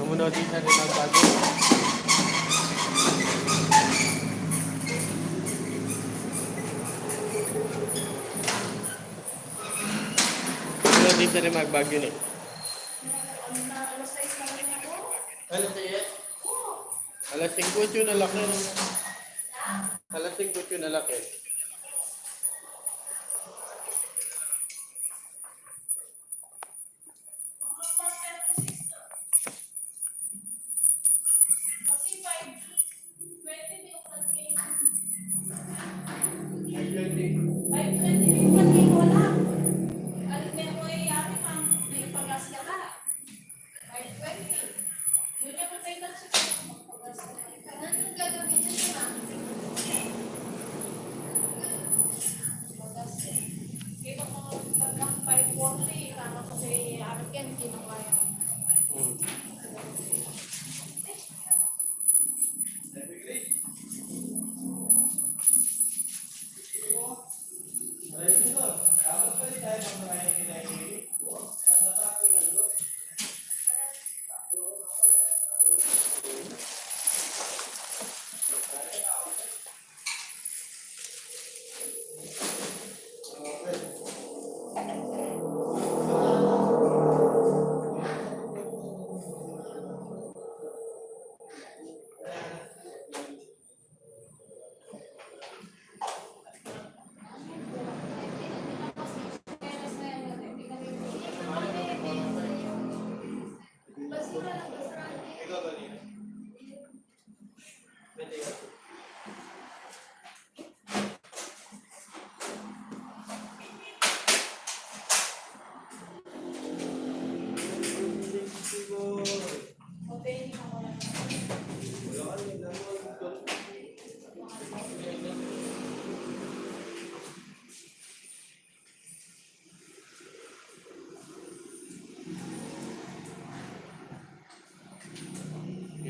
Muna din sa rin magbago. Muna din sa rin magbago ni. Alas 5 yun na laki. Alas 5 yun na laki.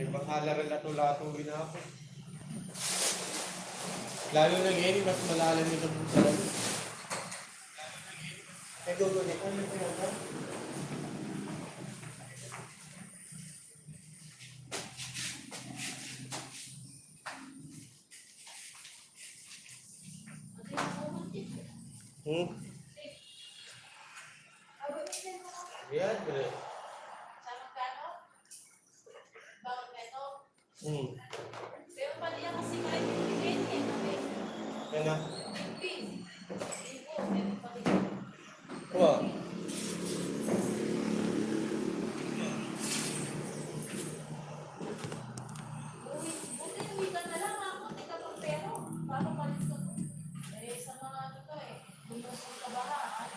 Bakala rin lato-latuin na ako. Lalo na ngayon, mas malalim ito sa lalo. Eh, gugulit. Ano ito naman? Yan, bro. Pero pala yan kasi kahit hindi Ano? Wow. Buti ka na lang ako, hindi ka pang pero. Paano palit ka? Eh, sa mga ano to eh. Bulos ng kabahaan.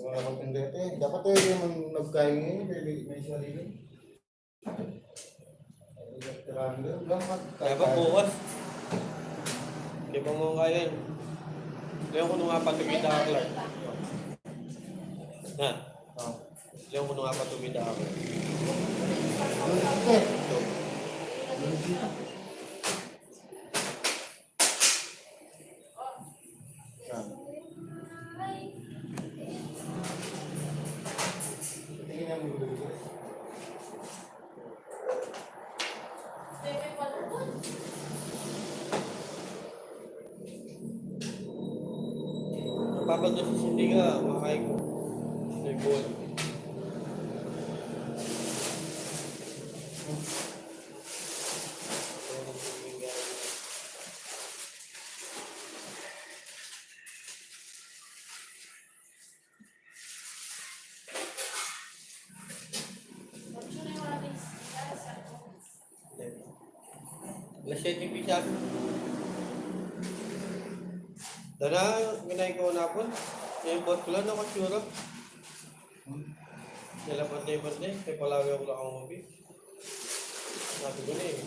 Wala kang tindete. Dapat tayo yung nagkain ngayon, may sarili. Dapat bukas. Hindi pa mo kaya. Leon ko nung nga patubid ako, Clark. Ha? Leon ko nung nga patubid ako. Napapagod sa hindi ka, makakain ko. Nagbuwan. Alas 7 pisa. Dana, ginay ko na po. Yung bot ko lang na katsura. Nila pantay-pantay. Kaya palagi ako lang ang mabi. Sabi ko na eh.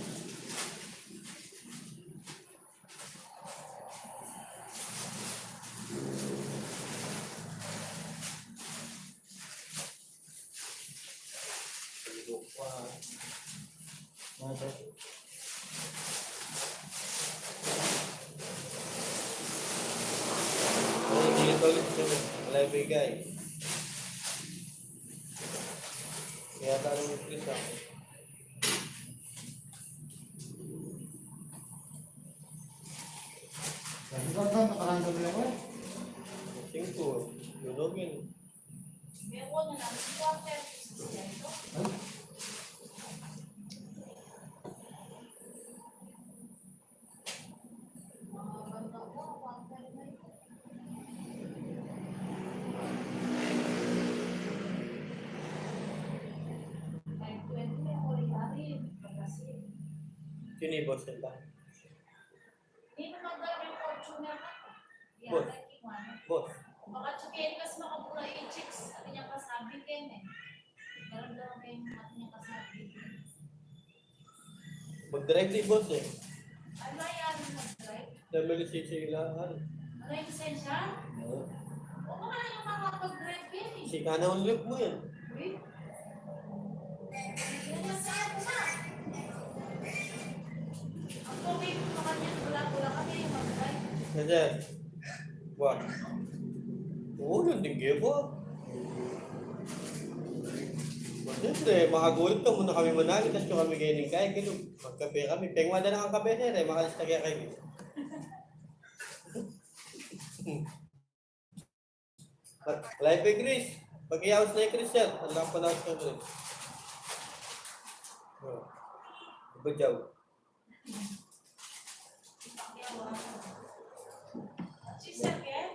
Hindi ko ulit siya. Wala bigay. Kaya tanong mo please ako. Singko. Lulogin. Sino yung boss nila? Boss. Boss. Baka tsukin kas makapula yung chicks at inyong kasabi ken eh. Meron daw kayong at inyong kasabi. Mag-drive si boss eh. Ano yan mag-drive? Dami si Silahan. Ano yung lisensya? Oo. O baka na yung makapag-drive yan eh. Si Kana ang look mo yan. Uy. Yan yung saan na. Ang tubig mo kanya pula-pula kami yung mag-drive. Kasi, wah. Oo, yung tinggi po. Siyempre, makagulit ka muna kami manali, tapos yung kami ganyan kaya, kaya magkape kami. Pengwada na ang kape sir, makalis na kaya kayo. Live kay Chris. Pag-iyawas na yung Chris sir, ang lang panawas ka Chris. Bajaw. Sister Ken?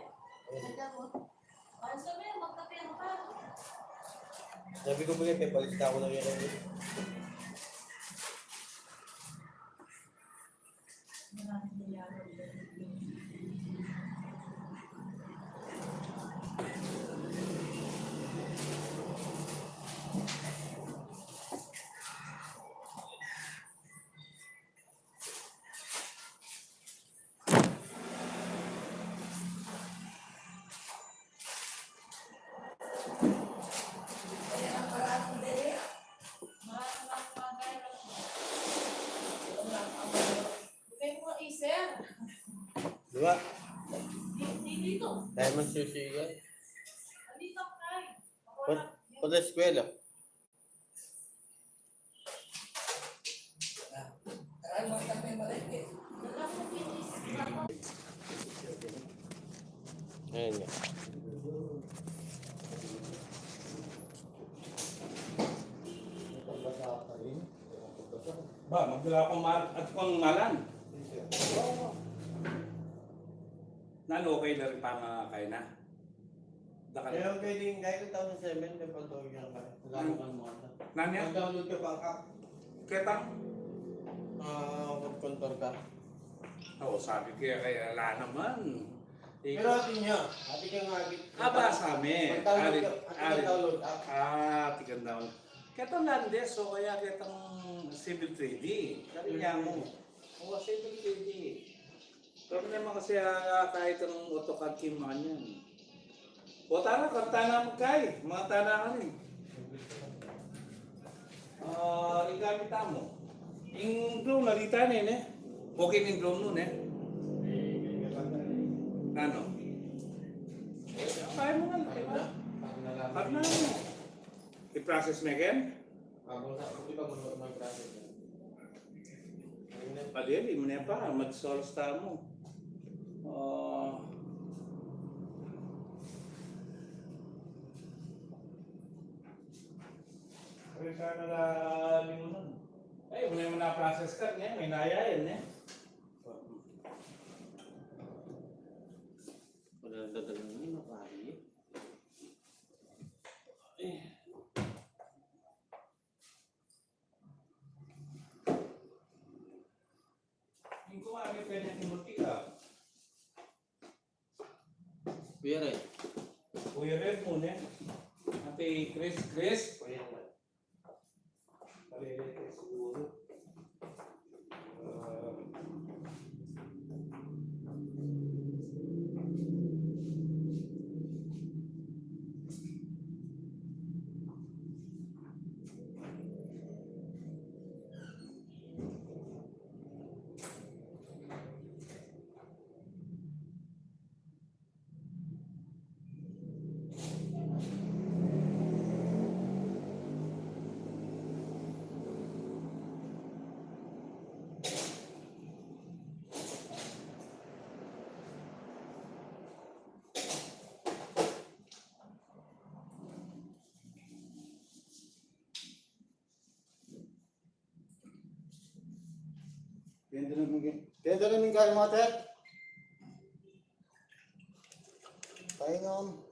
Ano sabi mo? Magkape mo pa. Sabi ko ba kayo, palista ako lang yan. Diba? Dito. Dahil man susigan. Dito kay. Pag eskwela. Ayan nga. Ba, magdala akong at kung malan. Nan okay na rin para kayo na. Kaya okay din, kahit 2007, may pag-tawag yan ka. Lalo ka mo ata. Nanya? Mag-download ka pa ang app. Ketang? Mag-control ka. Oo, sabi kaya kaya ala naman. Pero atin niya. Atin ka nga. Aba sa amin. Mag-download ka. Atin ka download app. Tigan down. Kaya landes, so kaya kitang civil trading. Kaya niya mo. O, civil trading. Pero naman kasi kahit ang AutoCAD kimaan yan. O tara, kantana mo kay. Mga tana ka rin. Igamit mo. Yung drone, nalita na yun eh. Okay na yung drone nun eh. Ano? Kaya mo nga, diba? Pag na mo. I-process mo again? Padili mo na pa, mag-source ta mo. Kaya ka nalalimunan. Ay, muna mo na-process ka niya, may naya yan eh. Wala dadalang yun, nakahari. Yung kumami pwede timuti ka. Kuya Red. Kuya Red muna eh. Ate Chris. Kuya Red. Palilite siguro. Ganda na maging. Kaya doon namin kayo mga tet. Pahingon.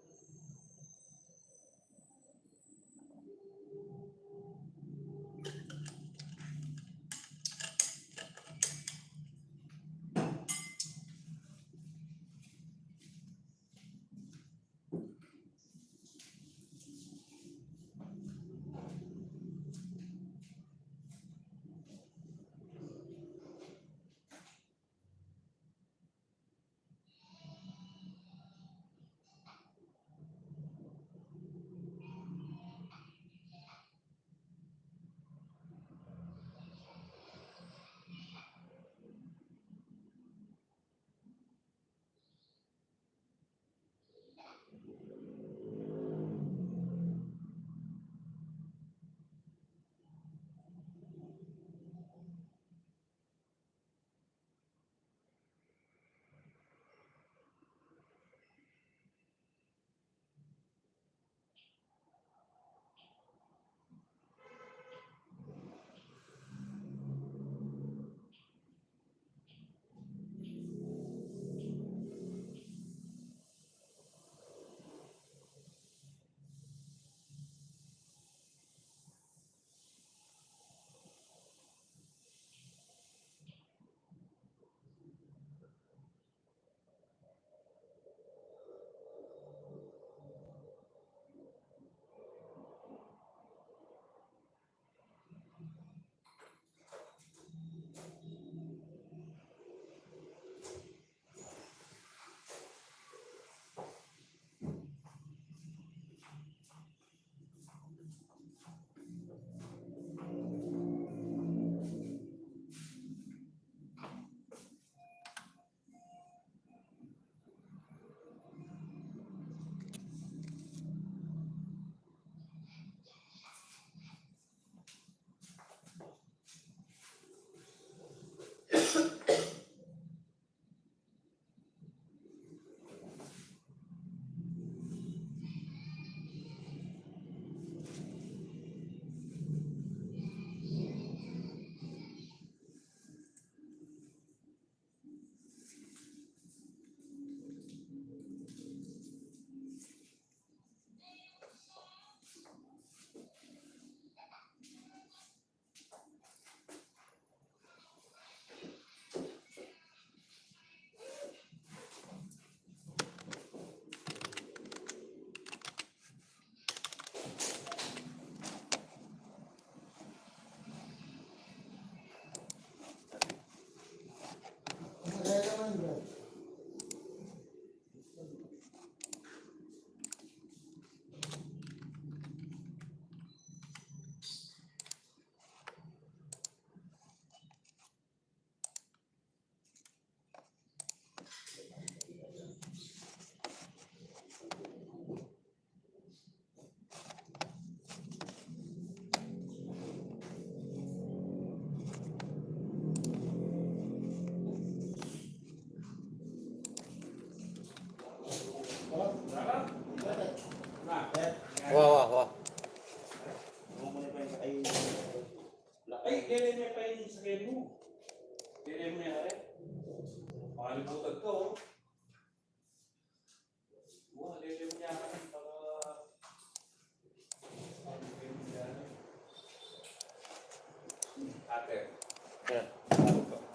Yeah.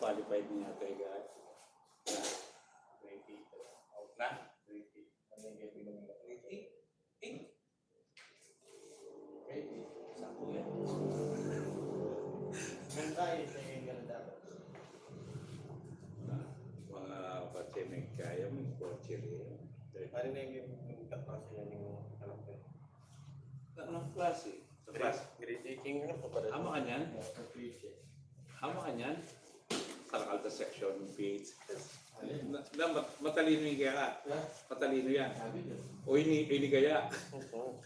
Qualified niya tayo guys. Out na? Sakto yan. Ganun tayo, sige, ganun dapat. Mga kotse may kaya, may kotse rin. Paano na yung kapasa yan yung anak ko? Anong klase? Sa klase? Grade 18 nga pa pala. Ama ka niyan? Ama ka niyan? Sa Alta section, PH. Matalino yung kaya ka. Matalino yan. O ini kaya. Oo.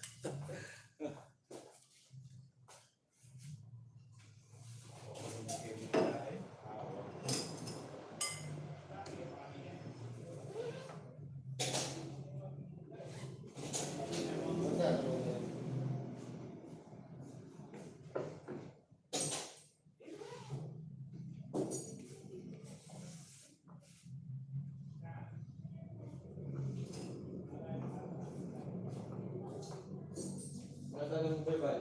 Natanong ba ba?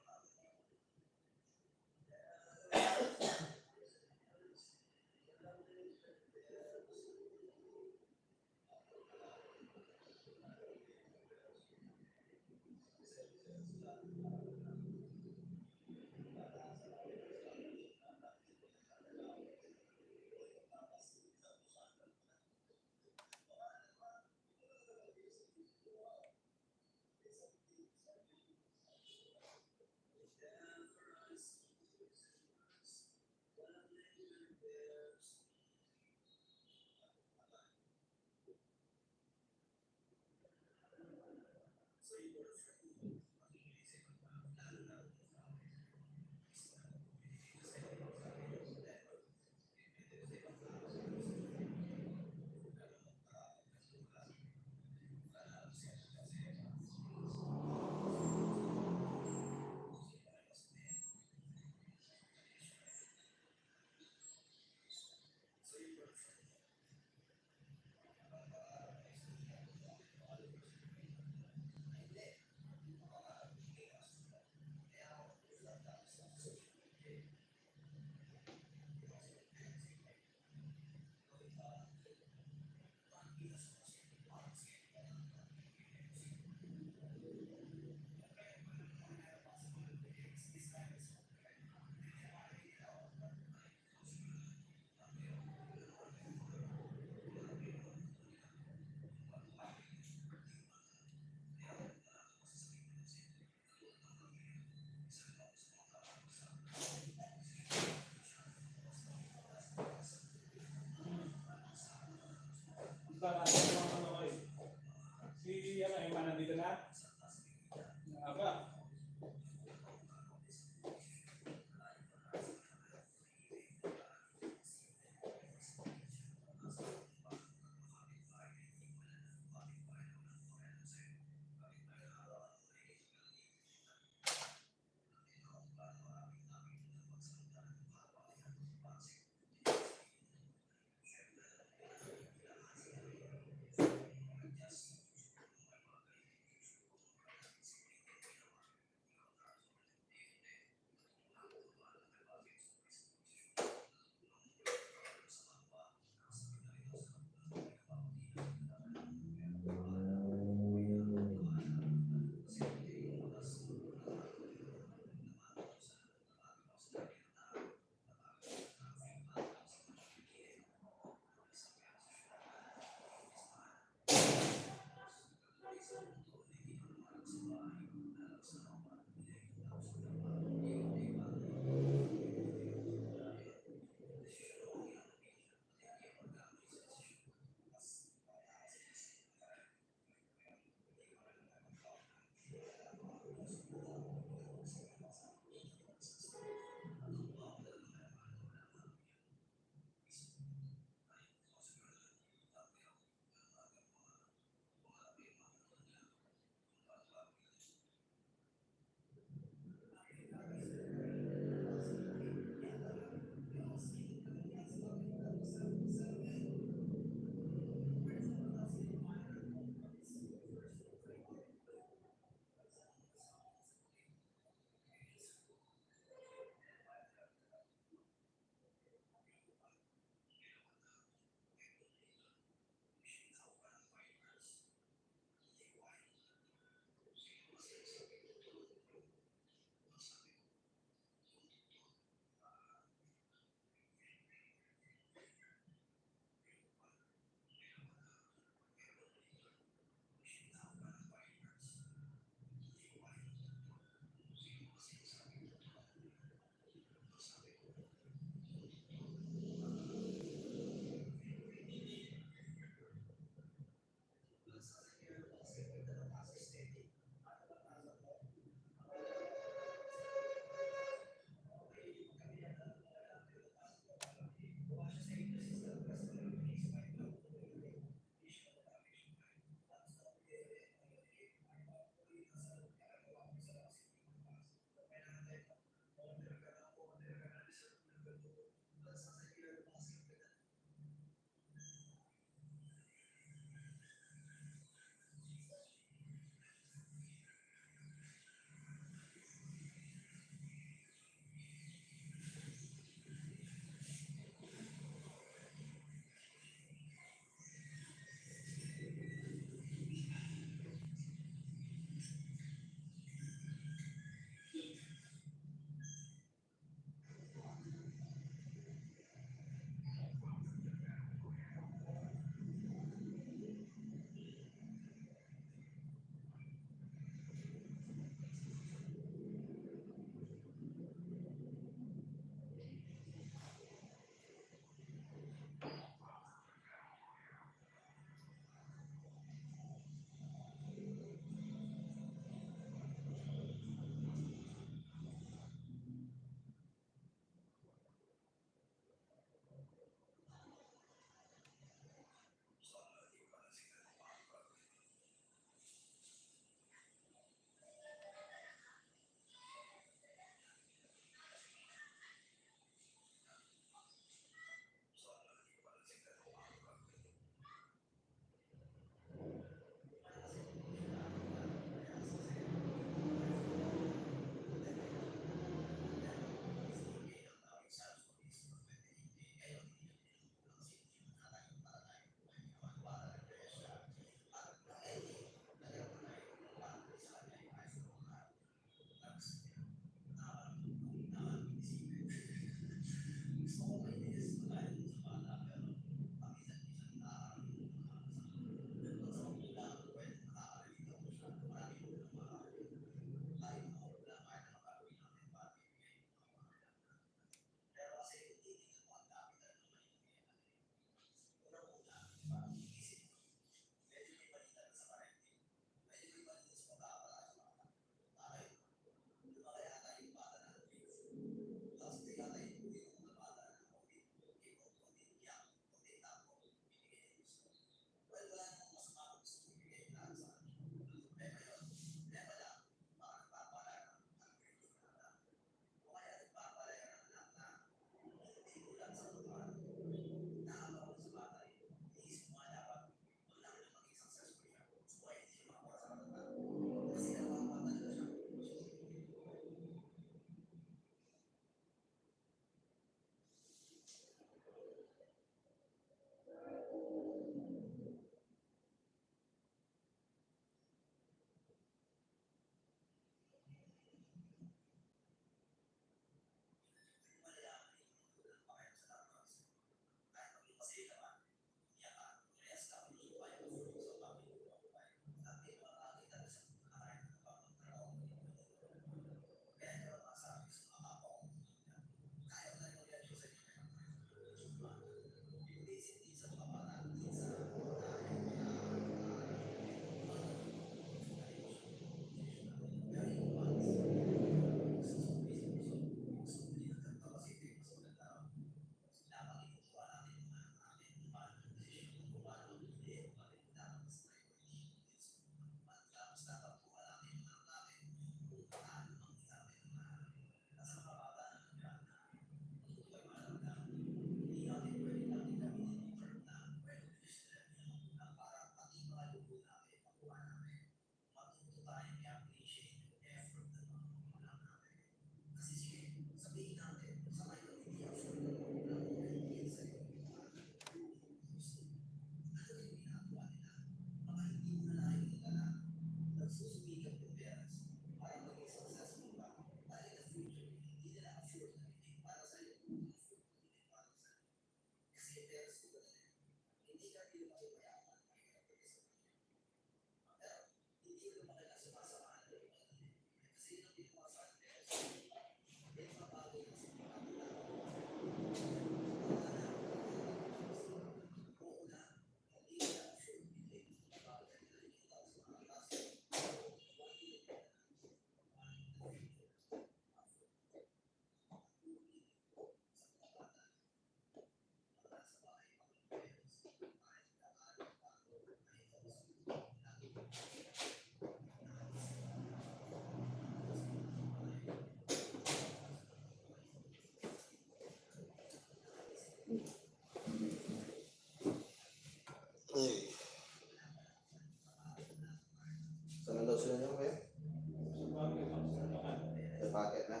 bucket na.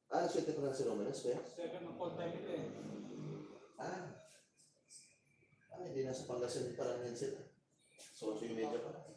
Ah, swerte ko na si Romanos, kuya? Second ang call time ito eh. Ah. Ah, hindi nasa Pangasinan pa lang yan sila. Social media pa.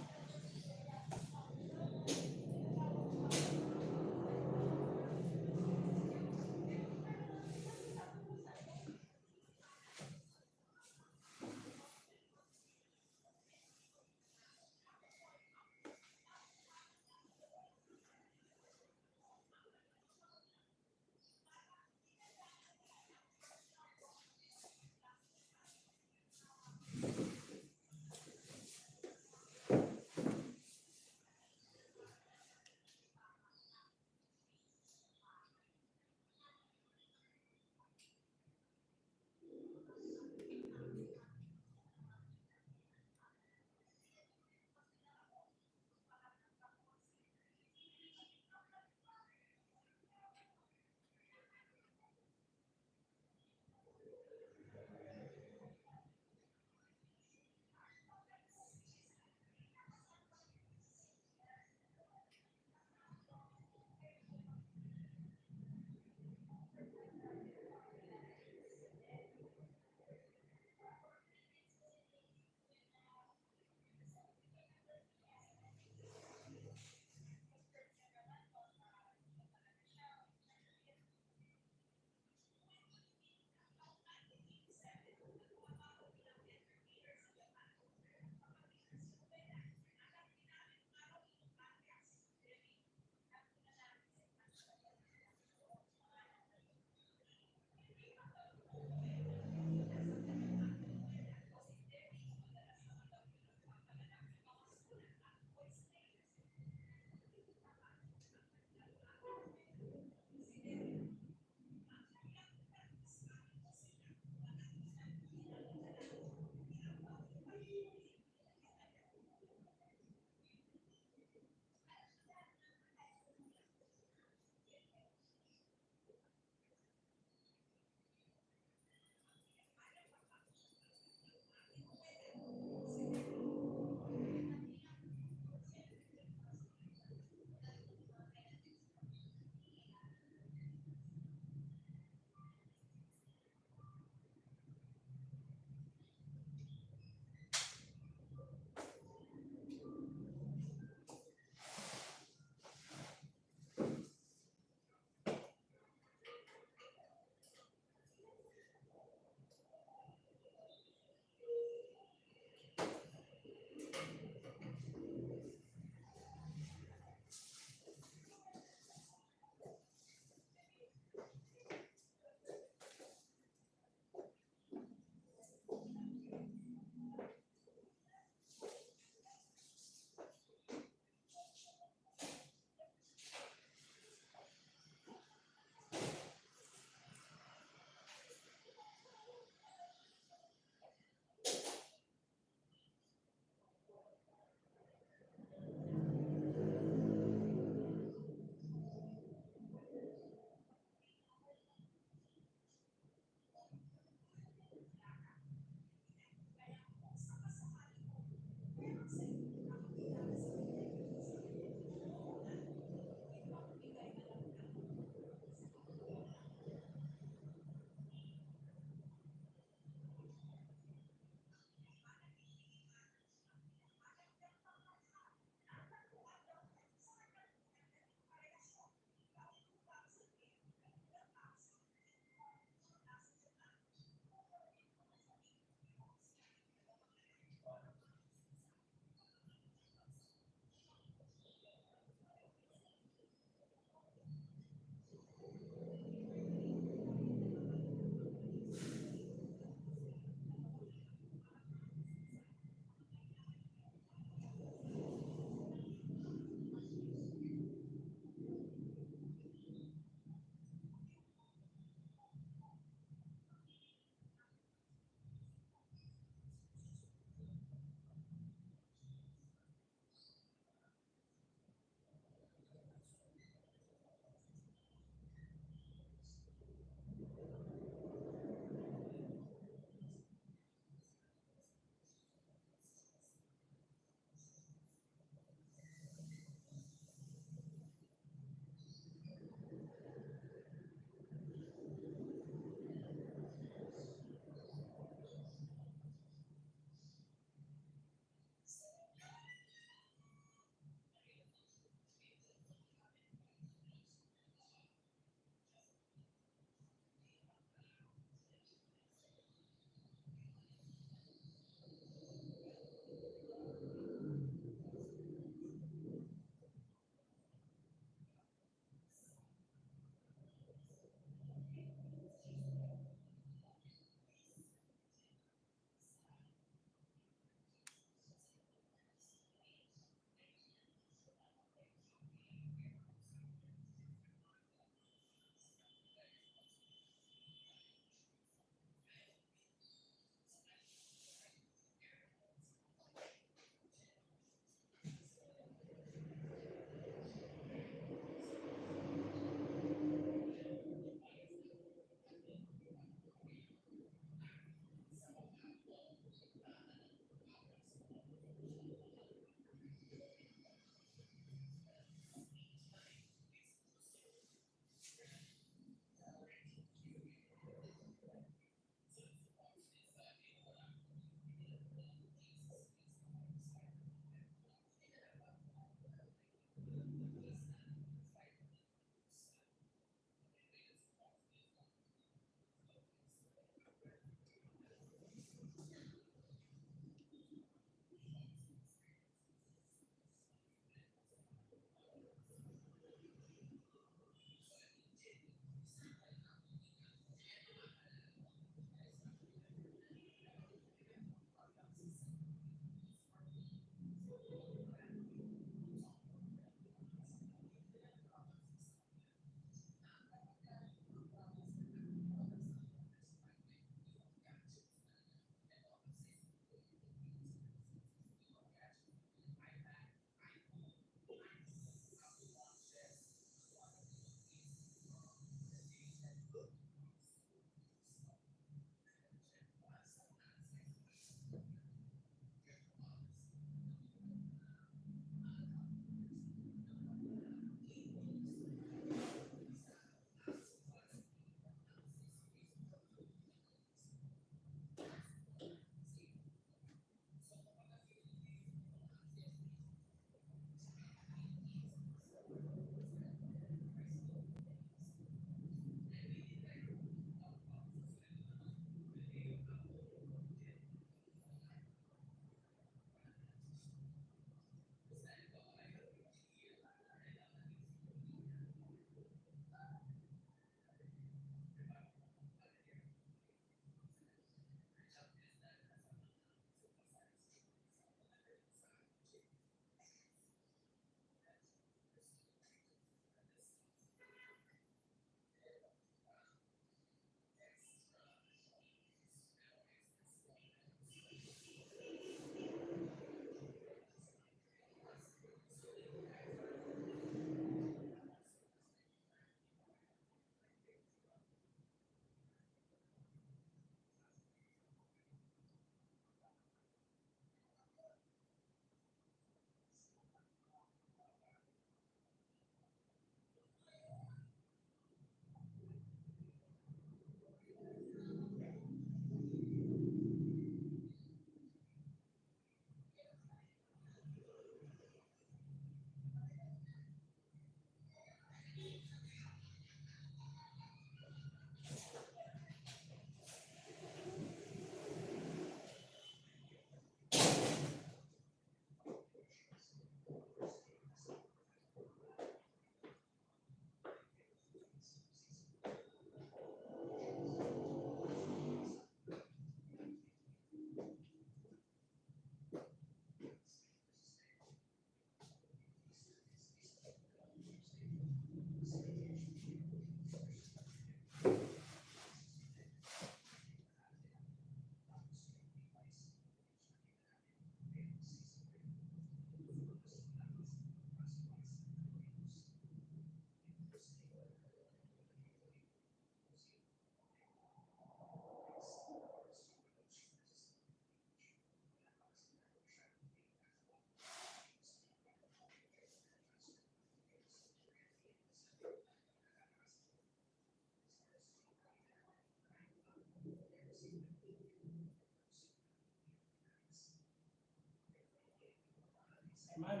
Man,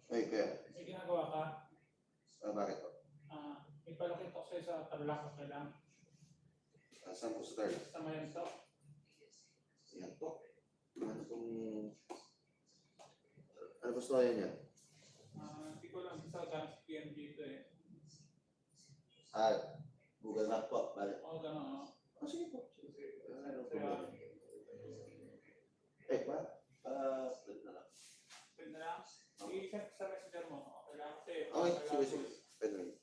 Ay, kaya. may ginagawa ka. Bakit po? May palakit ako sa'yo sa Tarlac, okay lang. Saan po sa third? Sa mayan to. Yan po. Ano pong... Ano gusto kaya niya? Hindi ko lang sa ganang sa PNG ito eh. Google Map po. Balik. Oo, gano'n. Sige po. Ano po? Kaya, Ba? Pwede na lang. pwede na lang. I-check sa messenger mo. Okay lang. Kasi, Okay, sige. Pwede na yun.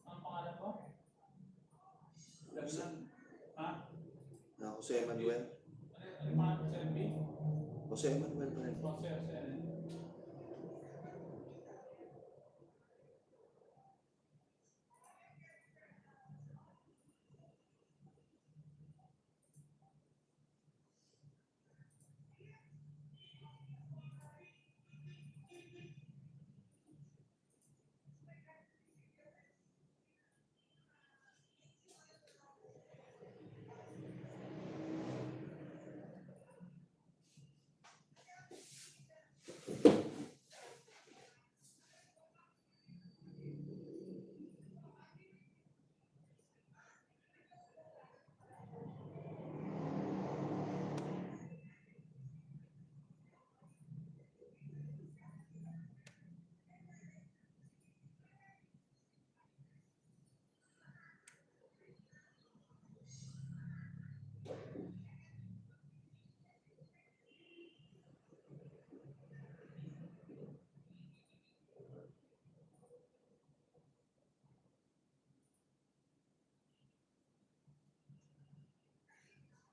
Ang pangalan mo? Ganun. Ha? Jose Manuel. Ano yung pangalan mo sa MB? Jose Manuel pa rin po. Jose.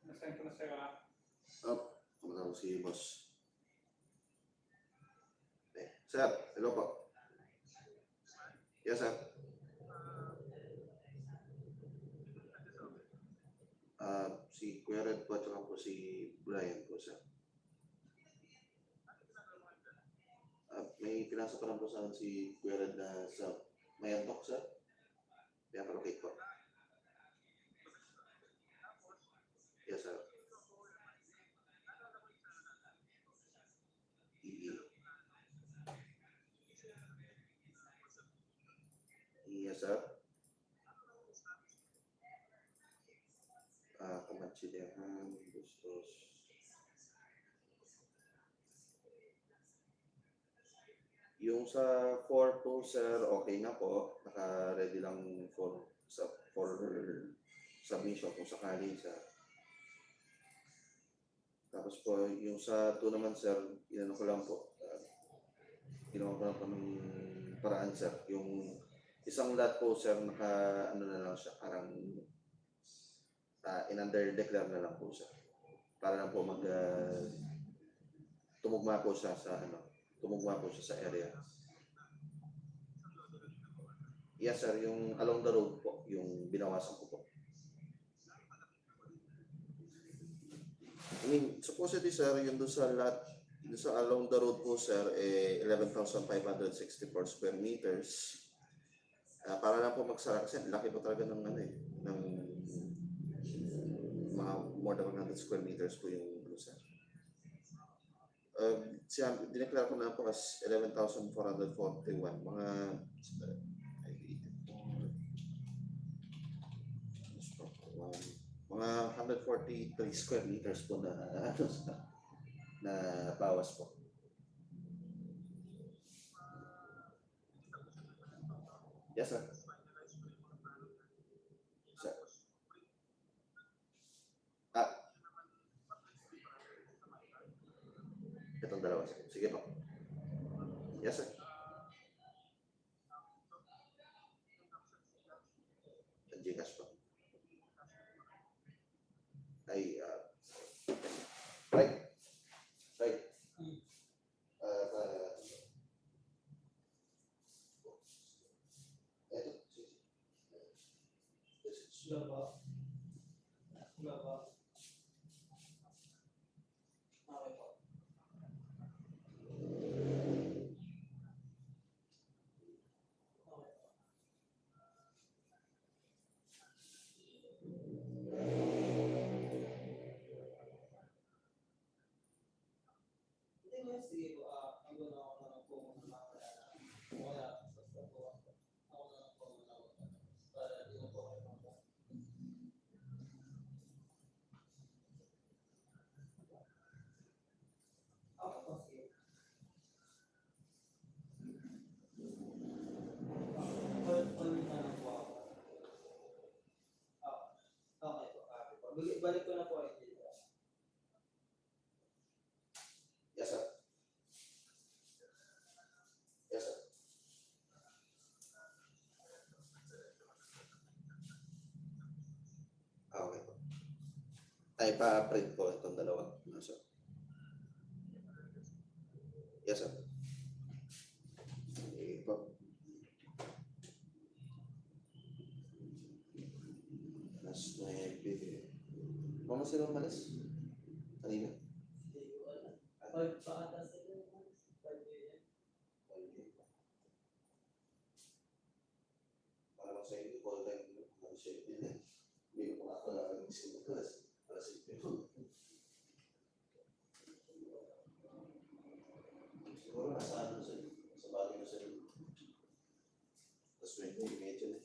Nasend ko na sa'yo ha. Kumuna ko si boss. Sir, hello po. Yes, sir. Si Kuya Red po at saka po si Brian po, sir. May pinasa pa lang po sa akin si Kuya Red na sa Mayantok, sir. Kaya palakit po. Yes, sir. Yes, sir. Kamansidehan, gustos. Yung sa 4 po, sir, okay na po. Naka-ready lang for submission kung sakali, sir. Tapos po, yung sa 2 naman, sir, inano ko lang po. Ginawa ko lang po ng paraan, sir. Yung isang lot po, sir, ano na lang siya, parang in-under-declare na lang po siya. Para lang po tumugma po siya sa area. Yes, sir, yung along the road po, yung binawasan ko po. I mean, supposedly, sir, yung doon sa lot, doon sa along the road po, sir, 11,564 square meters. Para lang po magsara kasi laki po talaga ng ng mga more than 100 square meters po yung sir. Dineclare ko na po as 11,441 mga 143 square meters po na bawas po. Yes, sir. Sir. Itong dalawa, sir. Sige po. Yes, sir. Gcash po. Ay, right. Eto, Laba. Laba. Okay po. Hindi nga, sige po. Ang gano'n ako na lang po kung nakakala. Wala. Basta po ako. Ako na lang po muna ako. Para di na po kayo mga. Ako po, sige. Ulit na lang po ako. Okay po, copy po. Balik ko na po yung dito. Yes, sir. Yes, sir. Okay po. Ay, pa-print po itong dalawa. Yes, sir. Yes, sir. Sige po. Alas 9. Kung sino umalis? Kanina? Pagpaatas sila. Parang sa inyo, call time nyo, mga shape din eh. Hindi ko makakala ng isip ko alas 5. Siguro nasa ano sa bagay na sila. Tapos may medyo na.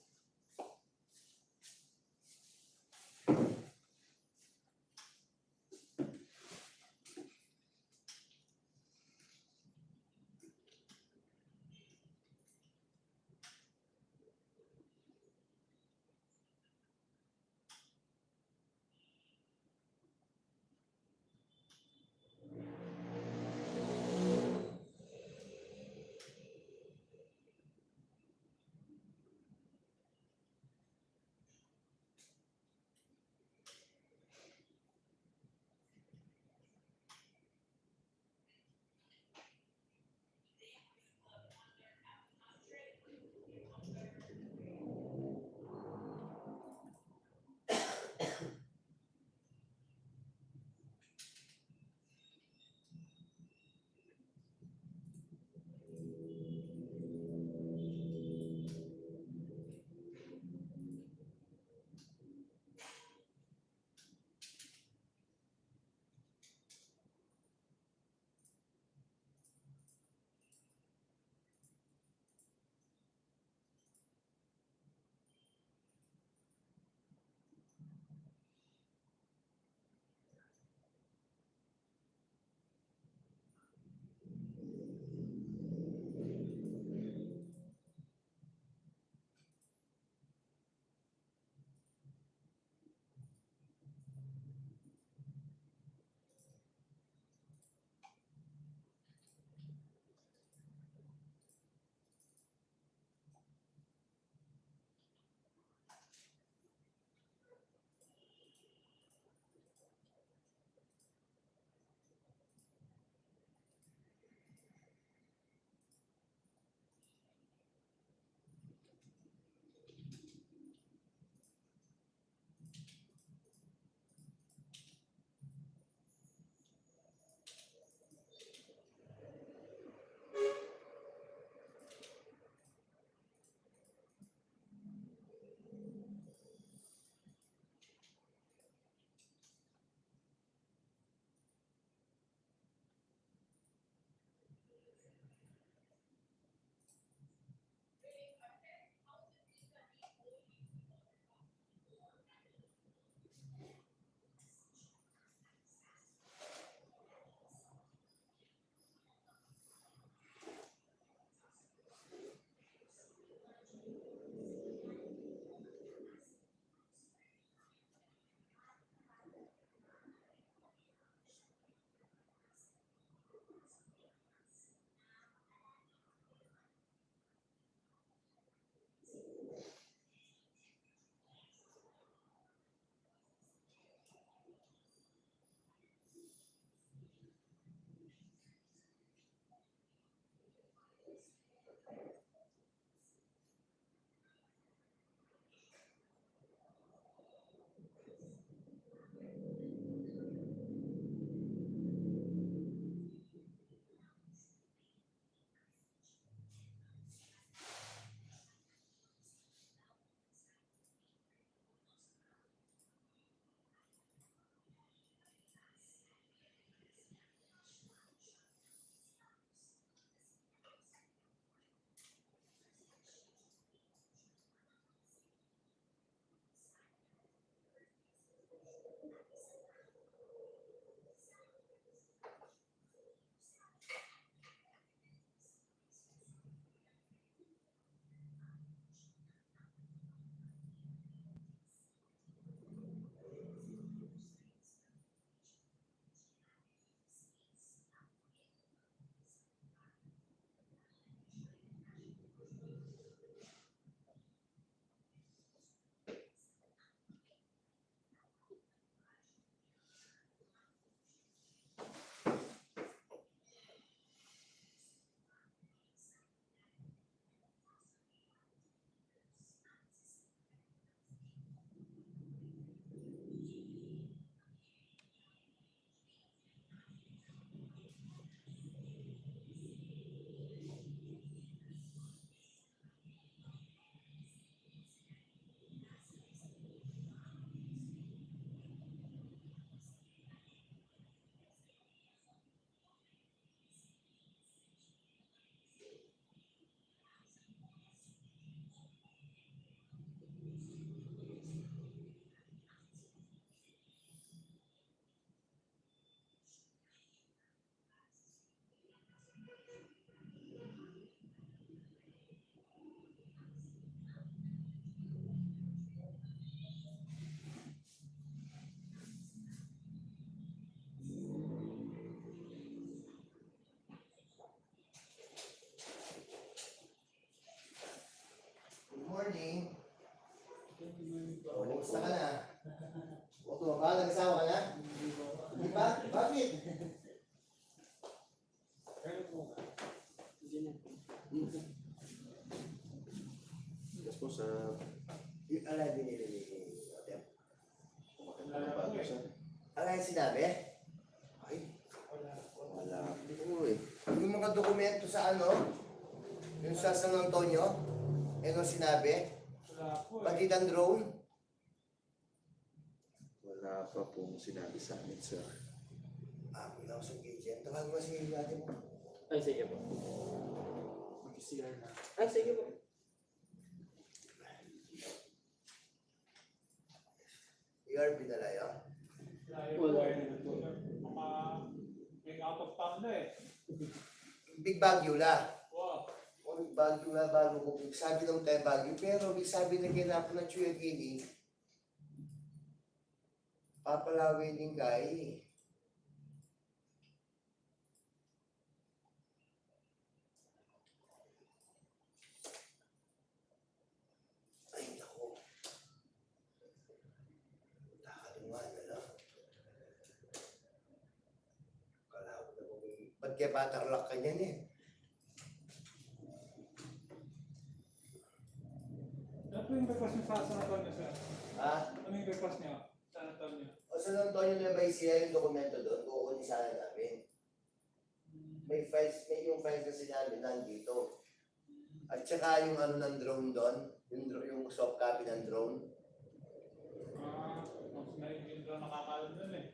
morning. Kumusta ka na? O tumaba, nag-asawa ka na? Di ba? Bakit? Yes po sa Yung alay binili ni Hotel. kumakanta ng bago sir. Alay sinabi? Ay, wala po eh. Yung mga dokumento sa ano? Yung sa San Antonio? Ano sinabi? Wala po eh. Pati ng drone? Wala pa pong sinabi sa amin sir. Wala ko sa agent. Tawag mo si natin mo. Ay, sige po. Mag-CR na. Ay, sige po. ERP na yun. Layo po Wala. eh. Mga may out of town na eh. Big Baguio la. Wow. O Big Baguio la bago ko. Big sabi ng tayo Baguio. Pero big sabi na kinapon ng Chuya Gini. Papalawin din kay. Ay, naku. Nakalingan na lang. Kala ko na kung ba't kaya patarlak ka niyan eh? Ano po yung request niyo sa San Antonio, sir? Ha? Ano yung request niyo? San Antonio? O sa Antonio na ba siya yung dokumento doon? Kukunin sana namin. May files, may yung files na sinabi nandito. At saka yung ano ng drone doon, yung soft copy ng drone. Mas may yung nakakalam dun eh.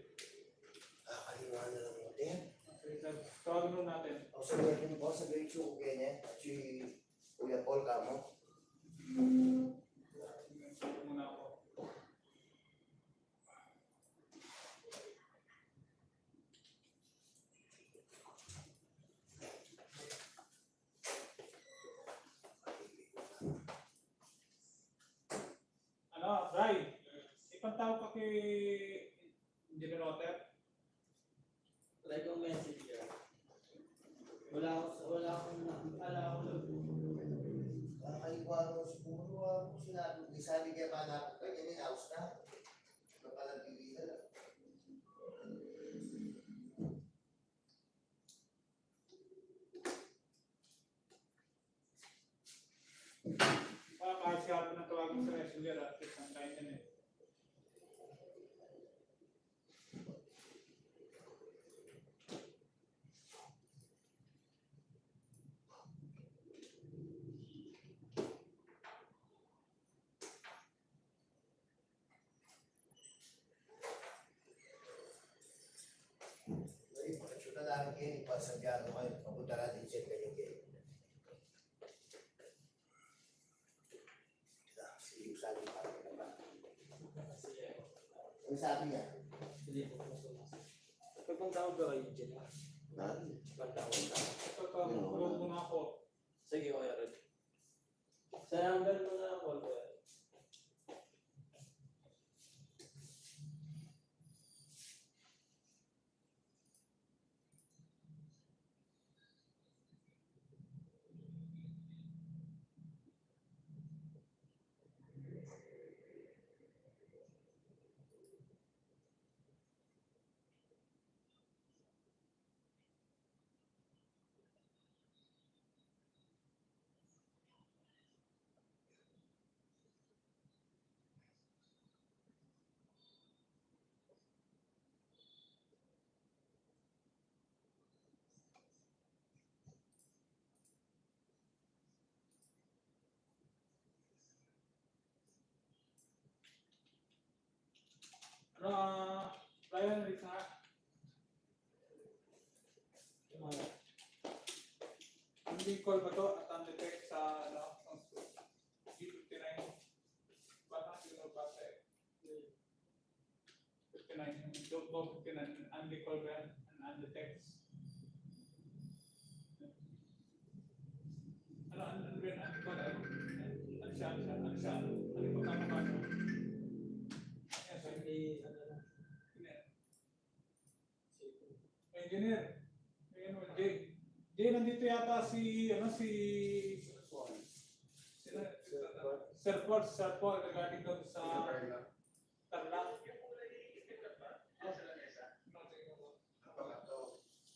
Kakalimutan na lang natin. Okay, sir. Tawagin nun natin. O sa natin po, sa grade 2 ko ganyan. At si Kuya Paul Camo. Sige muna ako. Ano, Ray? Ipantawag ka kay Engineer Otter? Try kong messenger. Wala akong Kakalimutan ko siguro ako sinabi. May sabi kaya pa na ako, ganyan house na. Napalagili na lang. Kahit siya na tawagin sa messenger at isang kain yan eh. Ay, pakasyon na lang kayo. Ipasagyan ko kayo. Papunta natin siya kayo kayo. Si Usali pa rin naman. Ang sabi niya, hindi po po sumasagot. Pagpunta ko ba kayo dyan? Pagpunta ko. Tawag muna ako. Sige, Kuya Red. Sa number mo na ako, Kuya Red. Ryan, Rika. Hindi call ba to at undetect sa G59? Bata siguro bata eh. 59, don't 59, undecall ba yan? And undetect. Ano ba yan? Undecall eh? Ano siya? Ano yung pagkakapasok? Yes, sir. Hindi, ano na. Engineer. Ayun, Jay. Jay, nandito yata si Sir Paul, regarding doon sa Tarlac.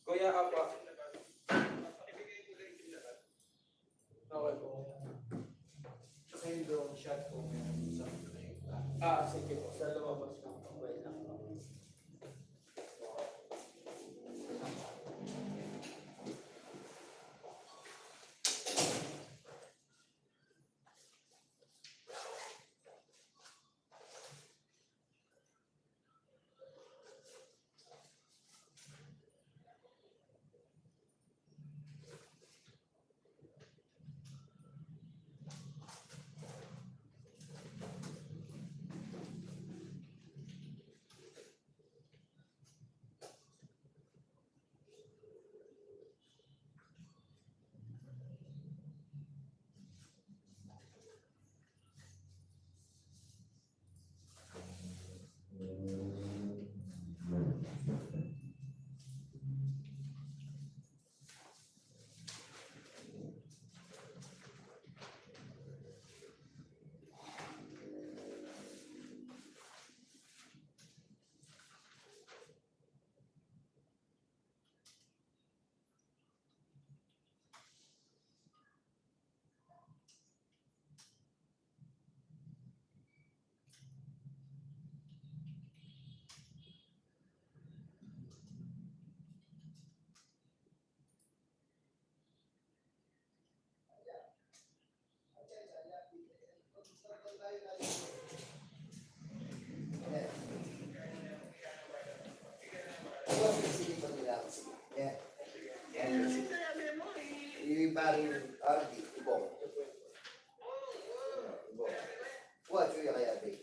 Kuya Apa. Okay po. Tsaka yung drone shot po sa Sige po. Sa lumabas lang. Wait lang. Yung parang RD, ibong. Watch yung kaya big.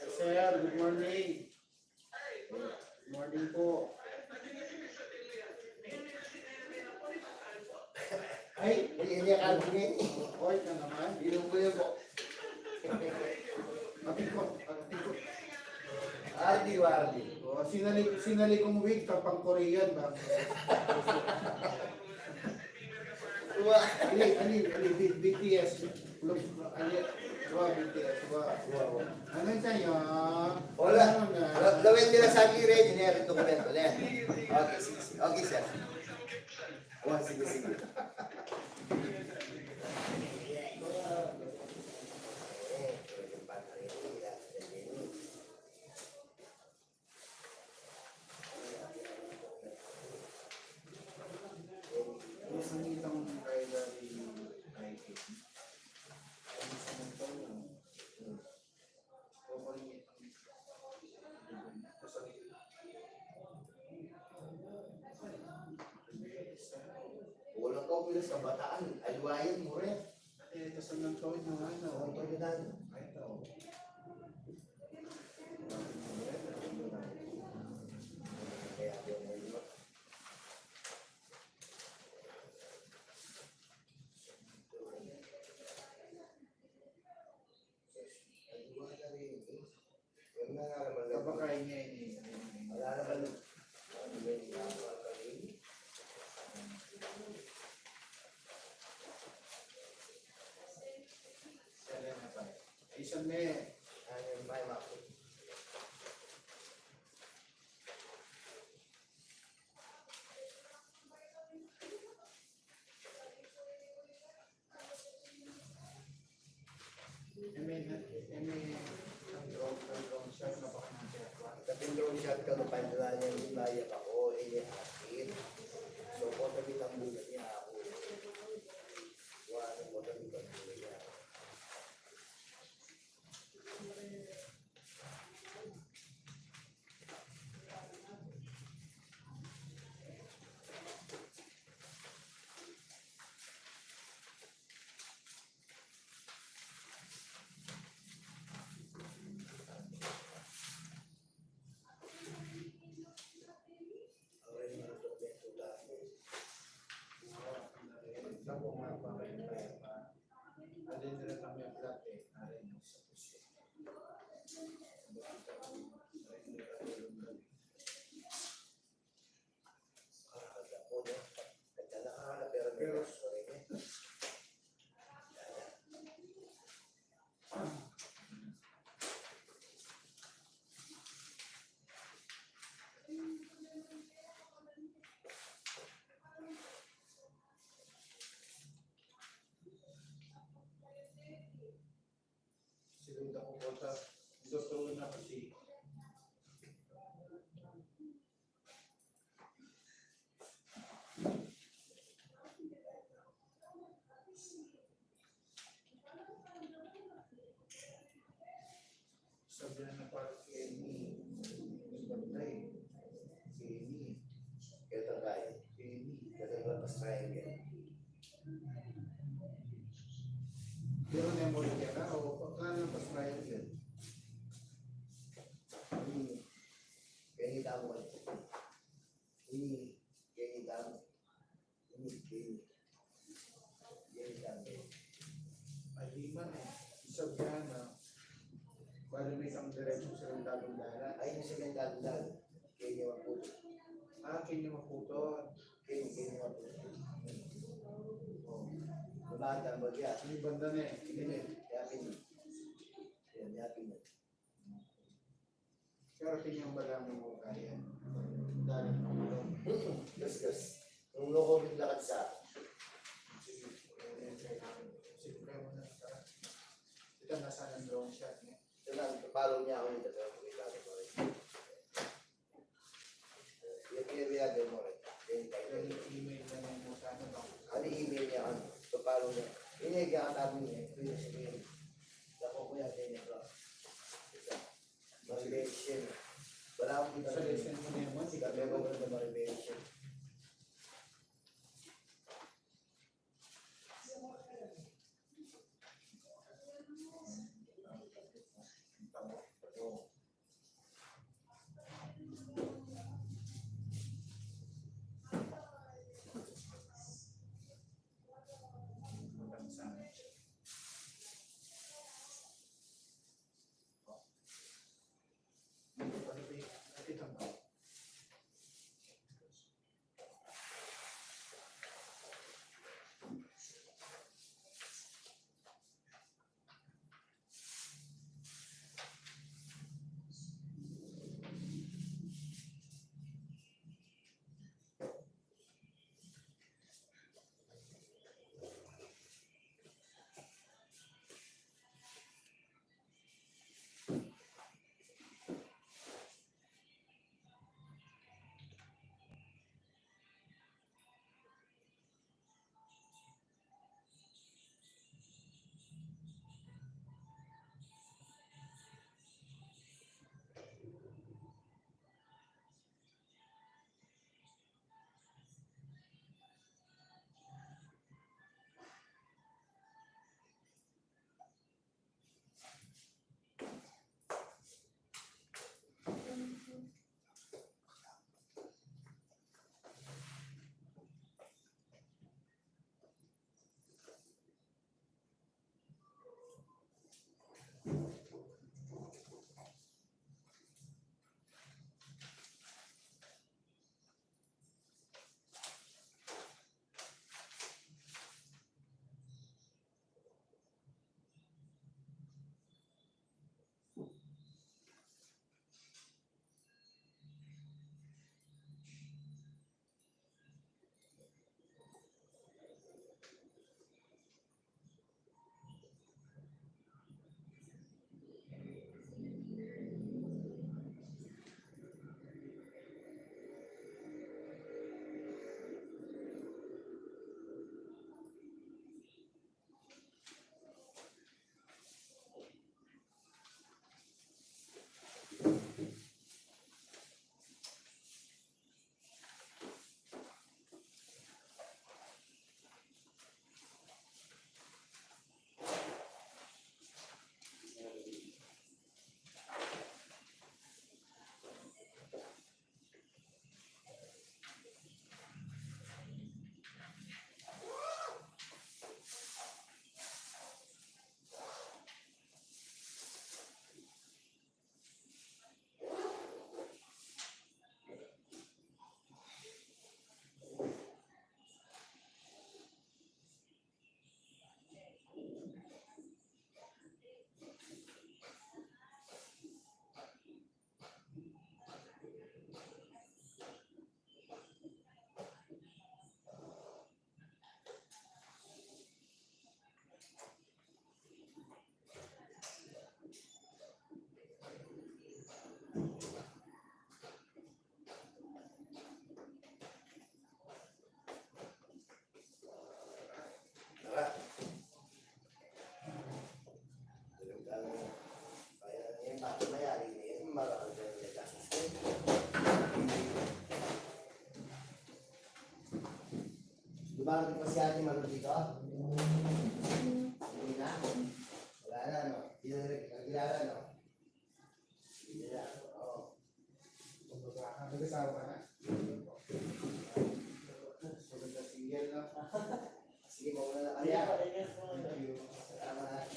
Sir, good morning. Good morning po. Ay, Hindi ka bigay. oy ka naman. Ilong ko yung Matikot. RD o RD. O, sinali kong wig kapang Korean ba? Ali, BTS. Look, ali, BTS. Ano yun sa'yo? Wala. Ano na? Gawin nila sa akin ready na yung dokumento na yan. Okay, sige. Okay, sir. Sige. Isang itang primary writing. Walang kaupilas sa bataan. Aliwayan mo rin. Ito sa nang tawid ng ano. Pwede na. Ito. Kaya yung Kapakain niya ini. wala naman. Isang me. Kapag drone shot ka, napandala niya yung layak ako, akin. So, potamit ang bulan niya ako. Wala potamit ang bulan niya. Sinundan ko po sa doktor na kasi. Sabihan na parang Kenny. Bantay. Kenny. Kaya tayo. Kenny. Kaya lapas triangle. Pero memory ka na o pagkano pas Ryan yun? Kaya itamo ka. Kaya itamo. Kaya itamo. Ay liman eh. Sabihan na. Bali may isang diretso sa lalong dala. Ay, yung sabihin dalan. Kaya niya maputo. Kenya maputol. Kaya niya maputo. Mabata mo diya. May banda na eh. Sige, yapin. Yan, yapin mo. Pero tingnan ba lang mo kaya? Dali na ako. Gas. Nung loko lakad sa Sige. Sige mo na. Ito nasa ng drone shot niya. ito na, papalo niya ako nito. Pero kumikado mo rin. Yung pinabiyado mo rin. Yan, Dahil tayo. email na lang mo sa ano ba? Ano email niya ano? Papalo niya. Ini kakatabi niya. Ito yung sabihin. Dako ko yan. Yan yung bro. Motivation. Wala akong kita. Sa lesson mo na yun. Sikat may bago na motivation. Dumarating pa si Ate Malu dito. Hindi na. Wala na, no? Hindi na nagkilala, no? Hindi na. Oo. Nag-asawa ka na. Sulit na single na. Sige, mauna na. Ayan. Thank you. Salamat.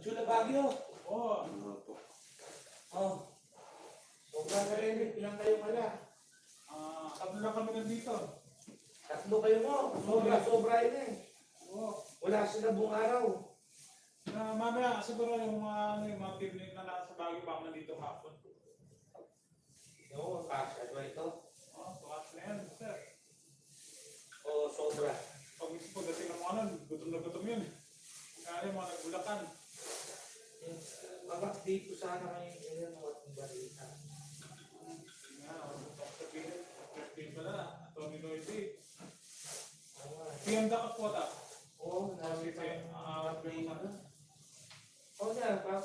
Chula Baguio. Oo. Oh. Sobrang narinig. Ilang kayo pala? Tatlo lang kami nandito. Tatlo kayo mo. Sobra yun eh. Oo. Wala sila buong araw. Mamaya, siguro yung mga teammate na nasa Baguio baka nandito hapon. Oo, kasya ba ito? Oo, tuwas na yan, sir. O sobra. Pag mismo pagdating ng mga nun, gutom na gutom yun. Kaya yung mga nagbulakan. Mag-update ko sana kayo ngayon ng ating balita. Sabihin, 15 pala na. Tony Noisy. Piyanda ka po ta. Oo, Kasi update na. Oo nga, pa.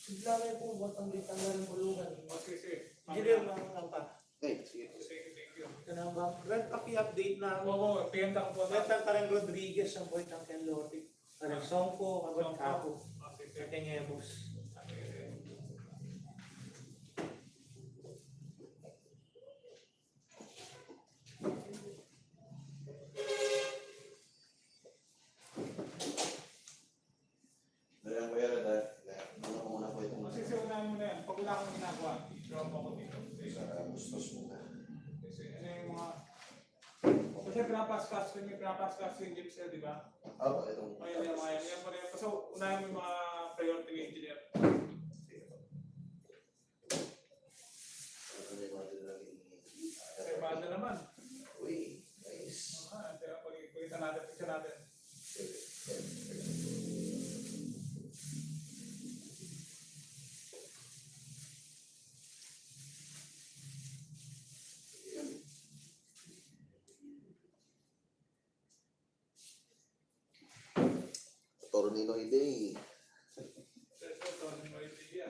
Sigla kayo po, ba't ang litang na rin bulungan? sige. Engineer lang pa. Okay, sige. Thank you. Ito na ba? Red, paki-update na ako. Oo, piyanda ka po ta. Red ang Karen Rodriguez, ang boy ng Ken Lortic. Karen Songko, kabat kako. Sa Kenyebus. Dalang ko yan, dahil muna ko muna po itong Masisiunahan mo na yan. Pag wala akong ginagawa, i-drop ako dito. gustos muna. Kasi ano yung mga... Kasi pinapaskas ko yung gypsy, di ba? Opo, itong Ayun yung mga yan. Yan mo rin. Kasi unahin mo yung mga priority engineer. Kasi banda naman. Uy, nice. Kaya pag-ipagkita natin, picture natin. Torninoy Day. Ito yung mga idea.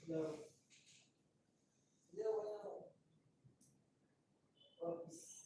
No. Hindi ako na ako. Office.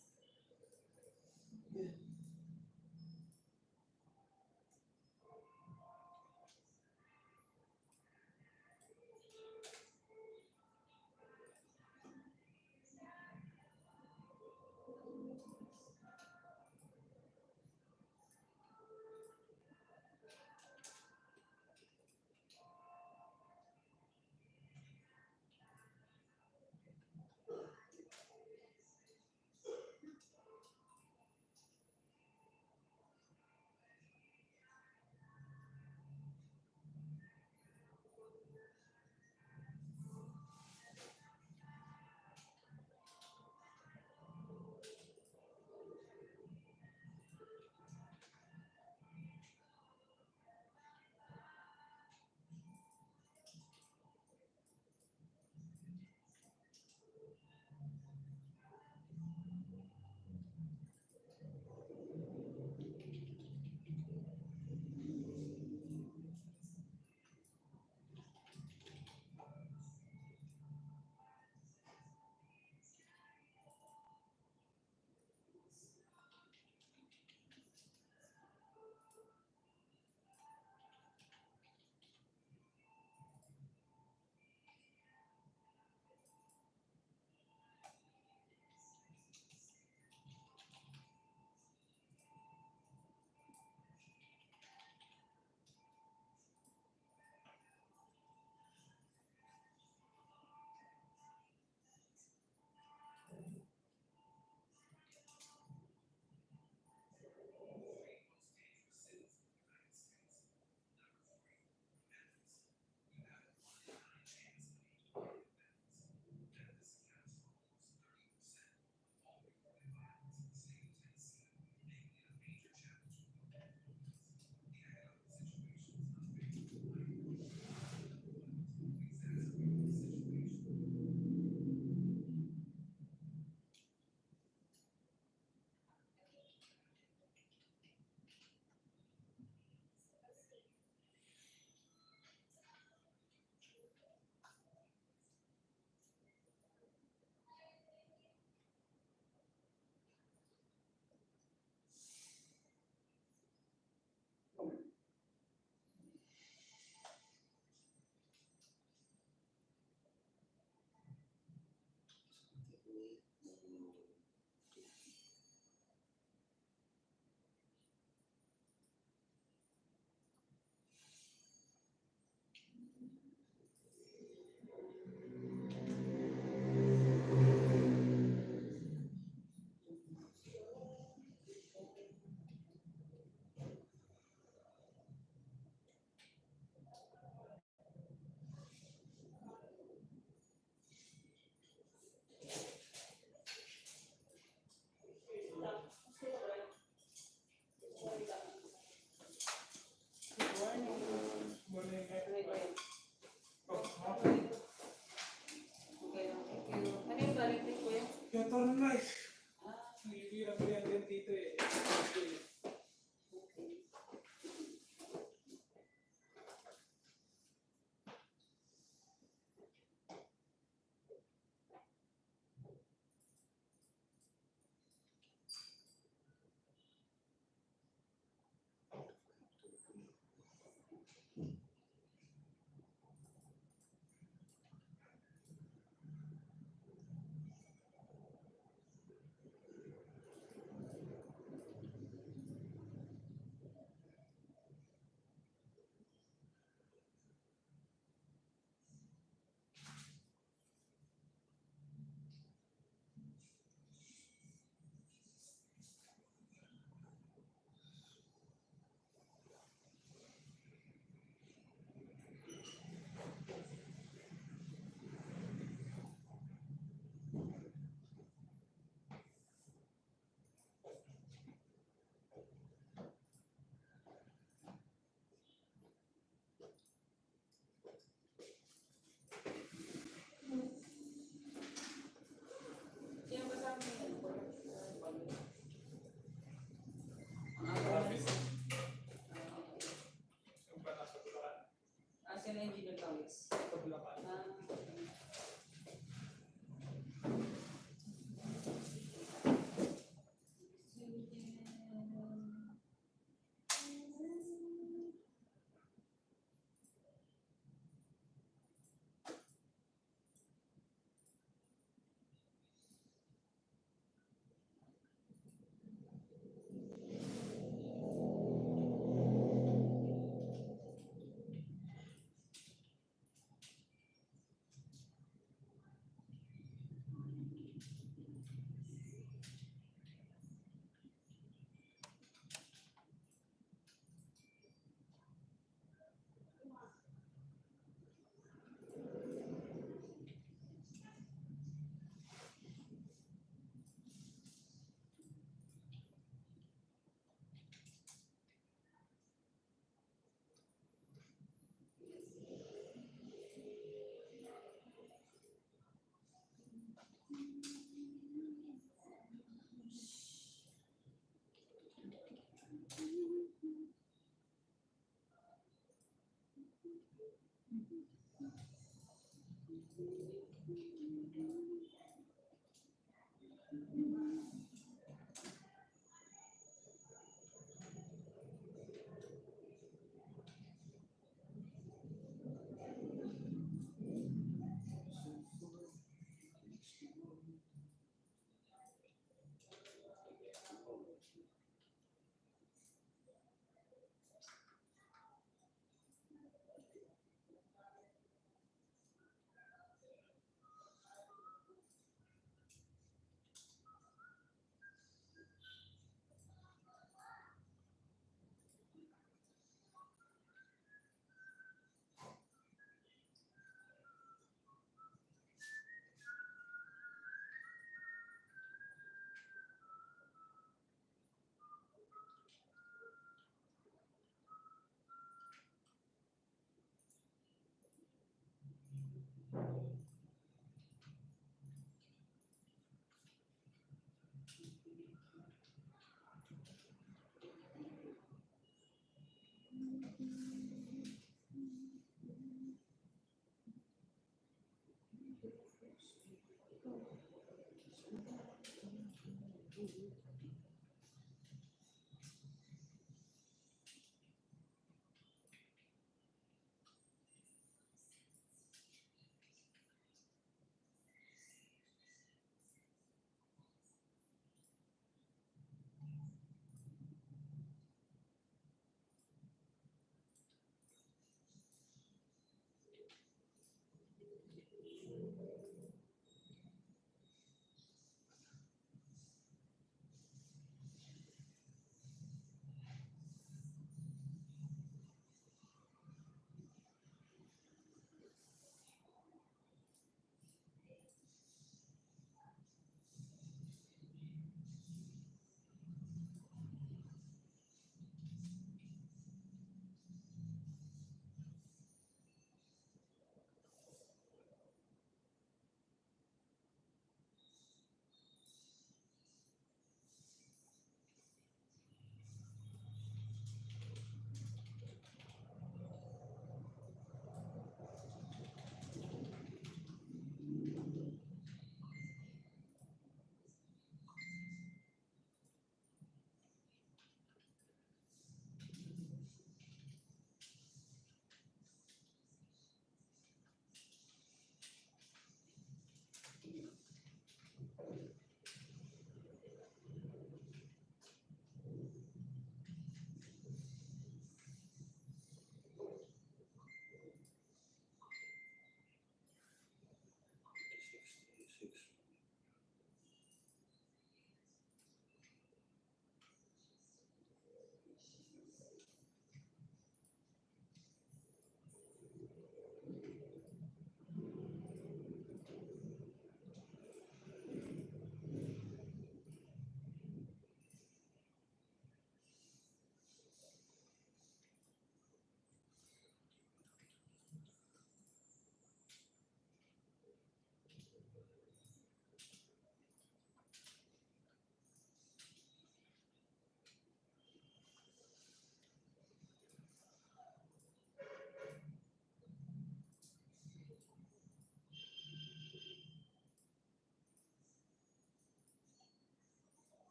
Bulacan.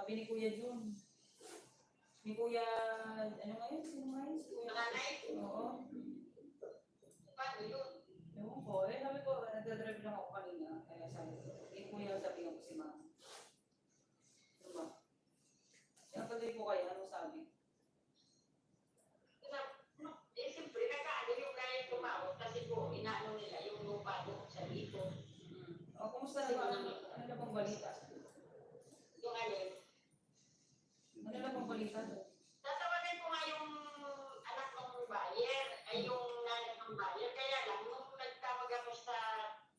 Sabi ni Kuya Jun. Ni Kuya, ano nga yun? Sino nga yun? Si Kuya. Oo. Paano yun? Ewan ko. Sabi ko, nagdadrive lang ako kanina. Kaya sabi ko, Kuya, sabihan ko si Mama. Ano ba? Sinapaday ko kayo, anong sabi? Siyempre, nakaano yung kaya tumawag kasi po, inaano nila yung lupa doon sa dito. O, kumusta na ba? Ano na bang balita? Yung ano, Ano na bang balita doon? tatawagan ko nga yung anak ng buyer, ay yung nanay ng buyer. Kaya lang, nung nagtawag ako sa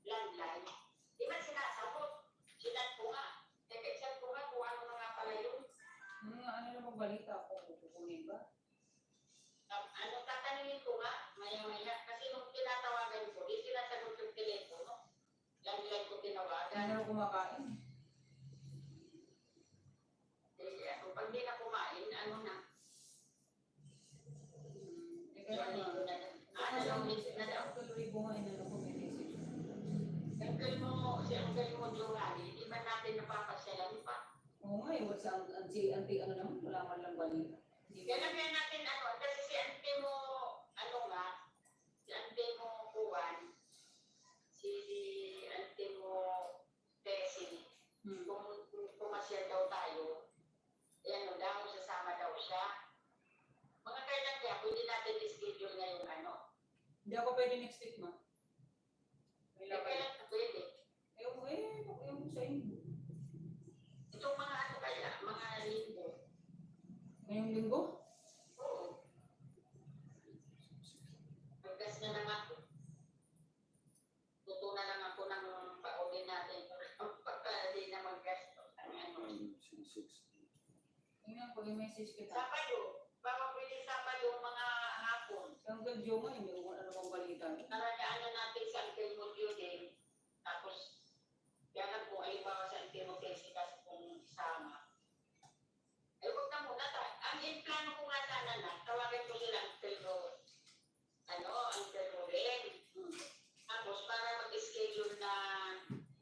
landline, di ba sinasagot? Sinan ko nga. Kaya ko nga kung ano na nga pala yun. Ano na bang balita? Kung kukunin ba? Ano, tatanungin ko nga, maya-maya. Kasi nung tinatawagan ko, di sinasagot yung telepono. Landline ko Ano tinawagan. na kumakain? Pag di na kumain, ano na? Kaya nga. Ano lang, na daw. Uncle Ribo nga, inano ko may message. Si Uncle mo, Johanny, di ba natin napapasyalan pa? Oo nga eh, what's auntie ano naman, wala man lang balita. Kailan kaya natin kasi si Ante mo, si Ante mo Juan, si Ante mo Tessie, kung pumasyal daw tayo, daw, sasama daw siya. Mga kailan kaya, pwede natin i-schedule ngayong ano. Hindi ako pwede next week, ma. Kailan ka pwede? Ewan ko sa inyo. Itong mga ano kaya, mga linggo. Ngayong linggo? Oo. Maggas na lang ako. Tuto na lang ako ng paulin natin para di na maggastos. Tingnan ko, i-message kita. Sabado, baka pwede Sabado mga hapon. Si Uncle Joe nga, hindi ko ano bang balita. Naradaan na natin sa Uncle Modio din. Tapos, kaya nga po, ay bawa sa Uncle Modio kasi kung isama. Ay, huwag na muna. Ang plano ko nga sana na, tawagan ko sila Uncle Uncle Ruben. Tapos, para mag-schedule na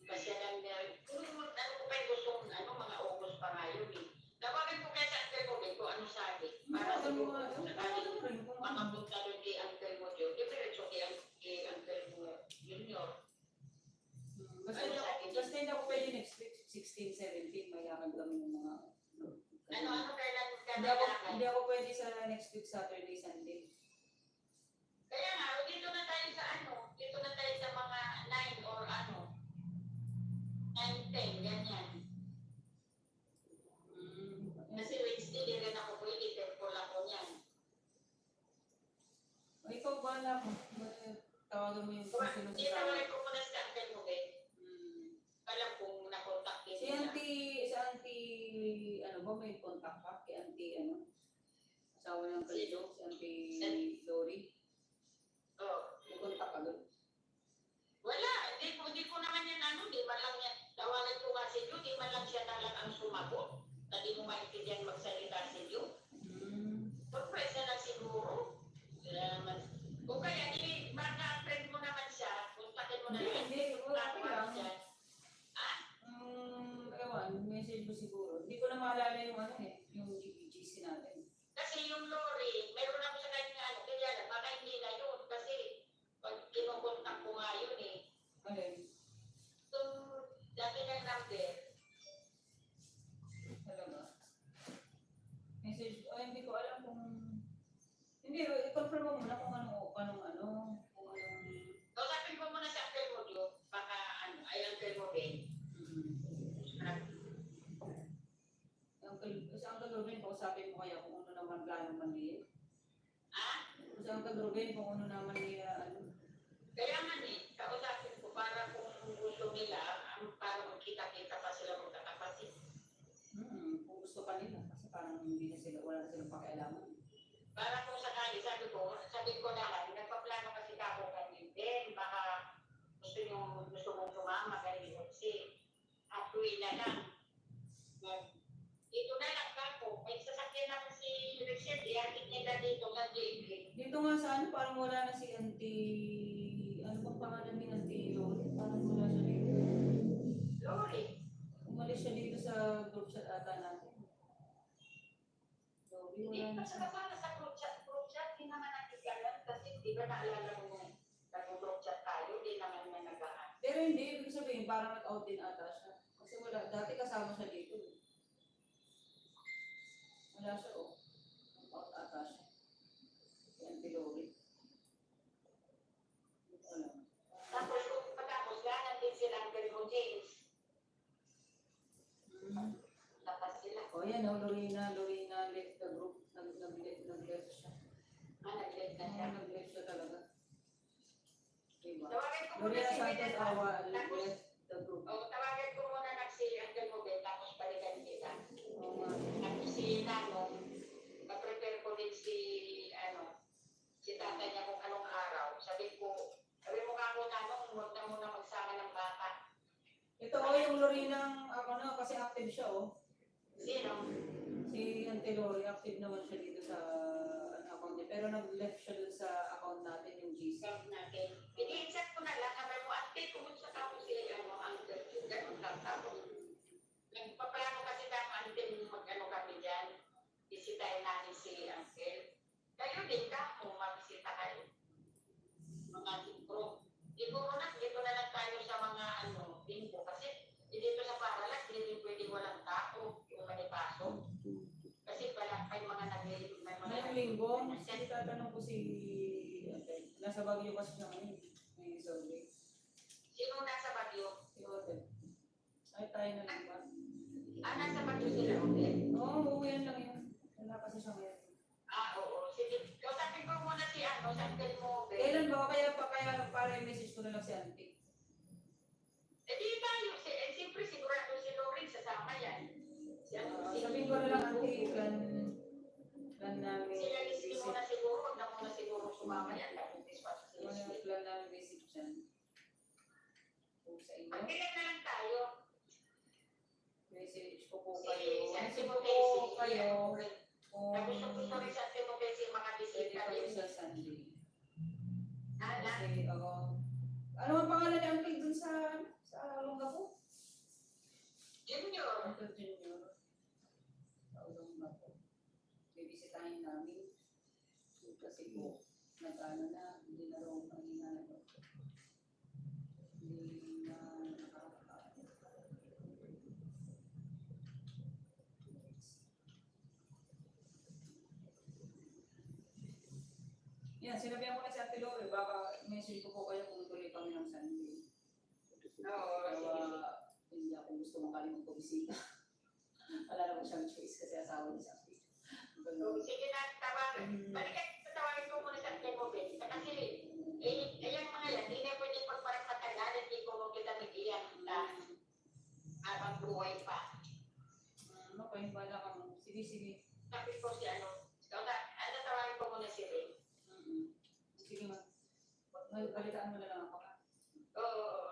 pasyalan na, kung ano ko pa yung gustong, mga August pa nga yun eh. Tawagan ko kaya sa Uncle Ruben kung ano sabi. Para sa kung sakaling makapunta doon kay Uncle Modio, diretso kay Uncle Mo Junior. Basta hindi ako pwede next week, 16, 17, mayaman kami ng mga... Ano kailan Hindi ako pwede sa next week, Saturday, Sunday. Kaya nga, dito na tayo sa mga 9 or 9, 10, ganyan. Kasi Wednesday, di rin ako pwede, temple ako niyan. O ikaw ba na tawagan mo yung susunod Hindi, sa tawagan ko muna sa Uncle mo, alam kung na-contact Si auntie, ano ba, may contact ka? Kay auntie, asawa ng Kaljo, si auntie Lori. Oo. May contact ka doon? Wala, hindi ko naman yan di man lang yan. Tawagan ko nga si Joe, di man lang siya talagang sumagot. Na di mo maintindihan magsalita si Joe. Surprise na lang siguro. Kung kaya, friend mo naman siya, kontakin mo na lang. Hindi, wala ko lang. Siya. Ewan, message mo siguro. Hindi ko na maalala yung yung GC natin. Kasi yung Lori, meron ako sa kanya kaya lang, baka hindi na yun. Kasi, pag kinukontak ko nga yun Alin? Itong dati ng number, Talaga? Message, hindi ko alam kung... Hindi, i-confirm mo muna kung anong... kausapin ko muna sa Uncle Modio, baka ay Uncle Modio. Sa Uncle Ruben, kausapin mo kaya kung ano naman plano man niya. Sa Uncle Ruben, kung ano naman niya, Kaya man kausapin ko para kung gusto nila, para magkita-kita pa sila magkakapatid. kung gusto pa nila. Kasi parang hindi na sila, wala na silang pakialaman. Para kung sakali, sabi ko na lang, nagpaplano kasi ako kanil din, baka gusto mong tumama kayo kasi hatuin na lang. Dito na lang kako, may sasakyan naman si Richard, ihatid nila dito sa JB. Dito nga sa parang wala na si Auntie, ano bang pangalan ni Auntie Lori? Parang wala siya dito. Lori, Umalis siya dito sa group chat ata natin. Hindi wala pa na sa siya. kasama sa group chat, di naman natin alam kasi di ba naalala mo nung nag-group chat tayo, di naman na nag-aan. Pero hindi, ibig sabihin, parang nag-out din ata siya. Kasi wala, dati kasama siya dito. Wala siya, oh. Nag-out ata siya. Yan, Tilori. Hindi ko alam. Tapos kung pagkapos, ganan din sila ang Gary James. Lapas sila. O yan, oh, Lorena left the group. Nag-left siya. Nag-late na siya. Nag-left siya talaga. Diba? Tawagin ko muna Lorena si Santos Belen. Awa Tapos, left the group. tawagin ko muna na si Uncle Mobile, tapos balikan kita. Oo nga. Tapos si Nanong, mag-prepare ko din si tatay niya kung anong araw. Sabi mo ka ako, Nanong, huwag na muna magsama ng bata. Ito, oh, yung Lorena, kasi active siya, oh. Sino? Si Antelori, active naman siya dito sa account niya. Pero nag-left siya dun sa account natin, yung GC. Sabi natin. Ini-check ko na lang, sabi mo, ate, kumusta ka po si Uncle? Ganun lang. Tapos, nagpaplano kasi tayo, ante, mag-ano kami dyan. Bisitahin natin si Uncle. Kayo din ka, kung magbisita kayo. Mga group. Siguro na, dito na lang tayo sa mga linggo. Kasi dito sa Paralas, hindi pwede walang tao yung manipasok. Kasi pala, may mga Ngayong linggo, tatanong ko si nasa Baguio kasi siya ngayon. May survey. Sino nasa Baguio? Si Otel. Ay, tayo na lang ba? Nasa Baguio sila, okay? Oo, uuwihan lang yun. Wala kasi siya ngayon. Oo. Sige. Kausapin ko muna si Uncle mo, Ben. Kailan ba? Kaya para i-message ko na lang si Auntie. Di tayo. Siyempre, sigurado si Lauren sasama yan. Sabihin ko na lang Auntie, plan namin. Sila Leslie muna siguro. Huwag na muna siguro sumama yan. Tapos dispatch si Leslie. Plan namin basic dyan. Kung sa inyo. Magbilang na lang tayo. Message ko po Si kayo. San Message ko Timothy, po kayo. Tapos gusto rin San Timothy yung mga Pwede bisita kami din. sa Sunday. Ala. Kasi ako. Ano ang pangalan ni Uncle dun sa Olongapo? Junior. Uncle Junior. Sa Olongapo. Bibisitahin namin. Kasi po, nag-ano na, hindi na raw mahina na daw. Hindi na nakakakain. Yan, sinabihan ko na si Ate Lore, baka message ko po kayo kung tuloy kami ng Sunday. Oo, sige. Hindi ako gusto makalimang pumisita. Wala naman siyang choice kasi asawa niya siya. Sige na, tawagin. Balikan, tatawagin ko muna sa Uncle mo, Ben. Kasi, yung mga yan, hindi na pwede pagparapatagal, hindi ko kita nag-iyan na habang buhay pa. Ano pa yung bala kang, sige. Sabi ko si tawagin ko muna si Ray. Sige ma. Balitaan mo na lang ako. Oo.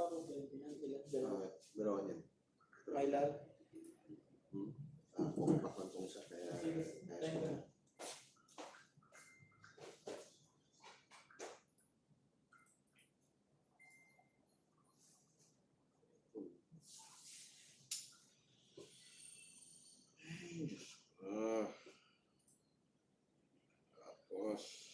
pa ako 20 yan. Ilan? Dalawa niyan. Kailan? Pumapak lang itong isa. Kaya, Thank you. Tapos,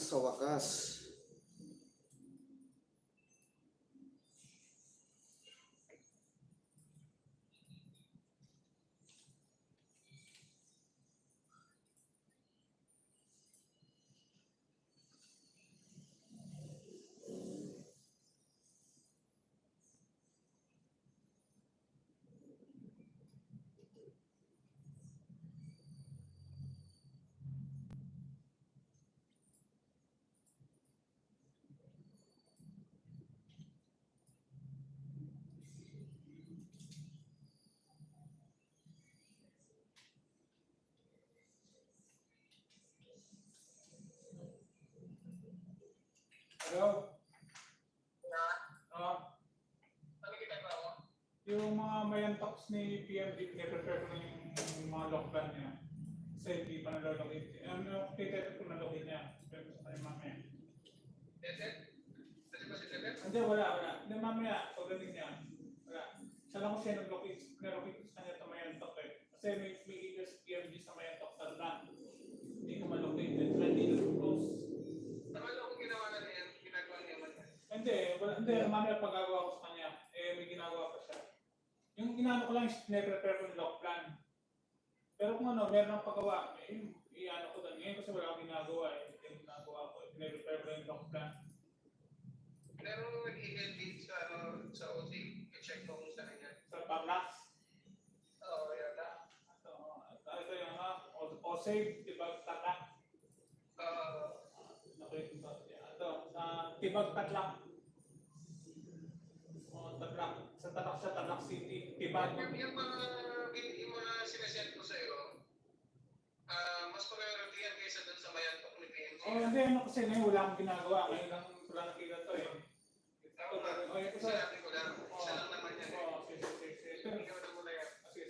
sa wakas. Hello? Ano ginagawa mo? Yung mga mayantoks ni PMD, pine-prepare ko na yung mga lock plan niya. Kasi hindi pa nalologin. Kita ko nalogin niya. Pero sa kanya mamaya. Dedet? Kasi ba si Dedet? Hindi, wala. Hindi, mamaya, pagdating niya. Wala. Siya lang kasi nalogin sa kanya ito mayantok eh. Kasi may eagles PMD sa mayantok tarlan. Hindi ko malogin. Hindi na-close. Ano kung ginawa na niya? Ginagawa niya man. Hindi, mamaya pagagawa ko sa kanya. May ginagawa pa siya. Yung ginano ko lang is pine-prepare ko yung lock plan. Pero kung ano, meron ng paggawa, i-ano ko doon. Ngayon kasi wala akong ginagawa eh. Yung ginagawa ko, pine-prepare ko yung lock plan. Pero nag-email din sa OC, i-check mo kung saan yan. Sa Pablax. Oo, yata. Ito yung O-Save, Tibag Tatlak. Ito, sa Tibag Tatlak. Tatlak. Sa Tatlak City, Tibag. Yung mga sinasend ko sa'yo, mas priority yan kaysa dun sa mayantok ni PMC. Hindi, kasi ngayon wala akong ginagawa. Ngayon lang wala nakita to eh. Tama nga. Sinabi ko lang. Isa lang naman yan eh. Sige. Ikaw na muna yan. Sige.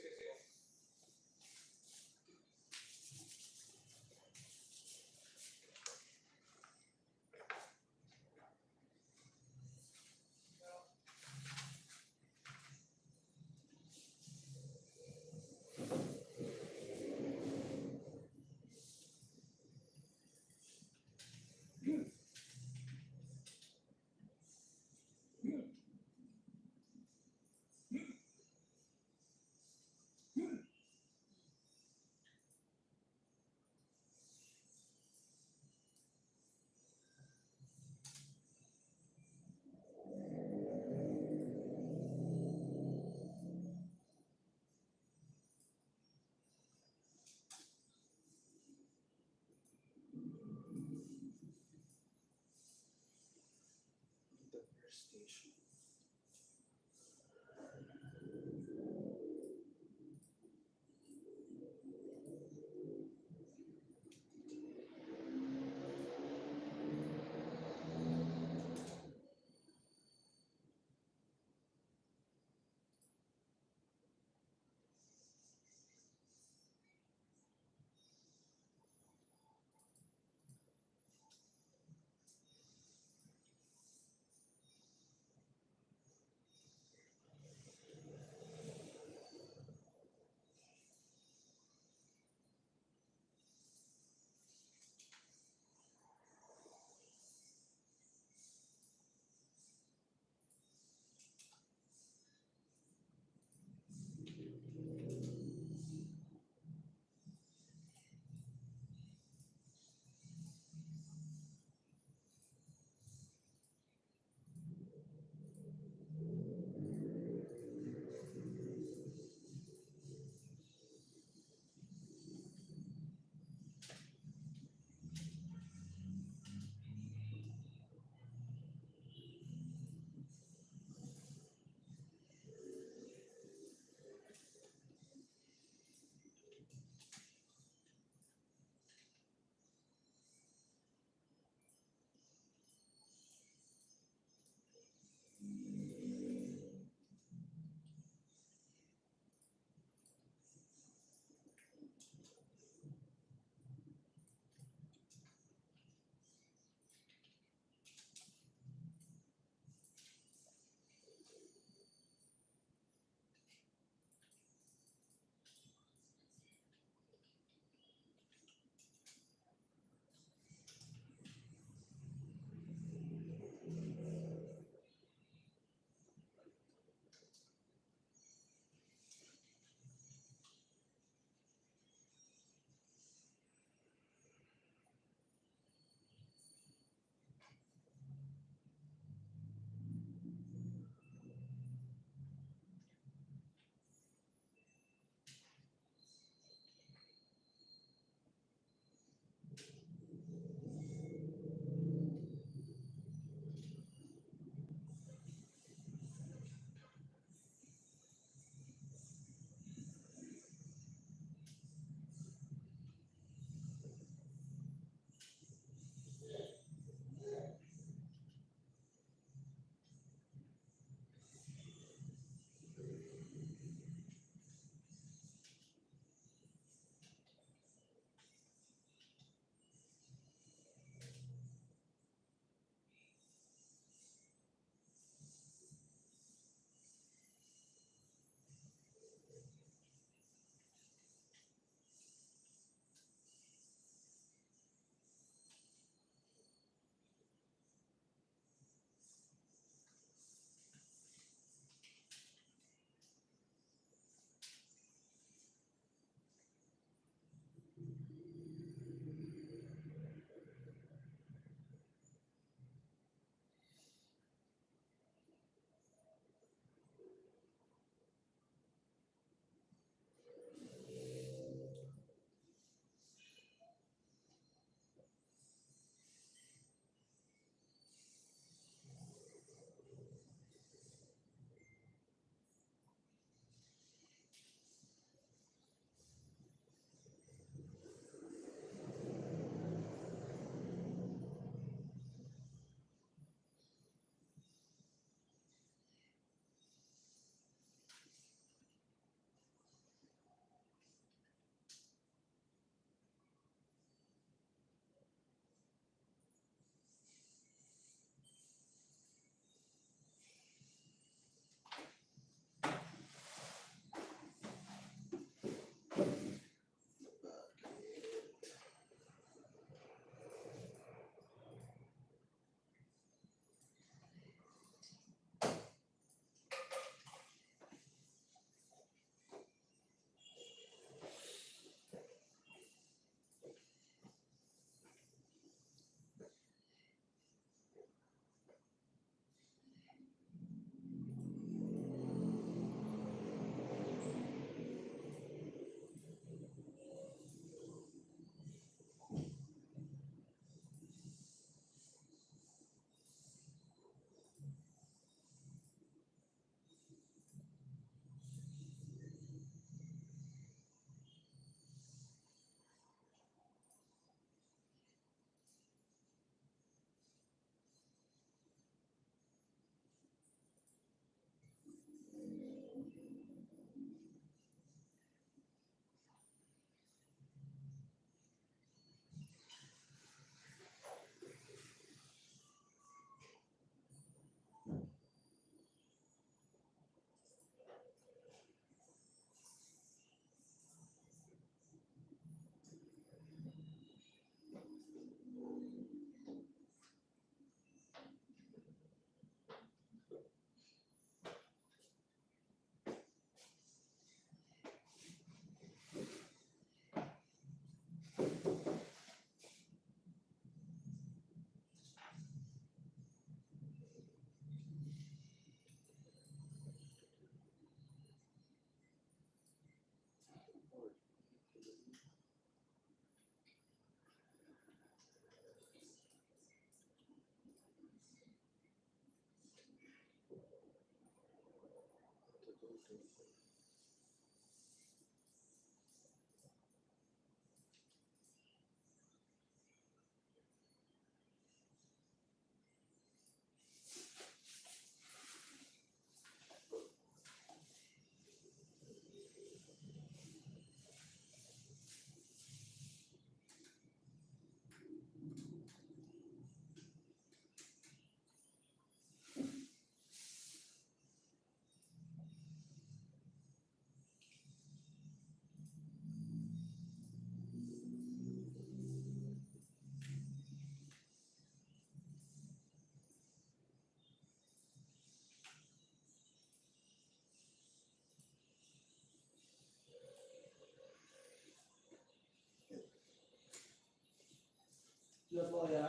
Sila po kaya,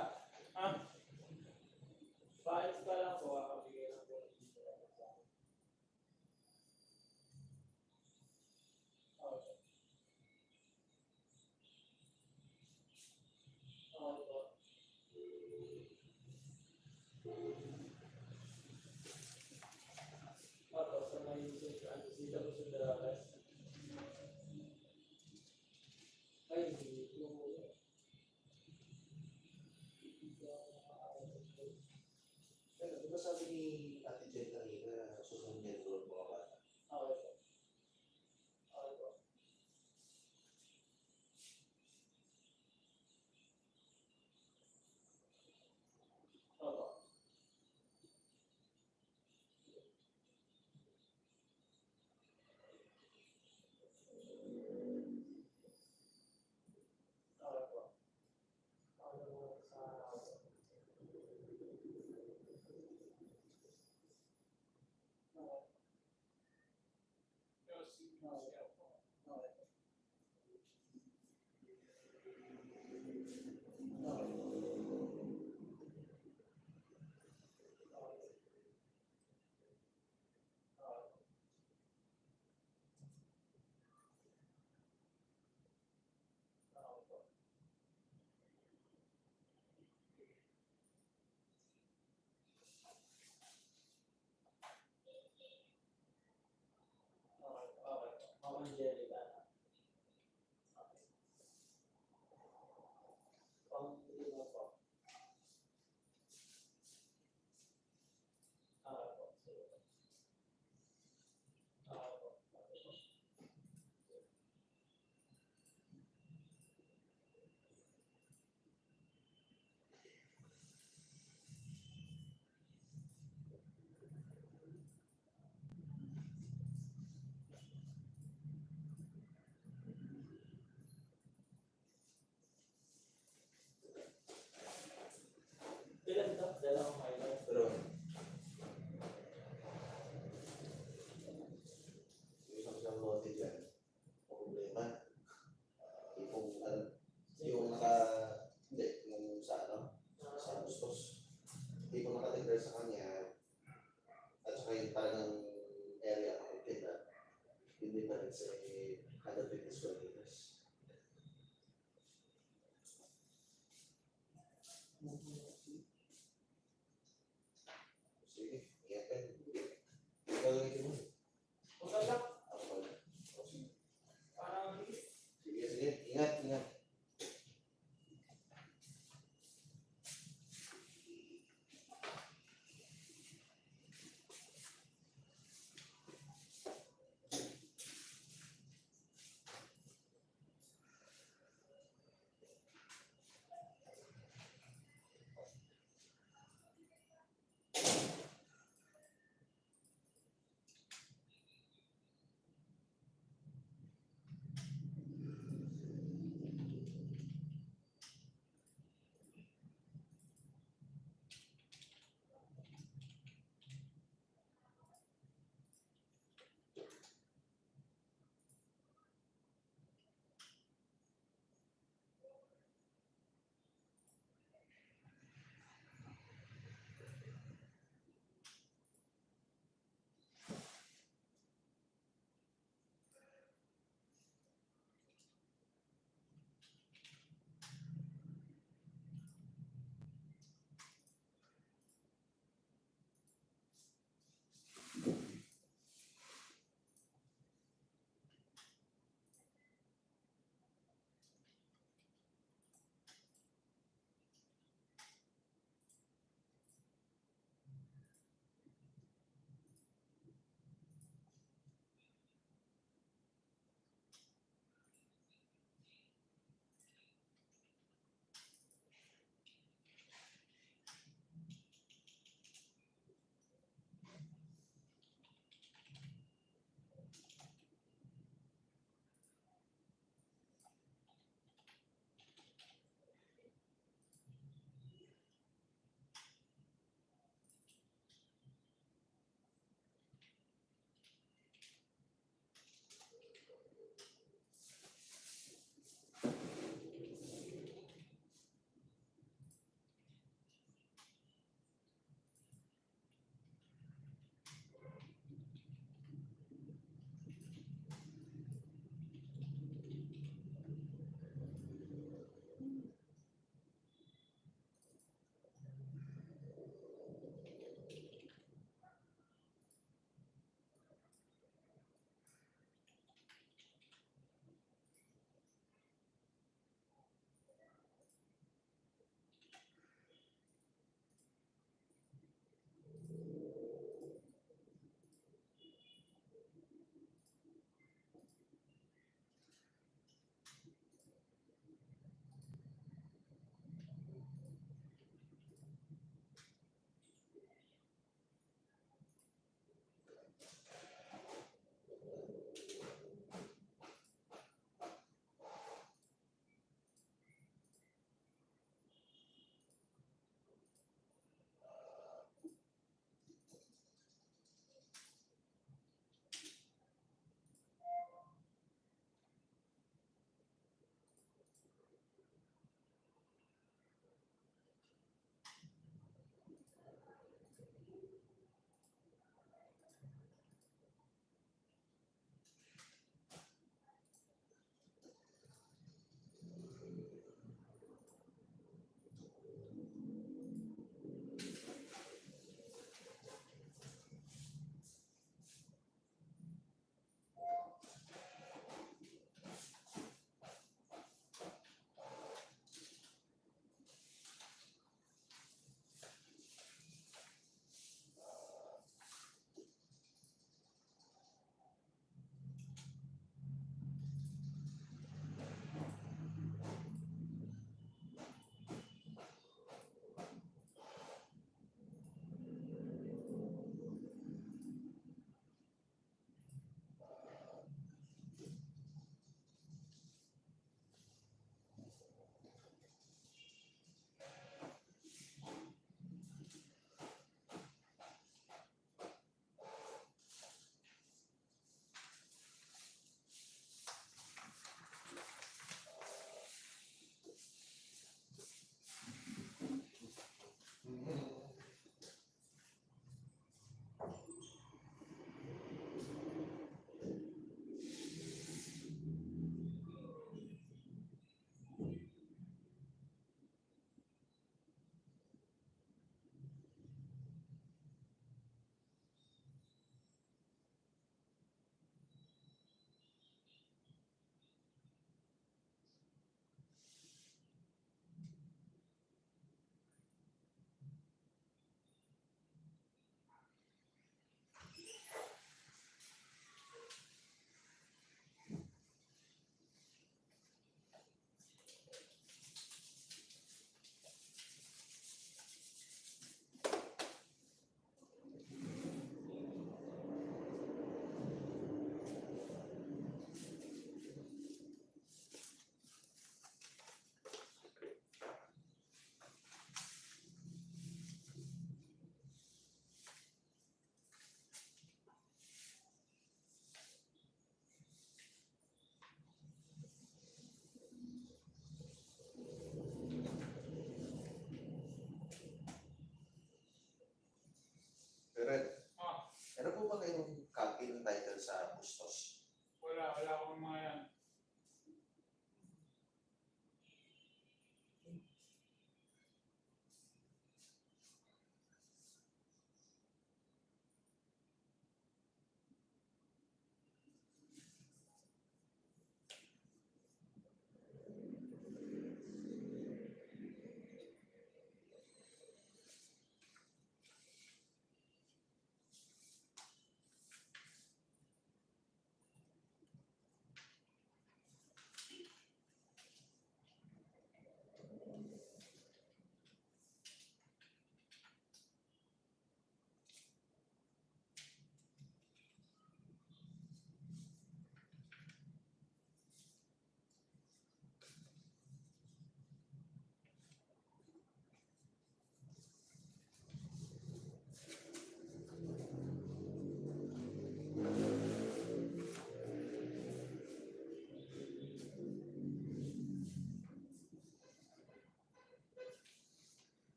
Ah, files ka lang po, kakabigay lang po. Okay. Okay po. Tapos, sa may sila po sa Dalagas. Ay, hindi po. Pero, di ba sabi ni Ate Jen kanina, susunod niya doon mga bata? Okay po. Okay po. Opo. Okay po. Okay po sa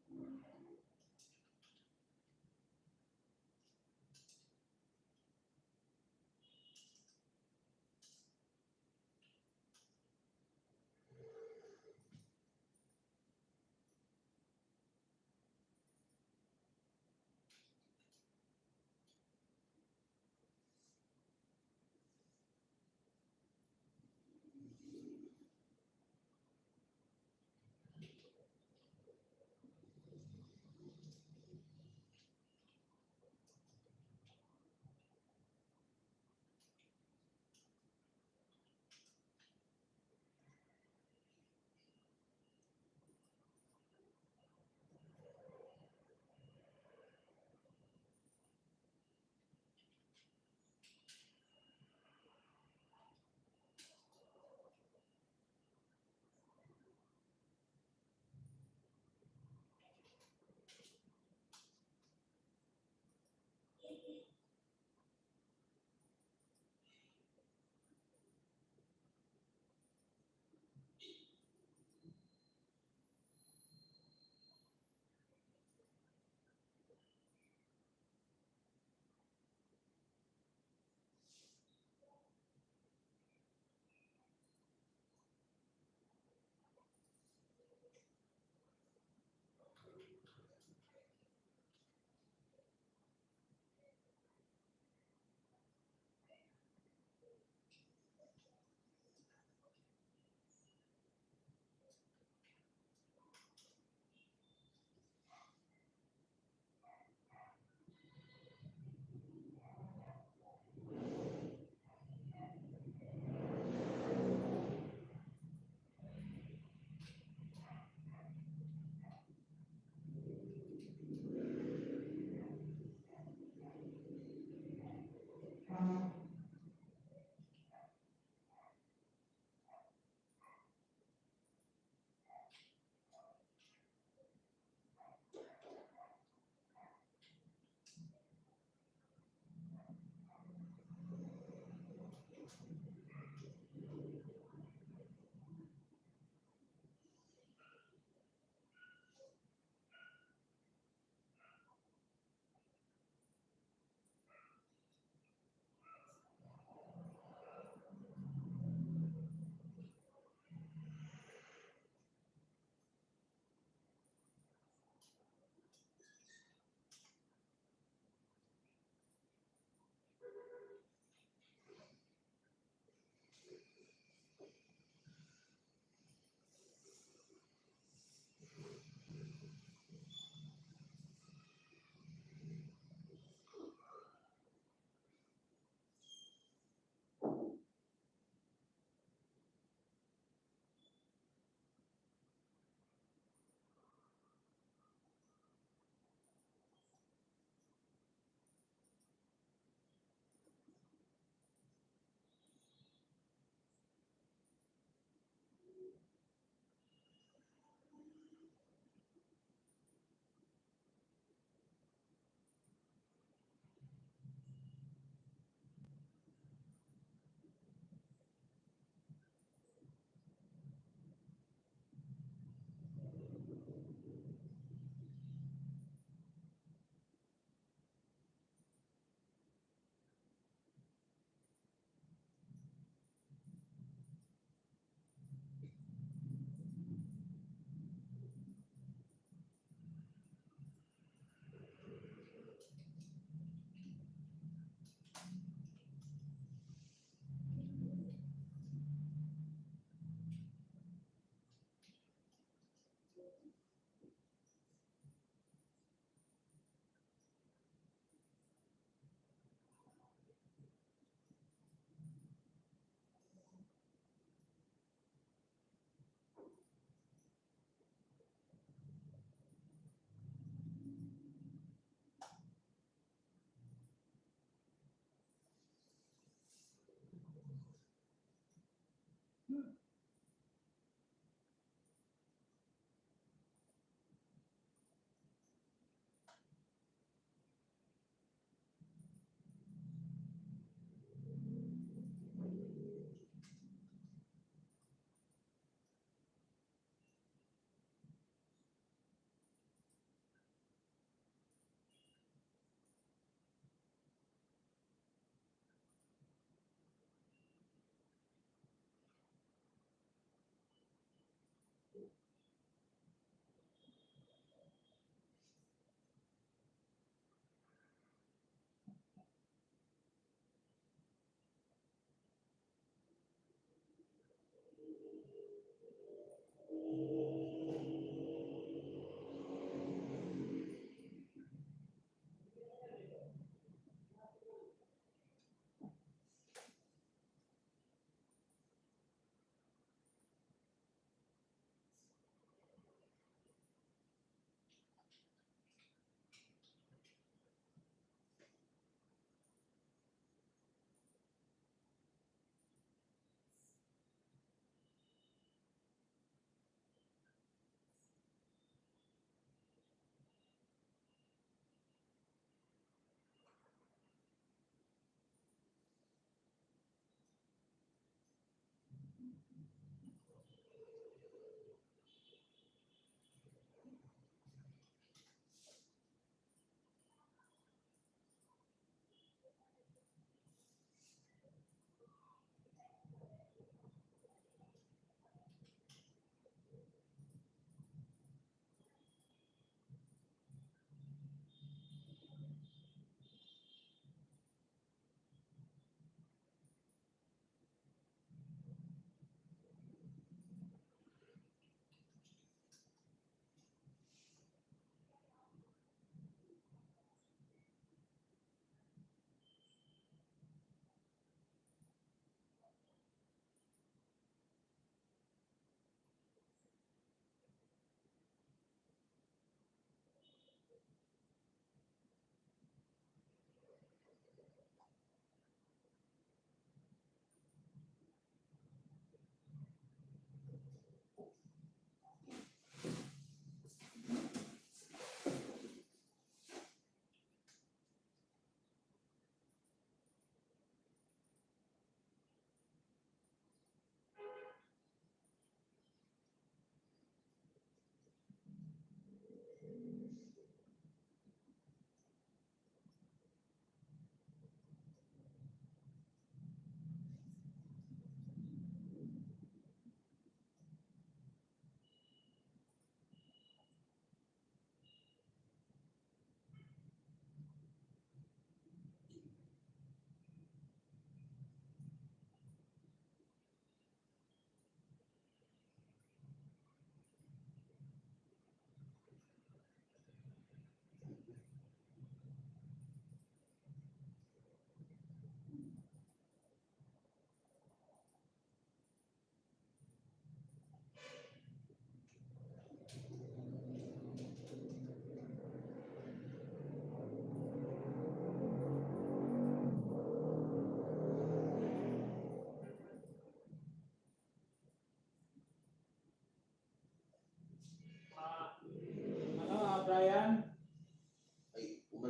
Hmm.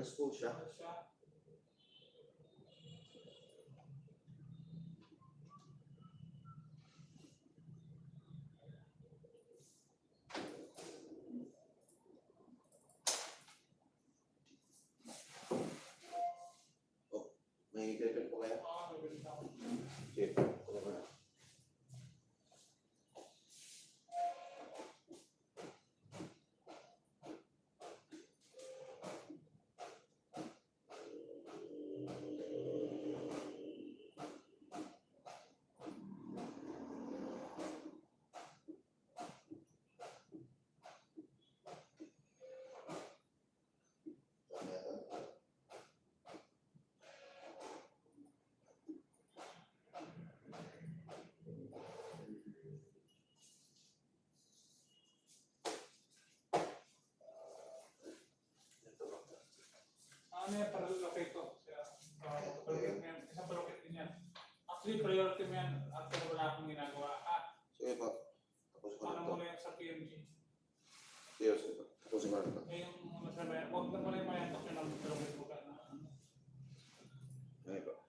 Maayos po siya. Ano siya? May kiripin po kaya? Oo, nagbalita ako. Sige, wala ko na. Ano yan, paralocate ko. Isang paralocate din yan. Actually, priority mo yan. After wala akong ginagawa. Sige po. Tapusin ko na Ano ito. muna yung sa PMG. Sige po. Tapusin ko na ito. Eh, yung masabi, huwag na muna yung mayantok yun ang paralocate mo ka na. Sige po.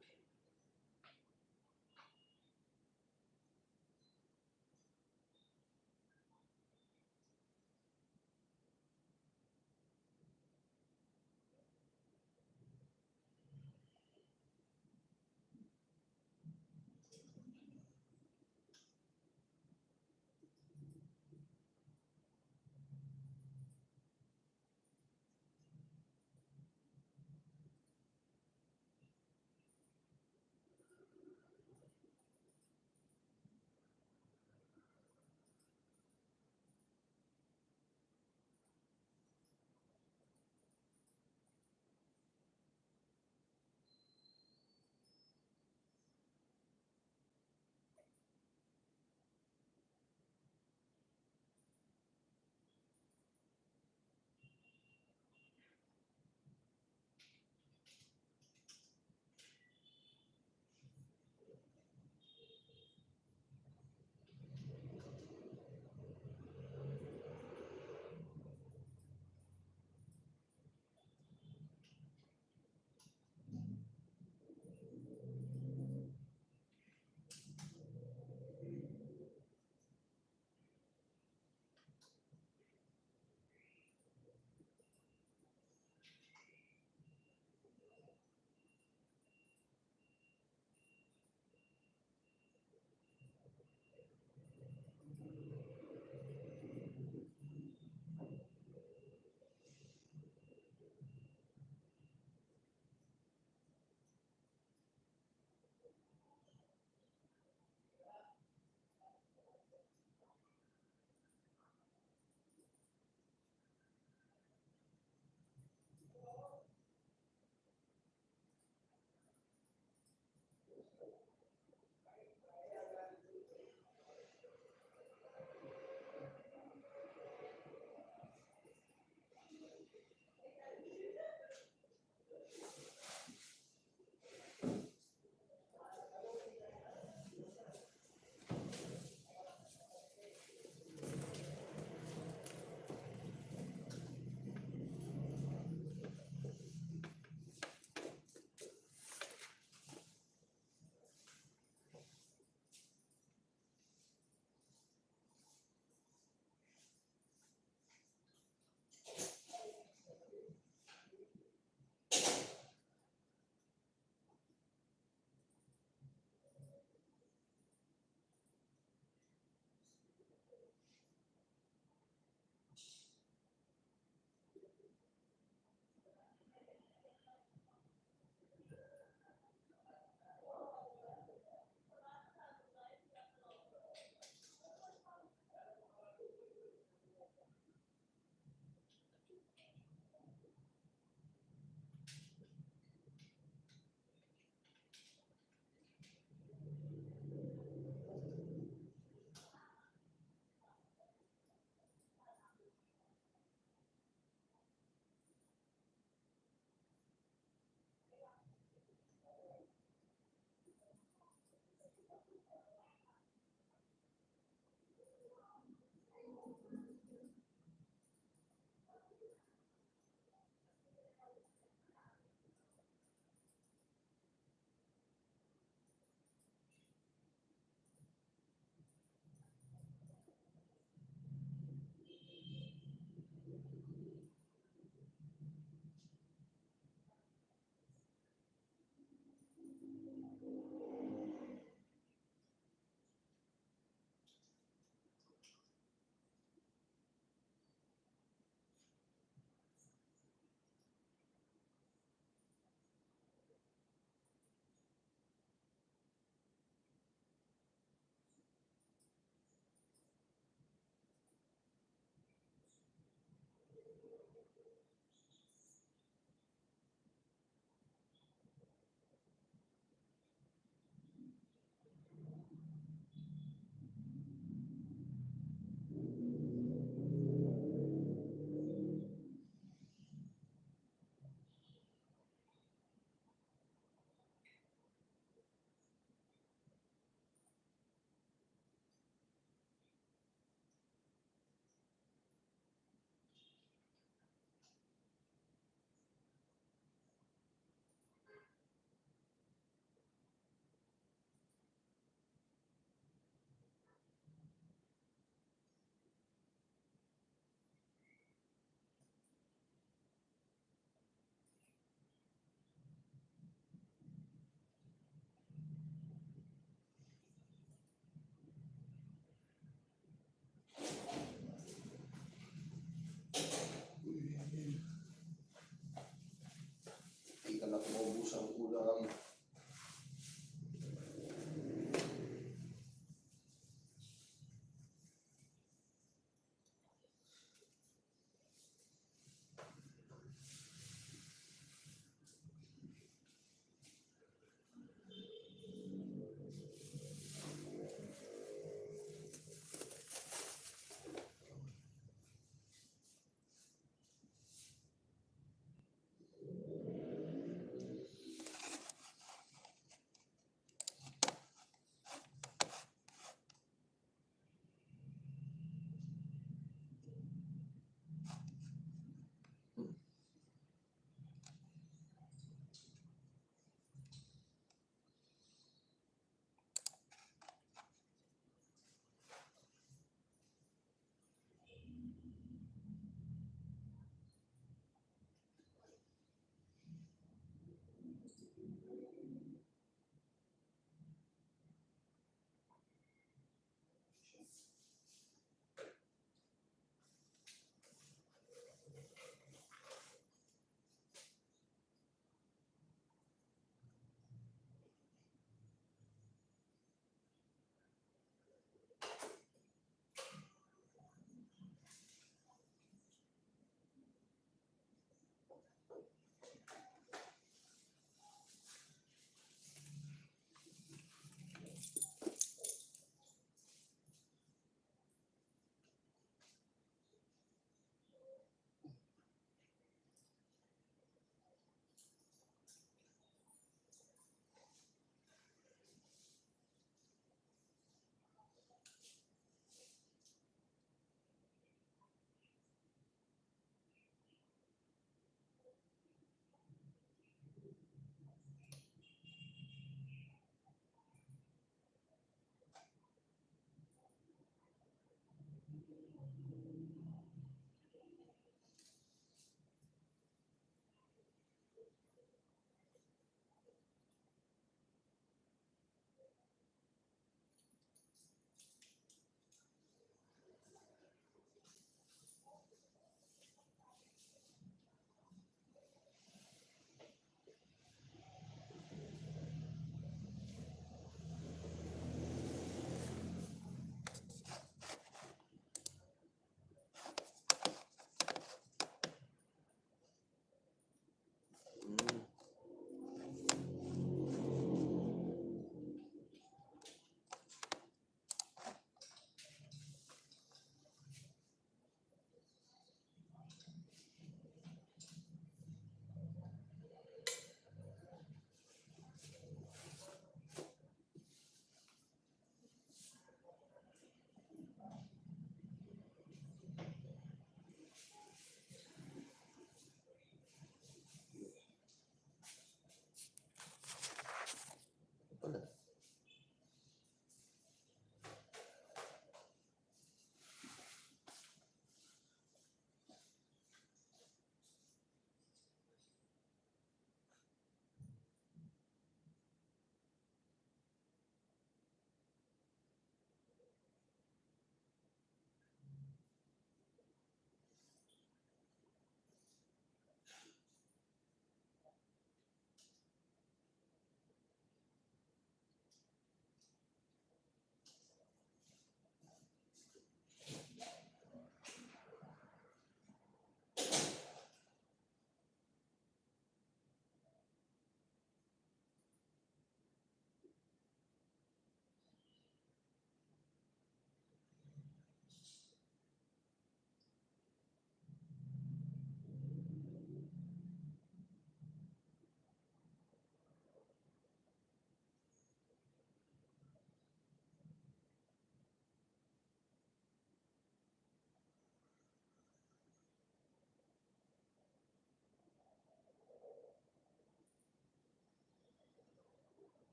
kusang kulang.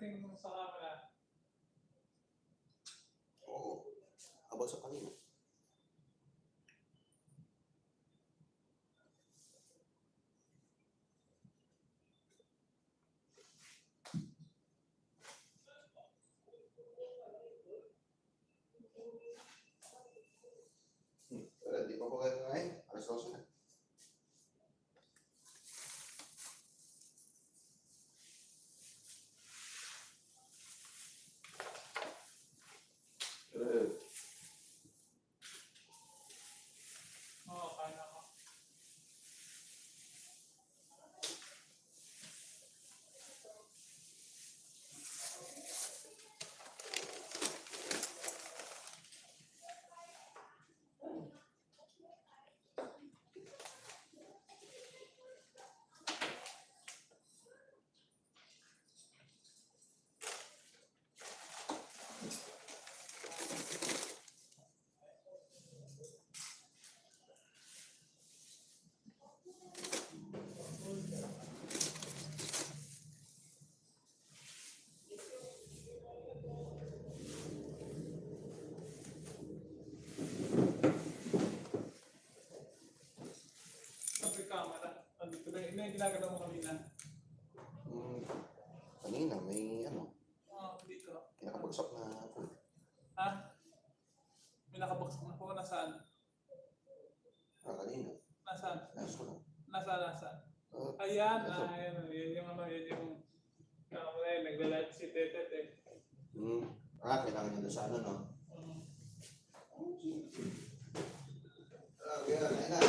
Tingnan mo sa camera. Oo. Habang sa kanina. Di pa po kayo kakain? Alas 12 na. Oo, kain ako. Sabi camera. Andito na yung ginagalaw mo kanina. Kanina may ano, Oo, dito. pinakabagsak na food. Ha? May nakabaksak na po. Nasaan? Kanina. Nasaan? Nasa ko lang. Nasaan? Ah, Ayan, ito. yan yung ano, yan yung nagla-live si Tetet eh. Kailangan nyo doon sa ano, no? Kaya, ayun na.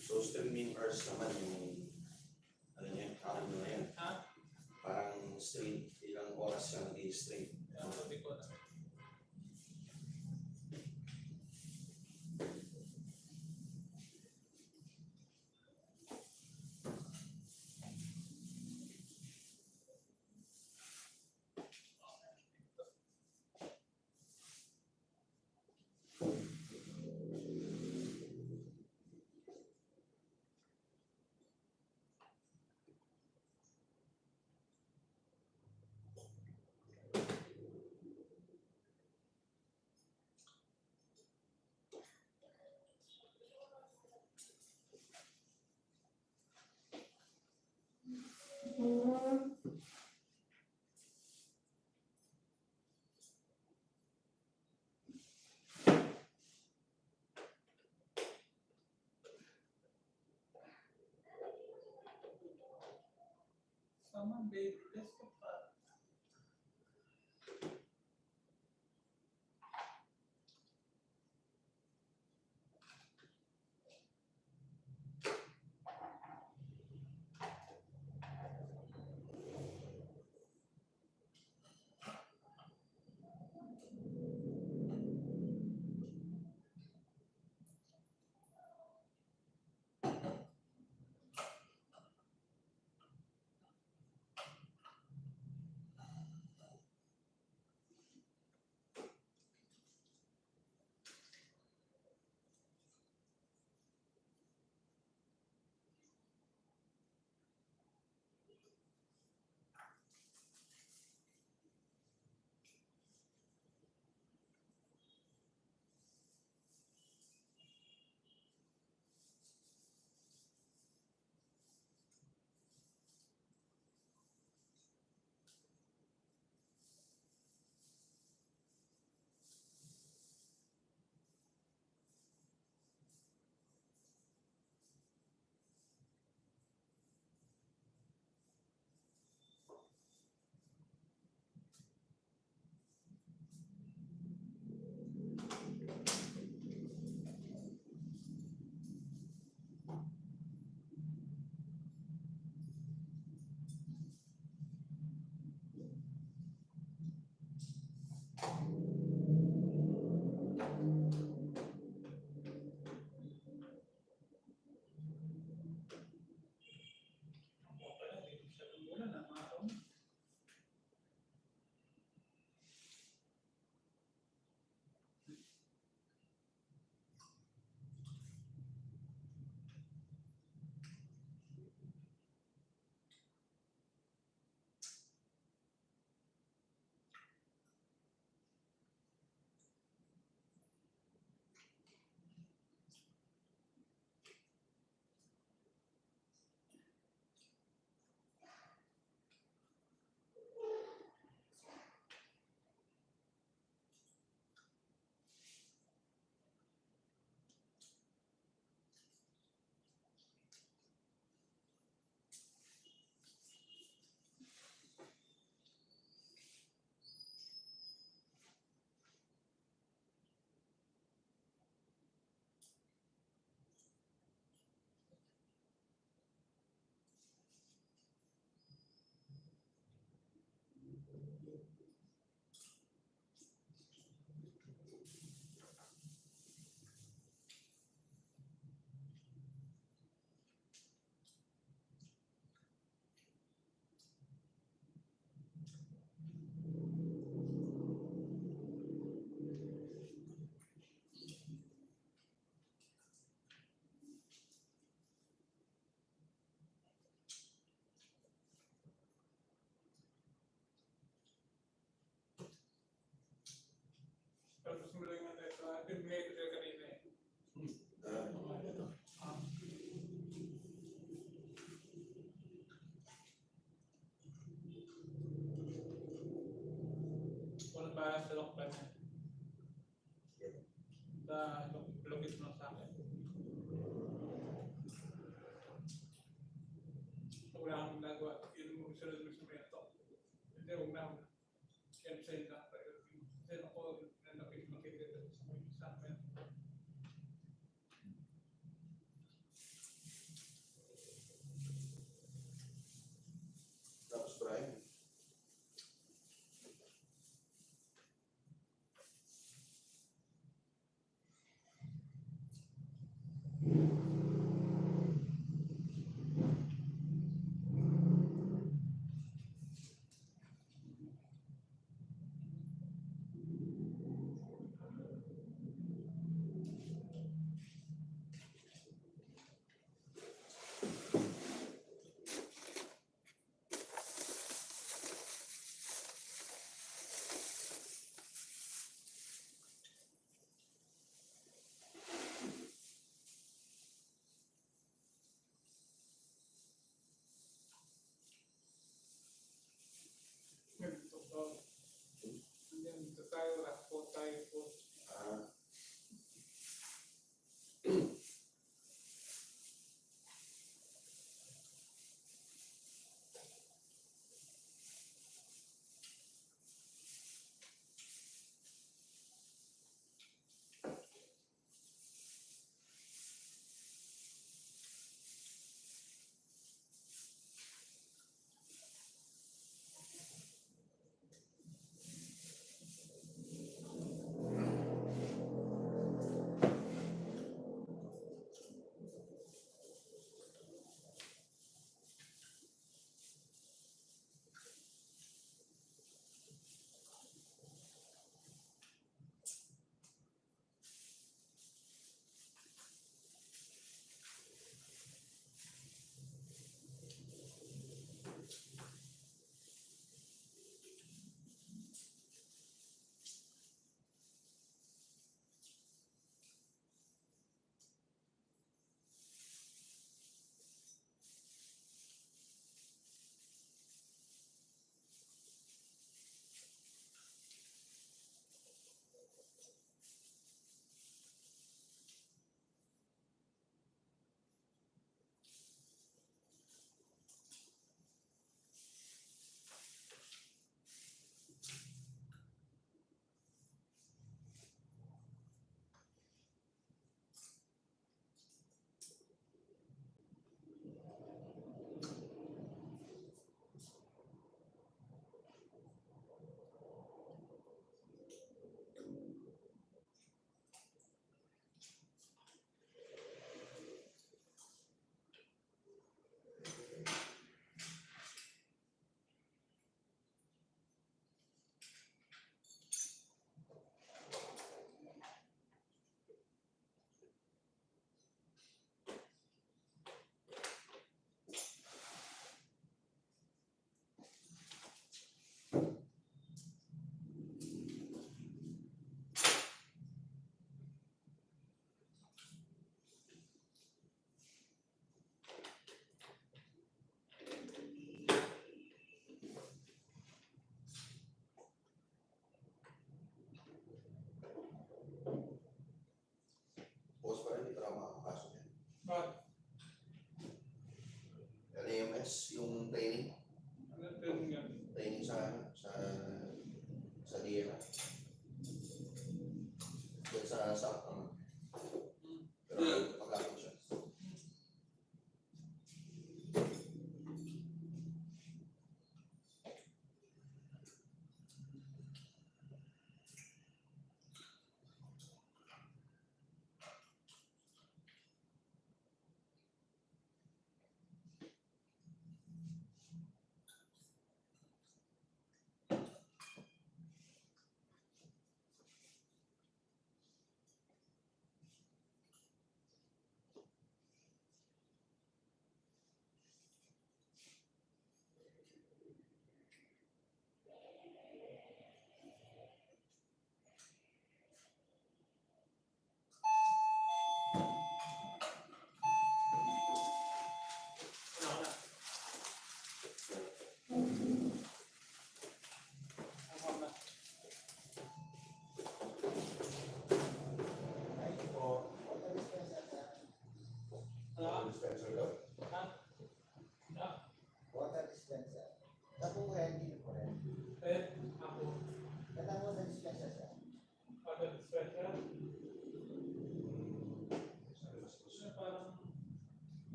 So, streaming hours naman yung ano niya, ano na yan. Ha? Parang stream, ilang oras siya nag-i-stream. Yan, sabi ko na. Tama, baby. Desktop pa. Tapos mo lang yung terminator ka kanina eh. Walang para sa lock plan niya. Sa logit mo sa akin. Wala akong ginagawa. Yun mo sunod mo sa mga ito. Hindi, huwag na. Yan sa'yo na. Kasi ako, nalapit makikita sa akin. Tapos Brian.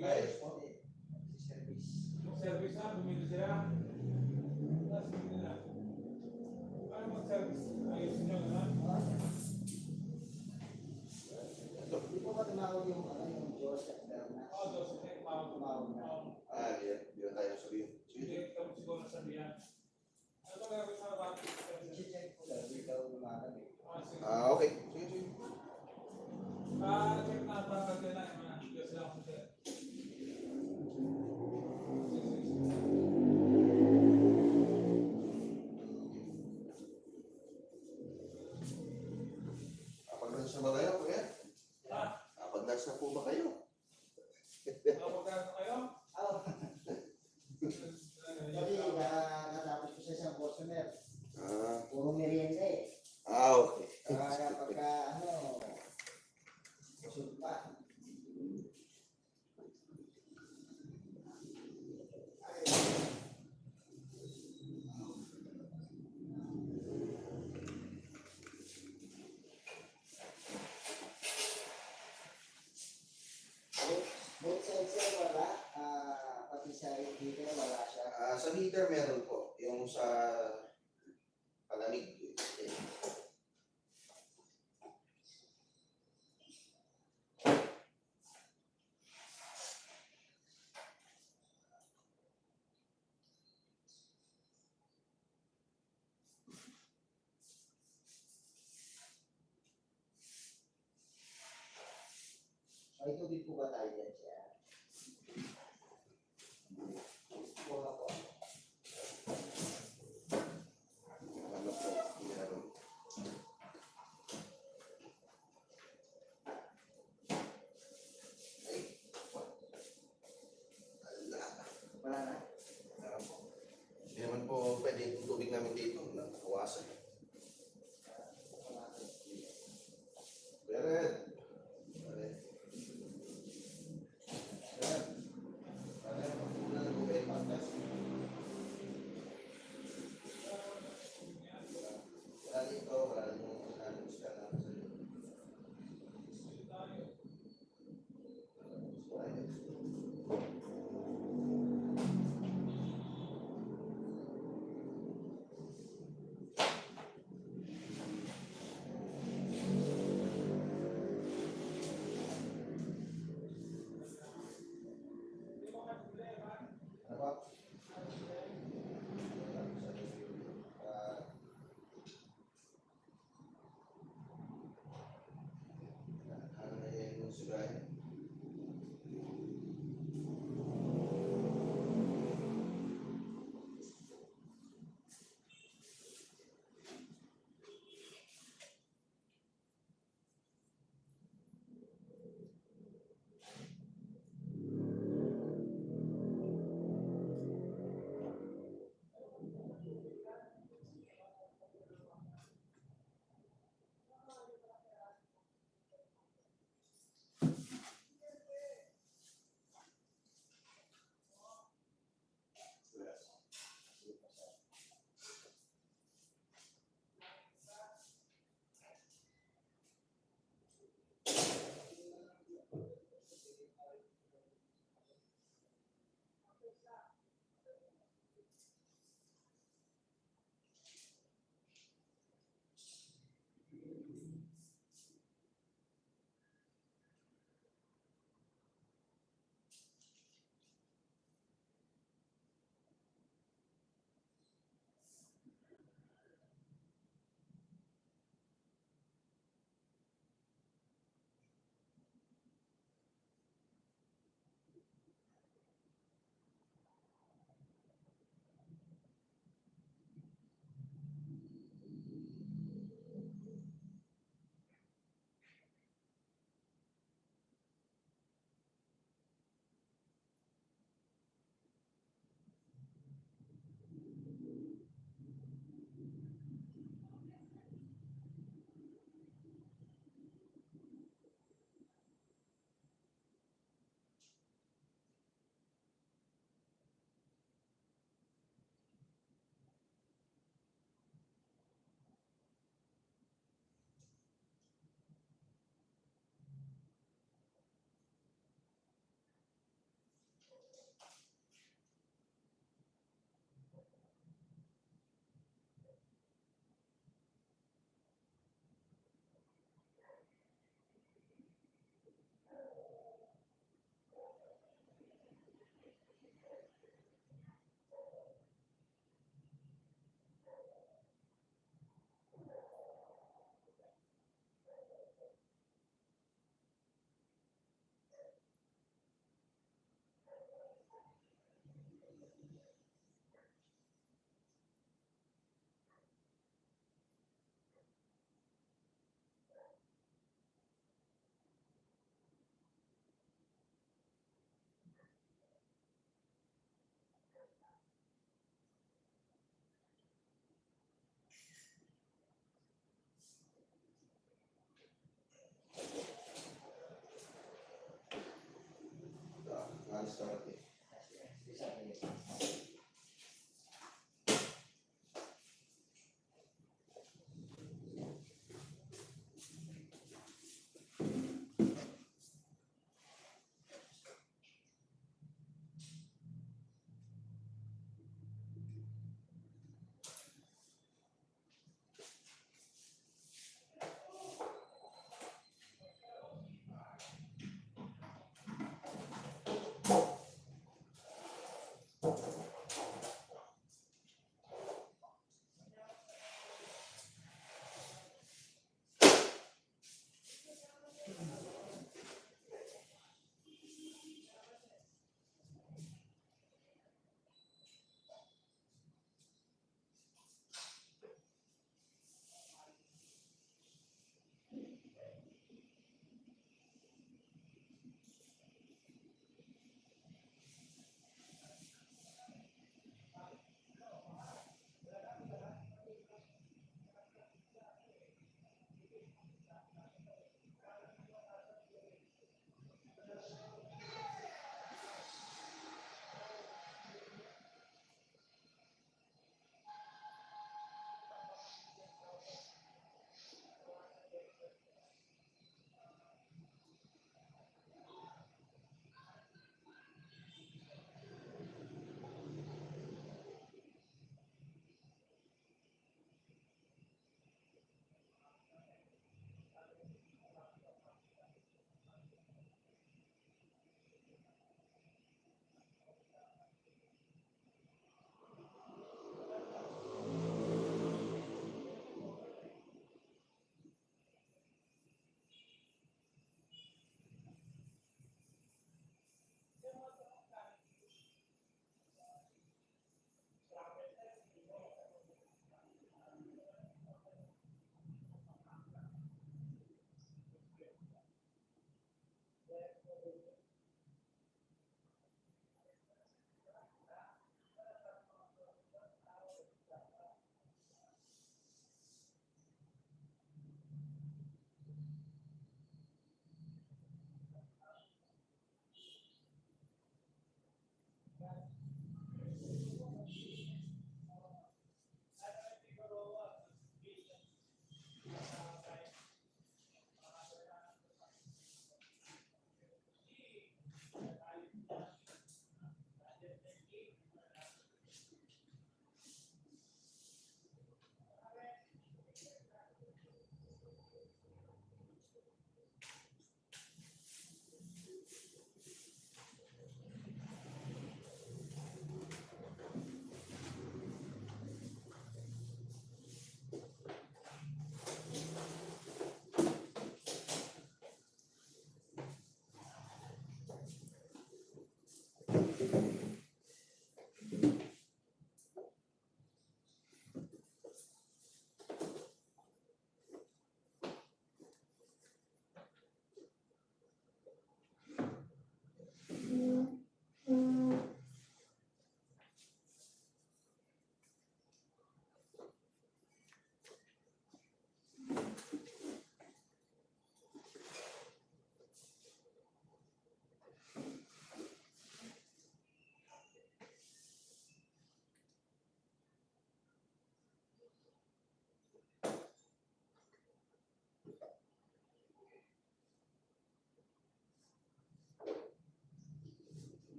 bumigay. Service. Yung service na, bumili sila. Tapos bumili na. Paano mag-service? Ayusin nyo naman. Hindi po ba tumawag yung Joseph Bernas? Oo, dos. Tumawag na. Hindi na tayo sabihin. Hindi, kami siguro sabihan. Ano ba gagawin sa bago? I-check ko lang, ikaw lumakad eh. Sige. Okay. Sige, sige. Check na para kagaya na yung mga Diyos lang ako sir. Kapag-nurse na ba kayo, kuya? Ha? Kapag-nurse na po ba kayo? Kapag kayo? Kasi natapos ko sa isang customer, Ah, puro merienda eh. okay. Kaya pagka busog pa. Both sides sir, wala. Pati sa dito wala siya. Sa heater meron po. Yung sa palamig. May tubig po ba tayo dyan siya? Wala po. Ano po? Meron. Ay. Ala. Wala na. Meron po. Hindi naman po pwede yung tubig namin dito. Nakawasan. Meron. Sorry.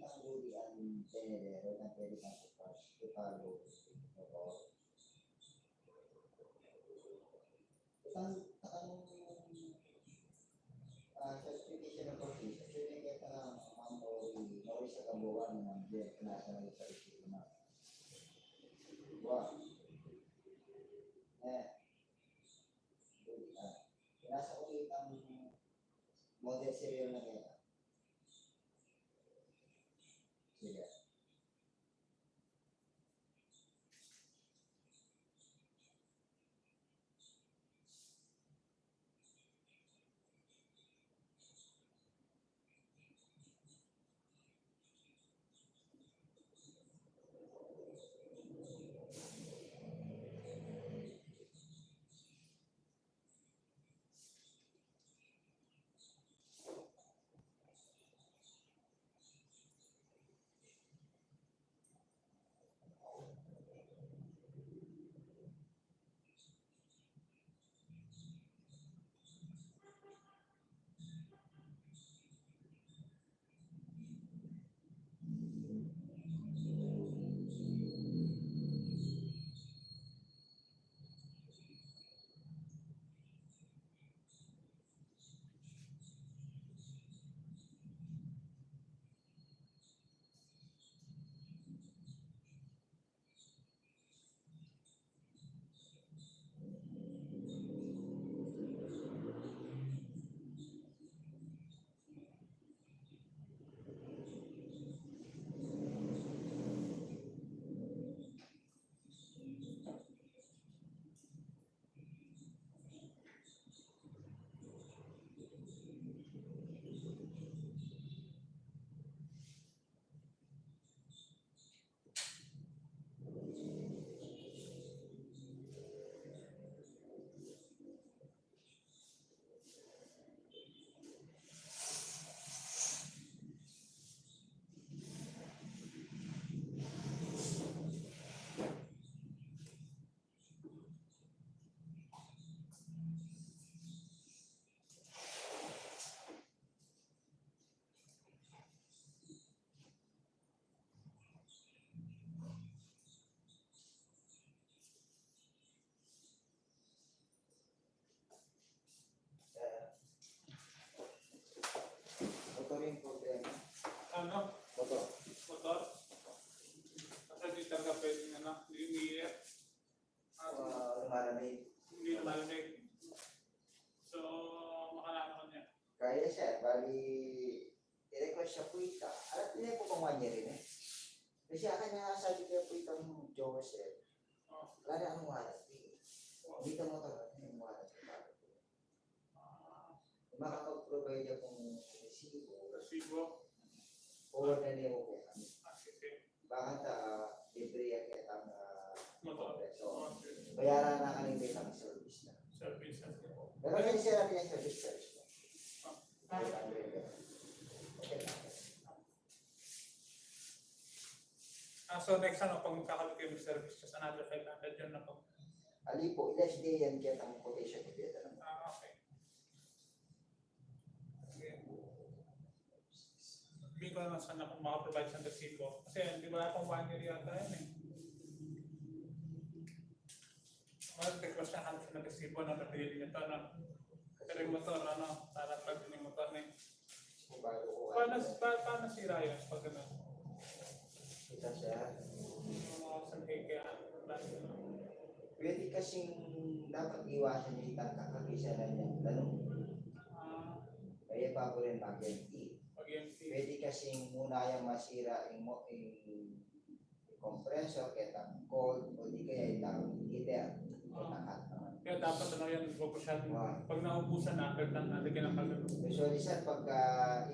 kitang huli ang tenedero na pwede kang ipalo motor. Itang certification of profession, certificate ng Mori sa kabuuan ng National Certificate na. Wow. Nasa ulit ang model serial na kaya. Sige. Motor yung problema. Ano? Motor. Motor? Kasi di talaga pwedeng hindi Lumalamig. hindi lumalamig. So, makalama ka niya. Kaya siya, bali, i-request siya po ita. Alam niya po kung one year rin eh. Kasi akin nga sabi ko po itang Joseph. Lari ang warranty. Dito motor, yung warranty. Makapag-provide akong Resibo. forward na niya po kaya. Sige. Bakit libre yan kaya ang Motor. so, bayaran na ka ng bitang service na. Service. Pero kasi siya natin yung service na. So next pag magkakalit kayo ng service, just another 500 yun na pag... Ali po, last day yan kaya ang quotation ni Beta naman. Okay. Hindi ko naman sana kung makaprovide sa resibo. Kasi di ba akong 1 year yata yan eh. Request na hanap ng resibo na nabili niyo ito. Pero yung motor, para pag yung motor na yun. Paano sira yun pag gano'n? Kita siya. Pwede kasing dapat iwasan niya itang kakakisa na niya. Tanong. Kaya pa ko rin mag-empty. Pwede kasing muna yung masira yung compressor, kaya cold, o di kaya itang heater. Kaya dapat yan, pag naubusan na, natin kinapagano. Usually sir, pagka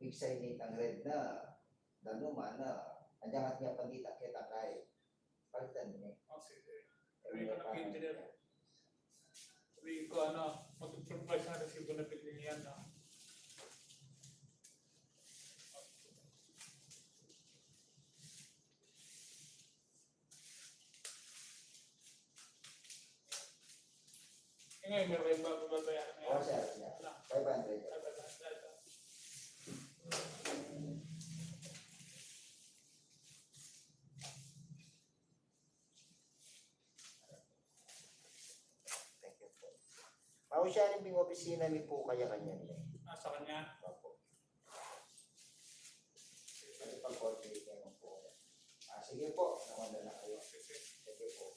i-excited ang red na, nanuman na, andiyangat niya pagkita kita kahit palitan niya. Sige. Sabi ko na engineer. Sabi ko mag-provide sa resibo na pili niyan. Ngayon, may babayaran na yan. Oo sir, 500. Ako siya rin bing opisina mi po kaya kanya niya. Sa kanya. Opo. Pwede pag-coordinate niya po. Sige po, naman na kayo. Sige po.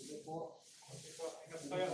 Sige po. Okay po. Ingat kayo.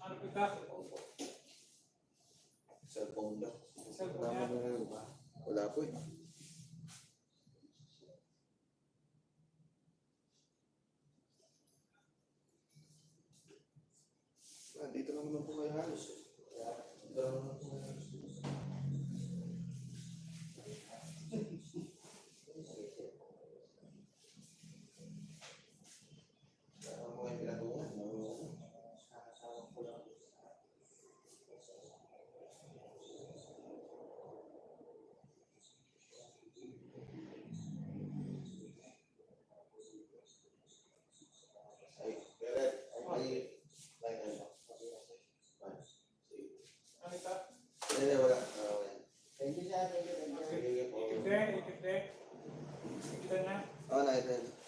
Ano kita? Cellphone daw. Cellphone niya. Wala po eh. Dito lang naman po kayo halos eh. Dito lang naman po kayo halos. Ano mo yung pinatuhan? Ay, Beret, Ano kita? Hindi, wala. Okay. Thank you, sir. Thank you. Thank you. Sige po. Ikit de. Kita niya. Oo, nakita.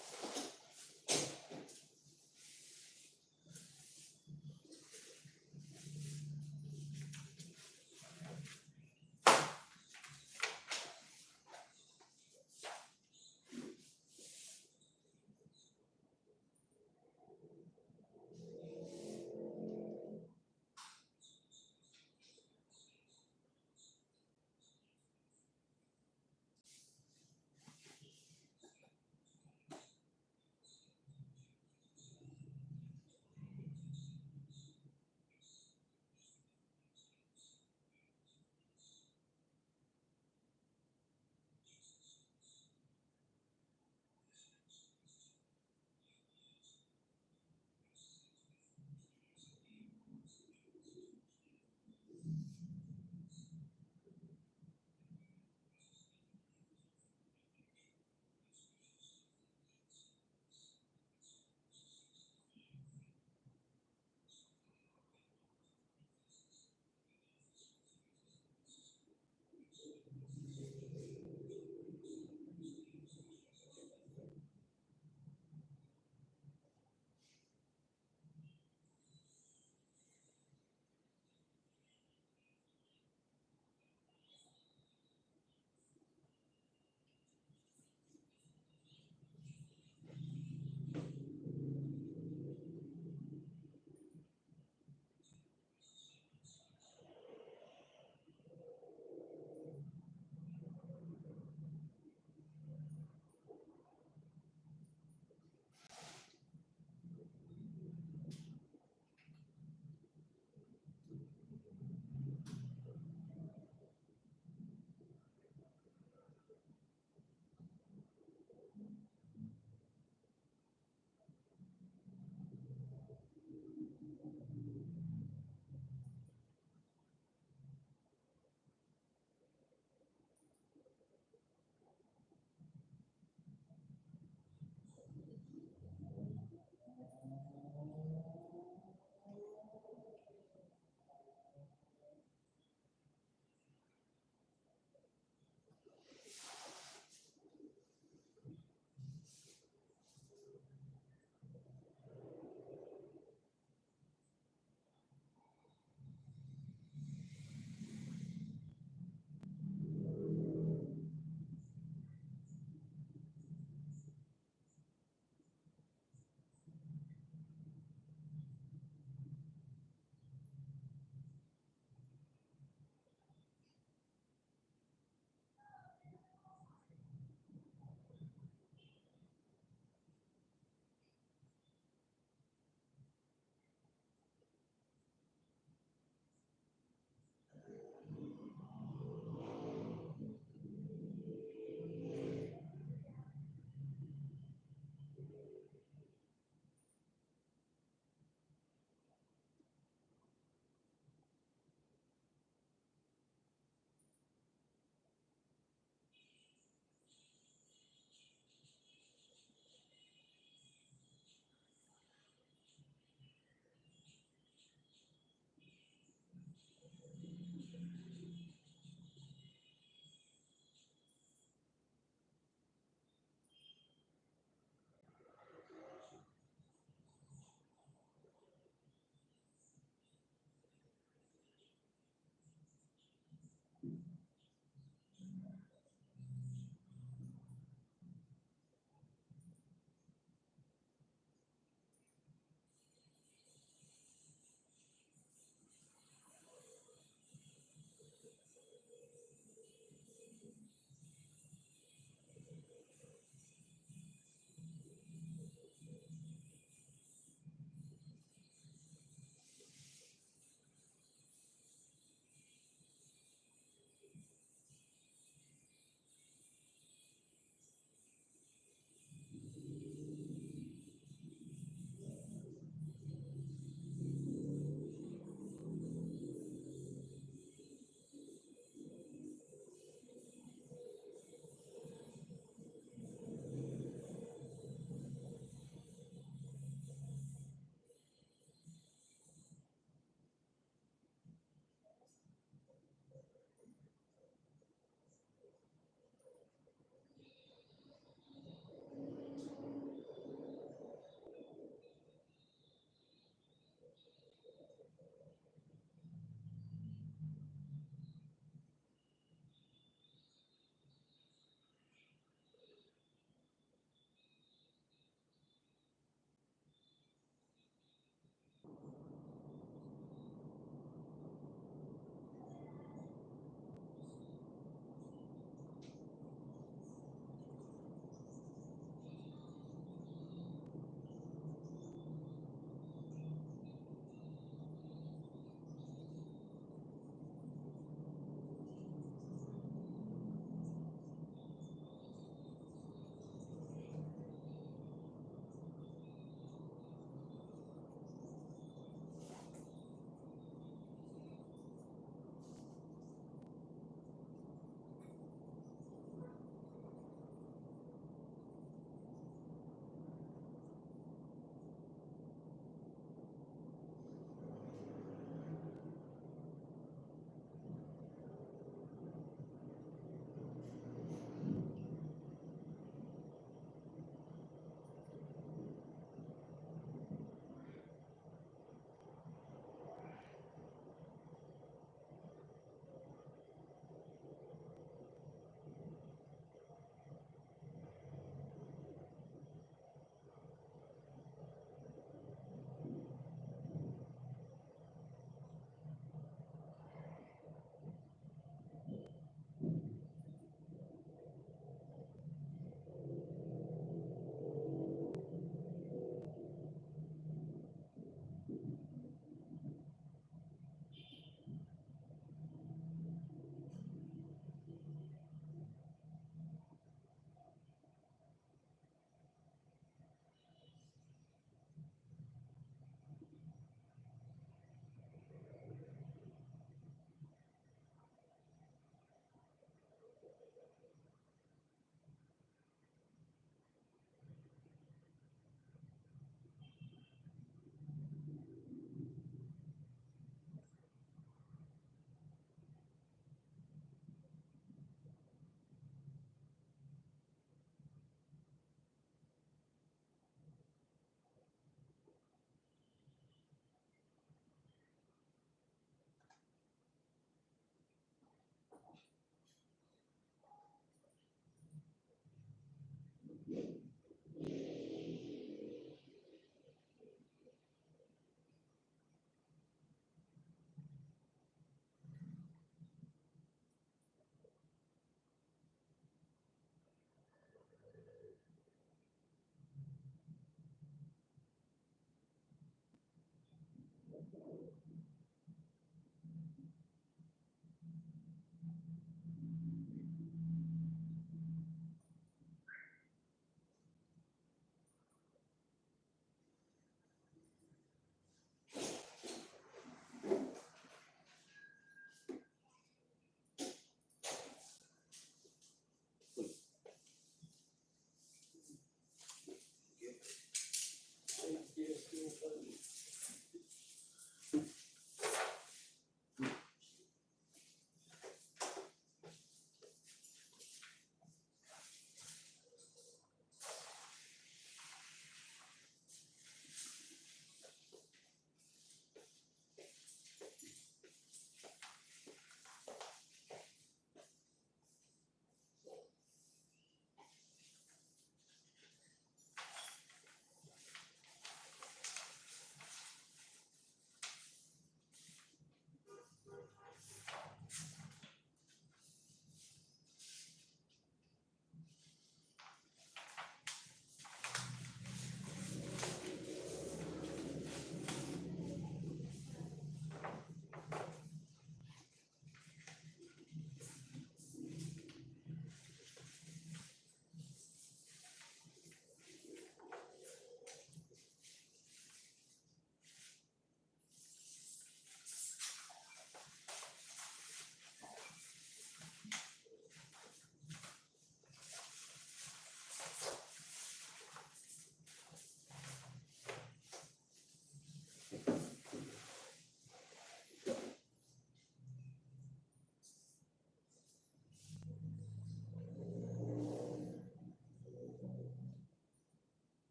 Thank you.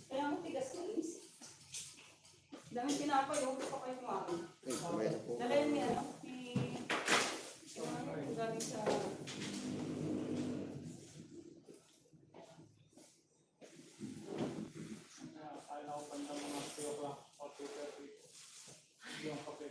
Kaya ang tigas na is. Daming tinapay, huwag pa kayo kumain. Kumain na po. Dalayan niya, ano? Yung galing sa... Kaya ako panda mga 3 o'clock or 2:30. Yung kape.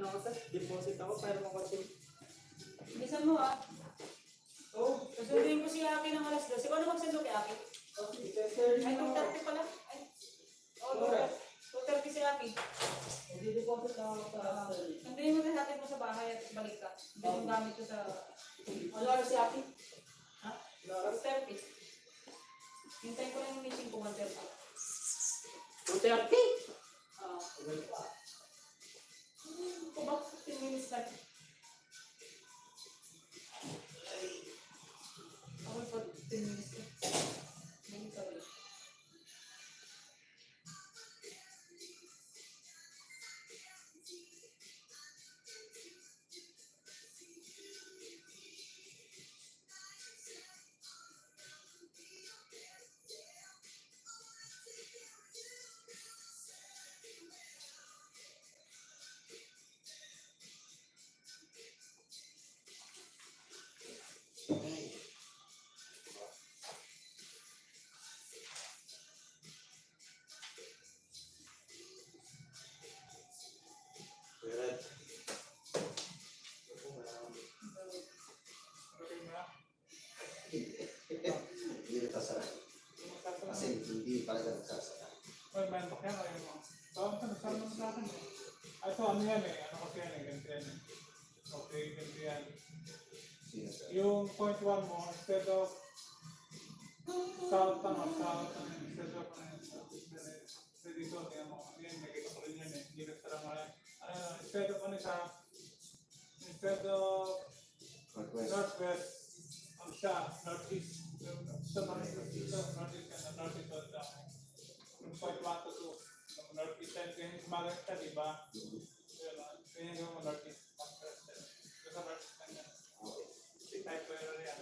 ano ko sir, deposit ako pero mo kasi. Bilisan mo ah. Oh, Susunduin ko si Aki ng alas 12. Ikaw na magsundo kay Aki. okay, sir. Ay, 2:30 pala. Ay. Oh, 2:30 si Aki. Mag-deposit lang ako sa Sunduin mo na natin mo sa bahay at balik ka. Hindi yung gamit ko sa... Ano oras si Aki? Ha? Ano oras? 2:30. Hintayin ko lang yung meeting ko 1:30. 2:30? Ah. Ano pa? Kung bakit 15 minutes na? Ako pa 10 minutes na. Hindi ka rin. Okay na. Hindi ito sa kasi hindi talaga nagsasaka. Well, man, kaya ngayon mo. Tawag ka, nasama mo sa akin. Ay, ito, ano yan eh. Ano kasi yan eh, ganito yan eh. Okay, ganito yan. Sino sir? Yung point 1 mo, instead of south, instead of dito, tingnan mo, yan, nakita ko rin yan eh. Hindi nagsara mo yan. Instead of Northwest. northwest, ang siya, northeast. Sa northeast and northeast on the yung point 1 to 2. Northeast and kaya yung sumagat ka, di ba? Kaya yung northeast. Sa northeast na yan. Type ko yun yan.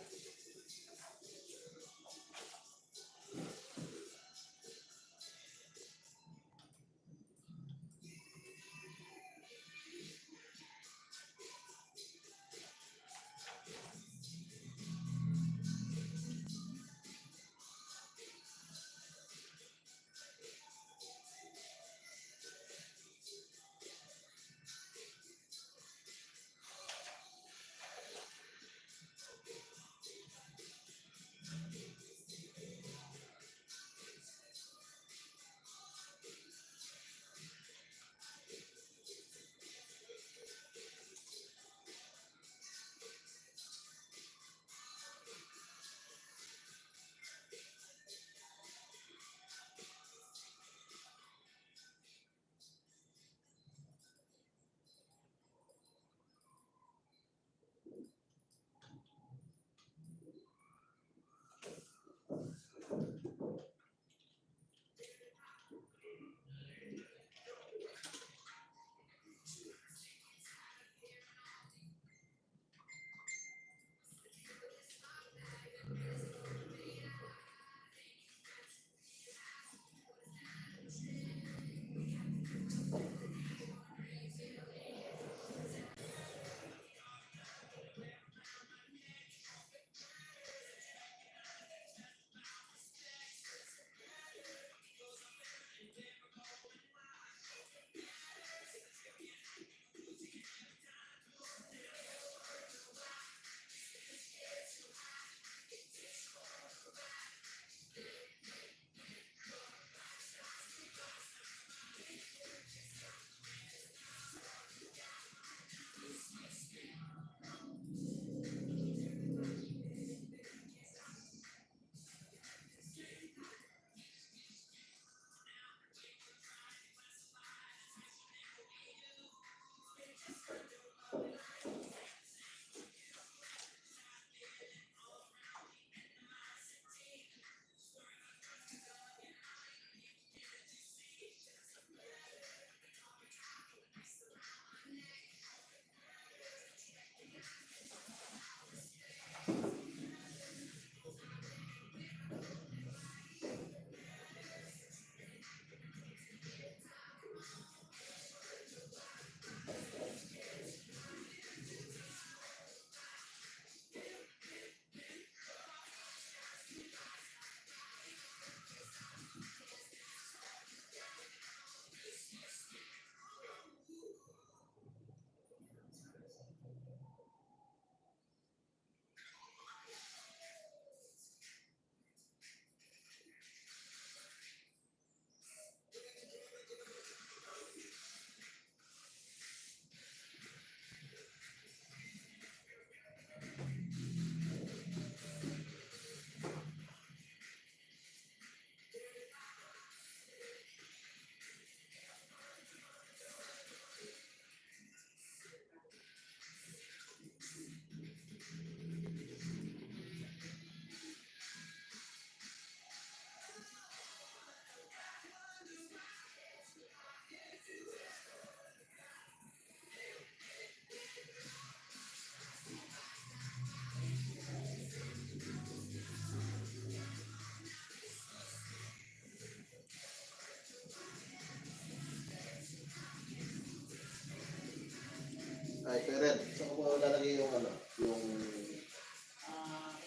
Ay, Kuya Red, saan ko po lalagay yung ano? Yung...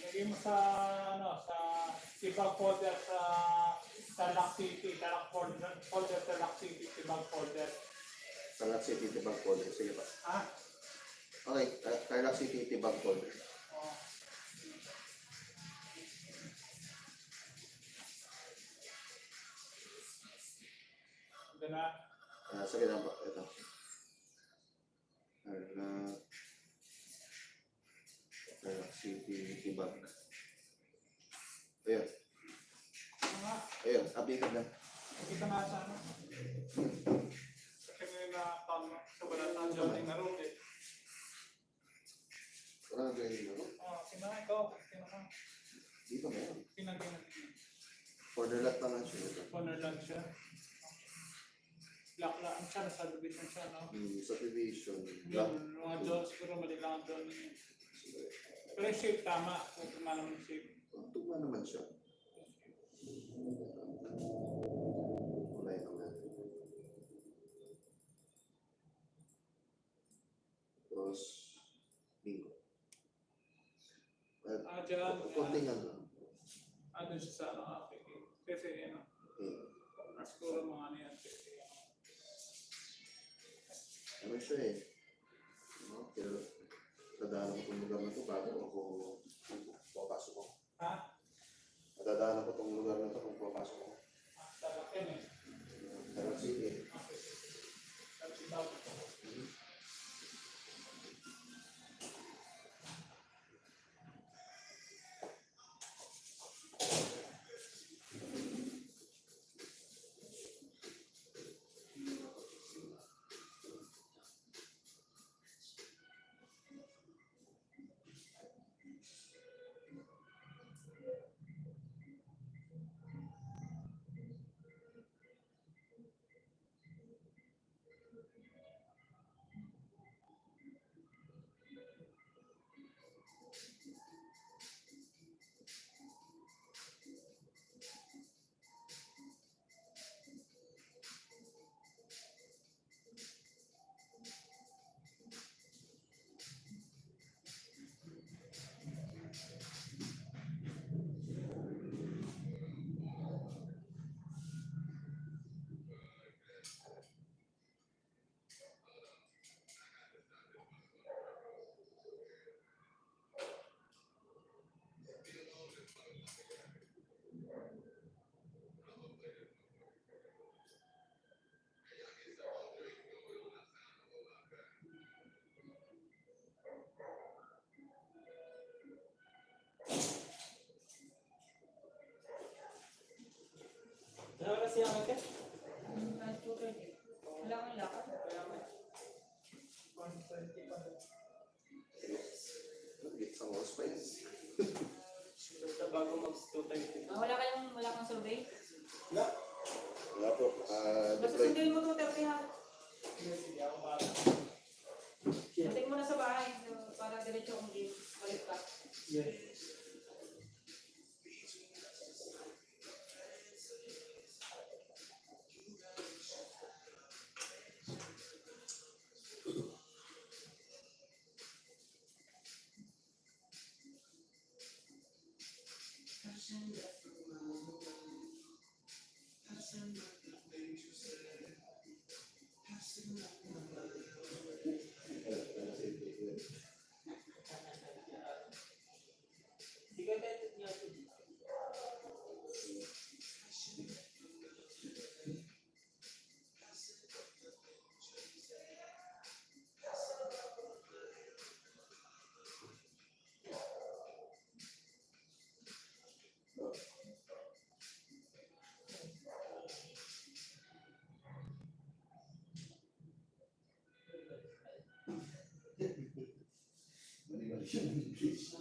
Ilagay mo sa, sa Tibag folder sa Lock City, sa Lock folder sa Lock City, Tibag folder. Tarlac City, Tibag Folder. Sige pa. Okay, Tarlac City, Tibag Folder. Oh. Ito na. Sige lang po. Ito. Tarlac City, Tibag. Ayun. Ayun, updated na. Kita nga sa ano. Kasi ngayon na sa balatan dyan na road eh. Wala nang gawin mo. Sinakay ko. Dito na yan. Pinagin. Border lot naman siya. Corner lang siya. Laklaan siya, subdivision siya, no? Subdivision. Yung mga doon, siguro mali lang ang doon. Pero yung shape tama, kung tuma naman yung shape. Tugma naman siya. Kulay naman. Tapos, bingo. Dyan. Konting ano. Doon siya sa ano, kasi ano. Siguro mga ano yan. Ano siya eh. Pero, nadaanan ko itong lugar na ito bago ako papasok ko. Nadadaanan ko itong lugar na ito kung papasok ko. Talak yan eh. Tarlac City. Ano siya ang ito? Wala kang lakad. Gets ang oras pa yun. Basta bago mag-2:30. Wala kang survey? Wala po. Basta Deploy. sundin mo 2:30 ha. Sige, ako bata. Ating mo na sa bahay para diretso kung di balik ka. Yes. Mali-mali siya ng English.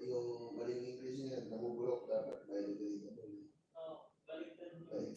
Yung maling English niya, nabubulok dapat. Dahil ito dito. Baliktad mo. Ay.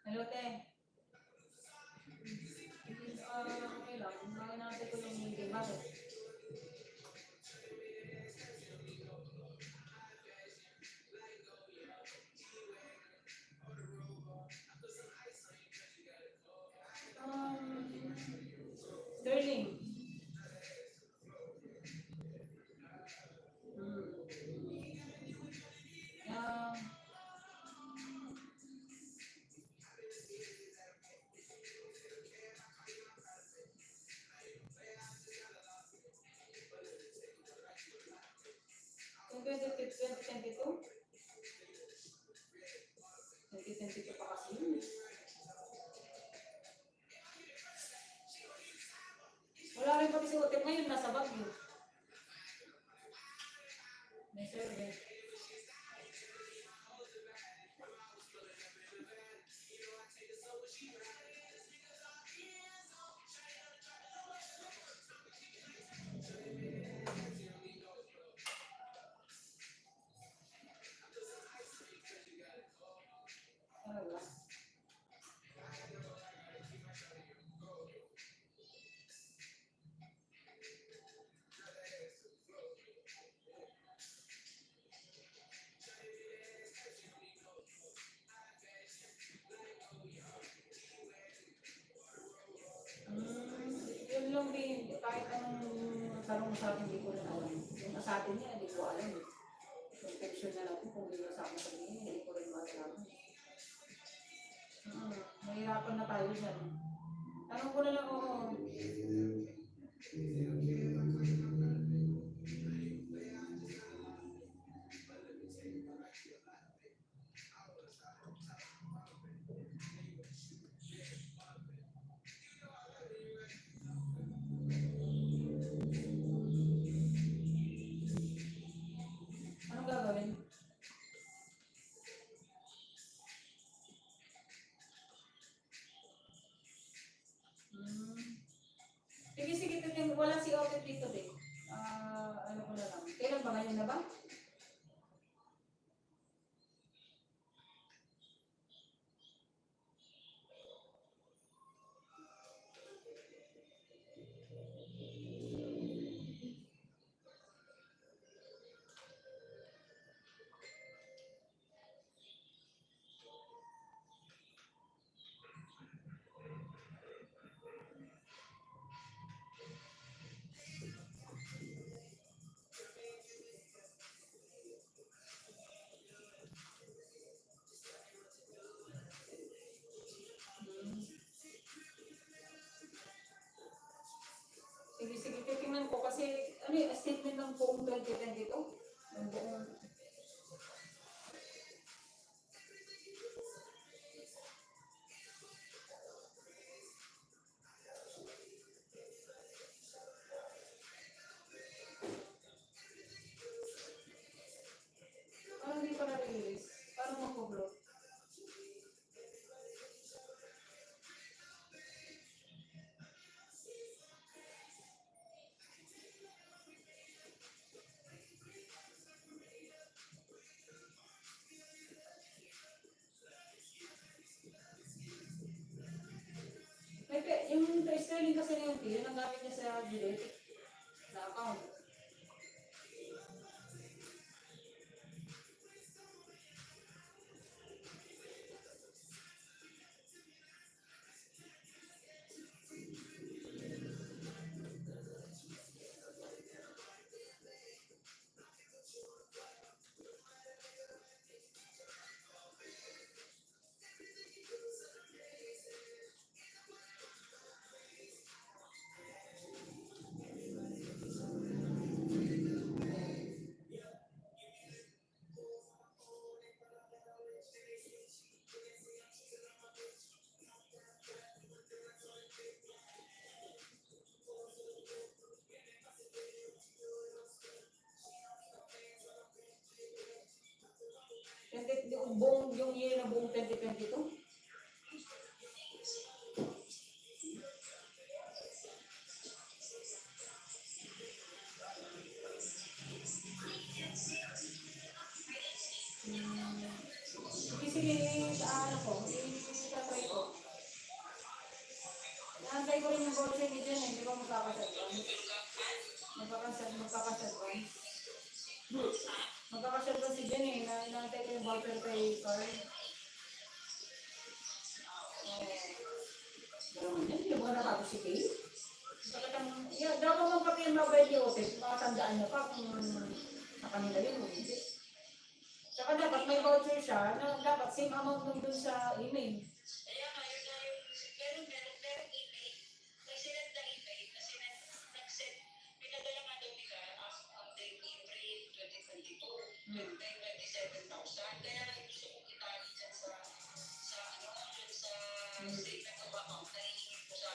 Hello, te. Okay lang. Nakinatay ko yung meeting. Bakit? Sterling. Baguio. May survey. Ano ba? Yun lang din, kahit anong tanong sa akin, hindi ko na alam. Yung sa atin niya, hindi ko alam. Conception na lang kung hindi ko sa akin sabihin, hindi ko rin matalaman. Mahirapan na tayo dyan. Tanong ko na lang ako. Anong gagawin? Sige, sige, tignan. Walang si Otet dito din. Ano ko na lang. Kailan ba? Ngayon na ba? Sige, sige, titingnan ko kasi ano yung statement ng buong 2022? Ng buong... Ano hindi pa na-release? Paano mag-upload? Yung sterling kasi na yung yun ang gamit niya sa Gillette na account. Yung year na buong 2022? Sige, ano ko, itatry ko. Naantay ko rin yung voucher ni Jen, hindi ko magkakasadwan. Magkakasadwan si Jen eh, naantay ko yung voucher kay Carl. Gano'n yan, hindi mo natapos si Kay. Daw ko magpapin mabay yung office, makatandaan niya pa kung nakanila yun o hindi. Saka dapat may voucher siya, na dapat same amount nung dun sa email. Kaya nga, yun na yung, meron email. Kasi sinend na email, kasi nag-send, pinadala nga daw nila ang date April 2022, 27,000. Kaya gusto kong itali dyan sa statement of account na hihingi ko sa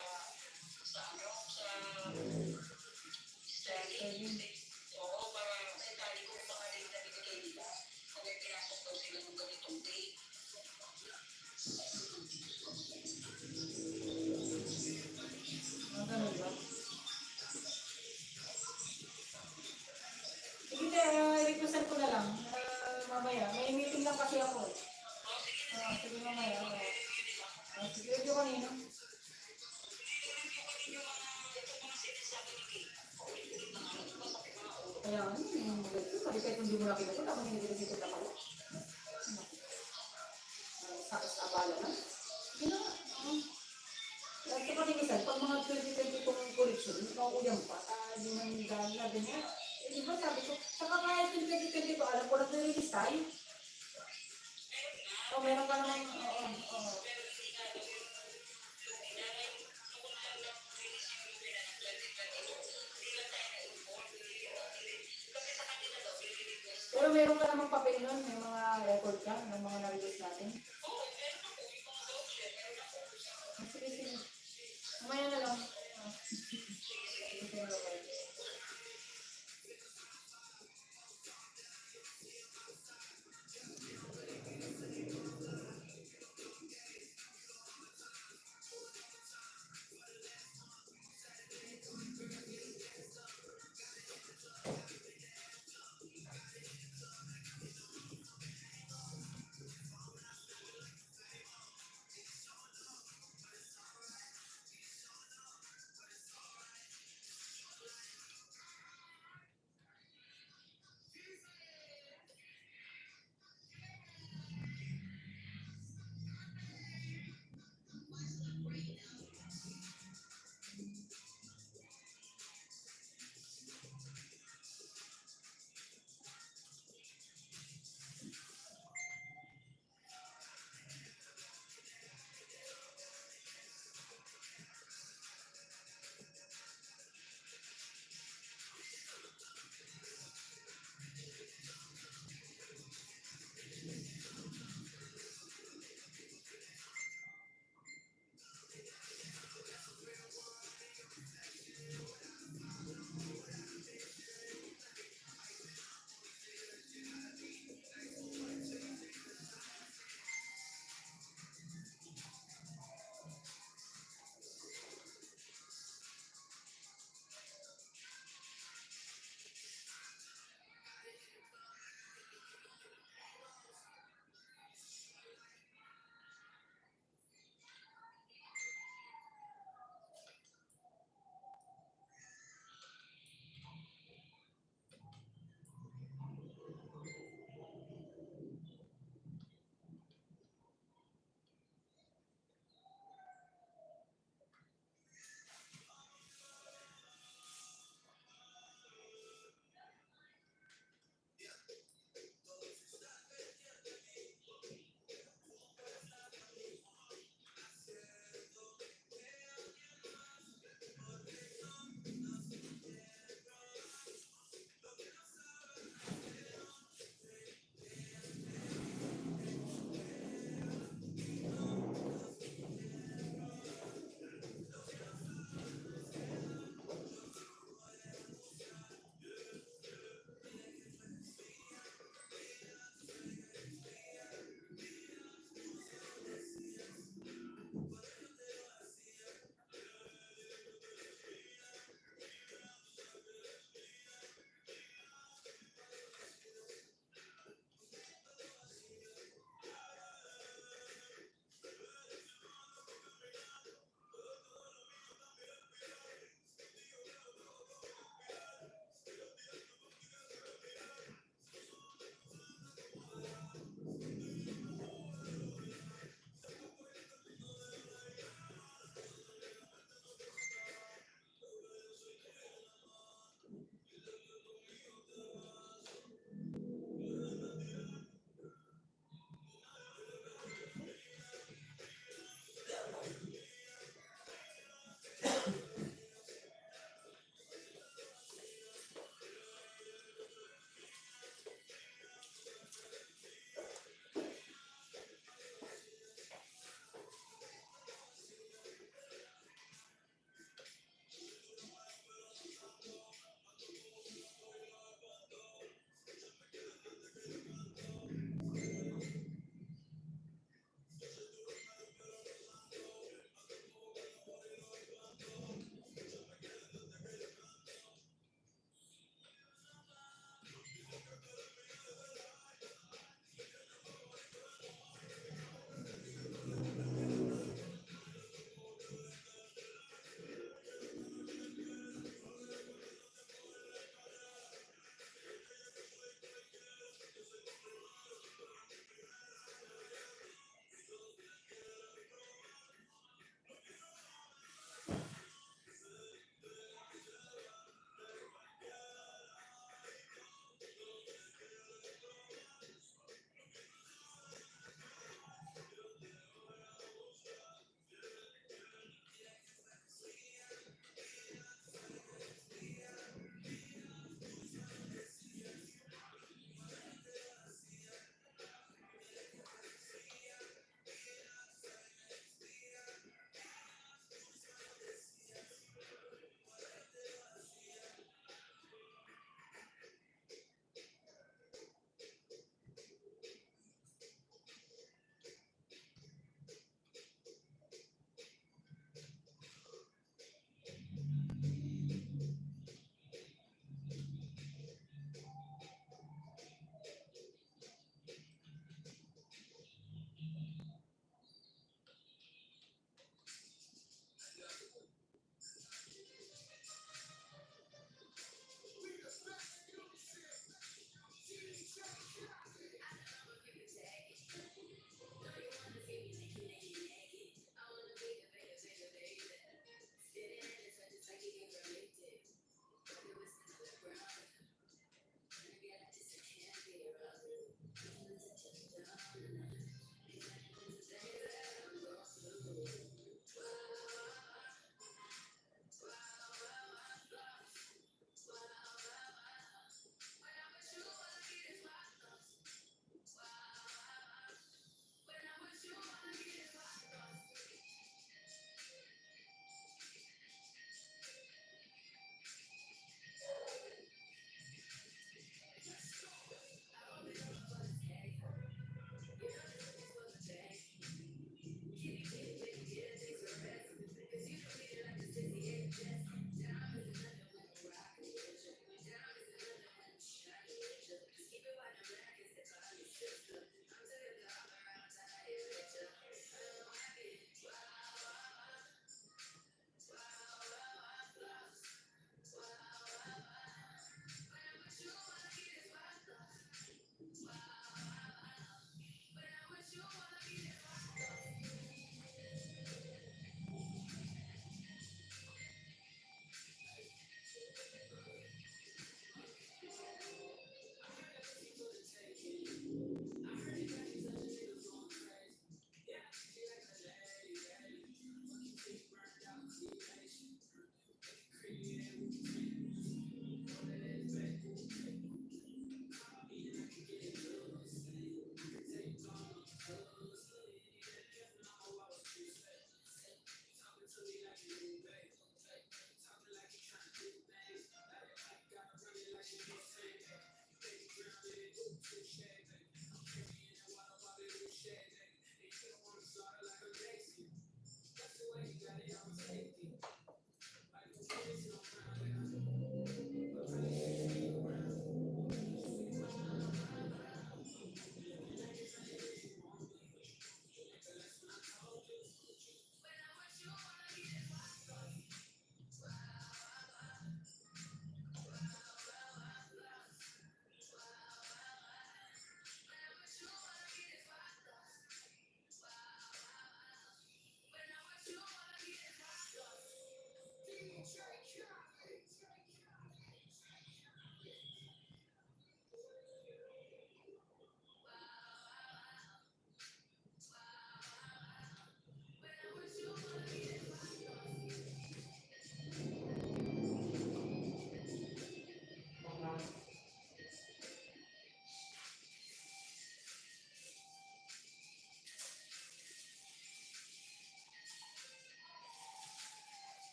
Hindi mo na kinukuha, ako hindi na kinukuha pala. Sa abala na. Ginawa. At saka minsan, pag mga 2020 kong correction, nauuyang pa, hindi man dahil na ganyan. Eh, di ba sabi ko, saka kaya 2020 ko, alam ko nag-release tayo. O, meron ka naman, pero meron ka namang papel nun, may mga record ka ng mga na-release natin. Sige, sige. Mamaya na lang.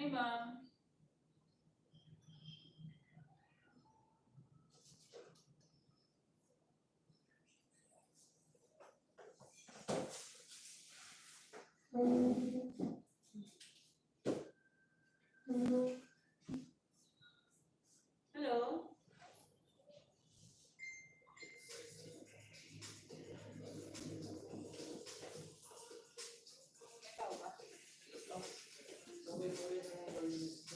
morning, ma'am. Hello? Ikaw ba? Uwi-uwi na yung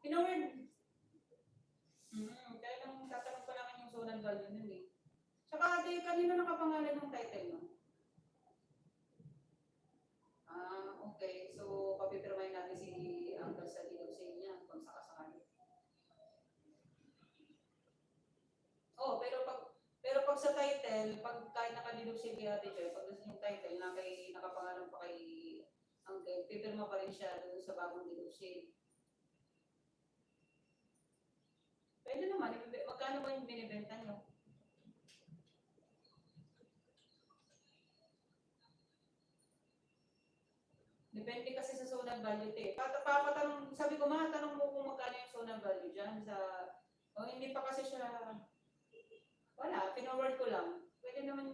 Pinaward. Kaya lang tatanong pa namin yung zonal value nun eh. Tsaka di kanina nakapangalan yung title no? Okay. So, papipirmahin natin si Uncle sa DOC niya kung sakasakali. Oh, pero pag sa title, pag kahit naka-DOC kay Ate Joy, pag yung title na nakapangalan pa kay Uncle, pipirma pa rin siya doon sa bagong DOC. Pwede naman, magkano ba yung binibenta nyo? Depende kasi sa zonal value eh. Papatanong, sabi ko, tanong mo kung magkano yung zonal value dyan sa, hindi pa kasi siya, wala, pinoward ko lang. Pwede naman,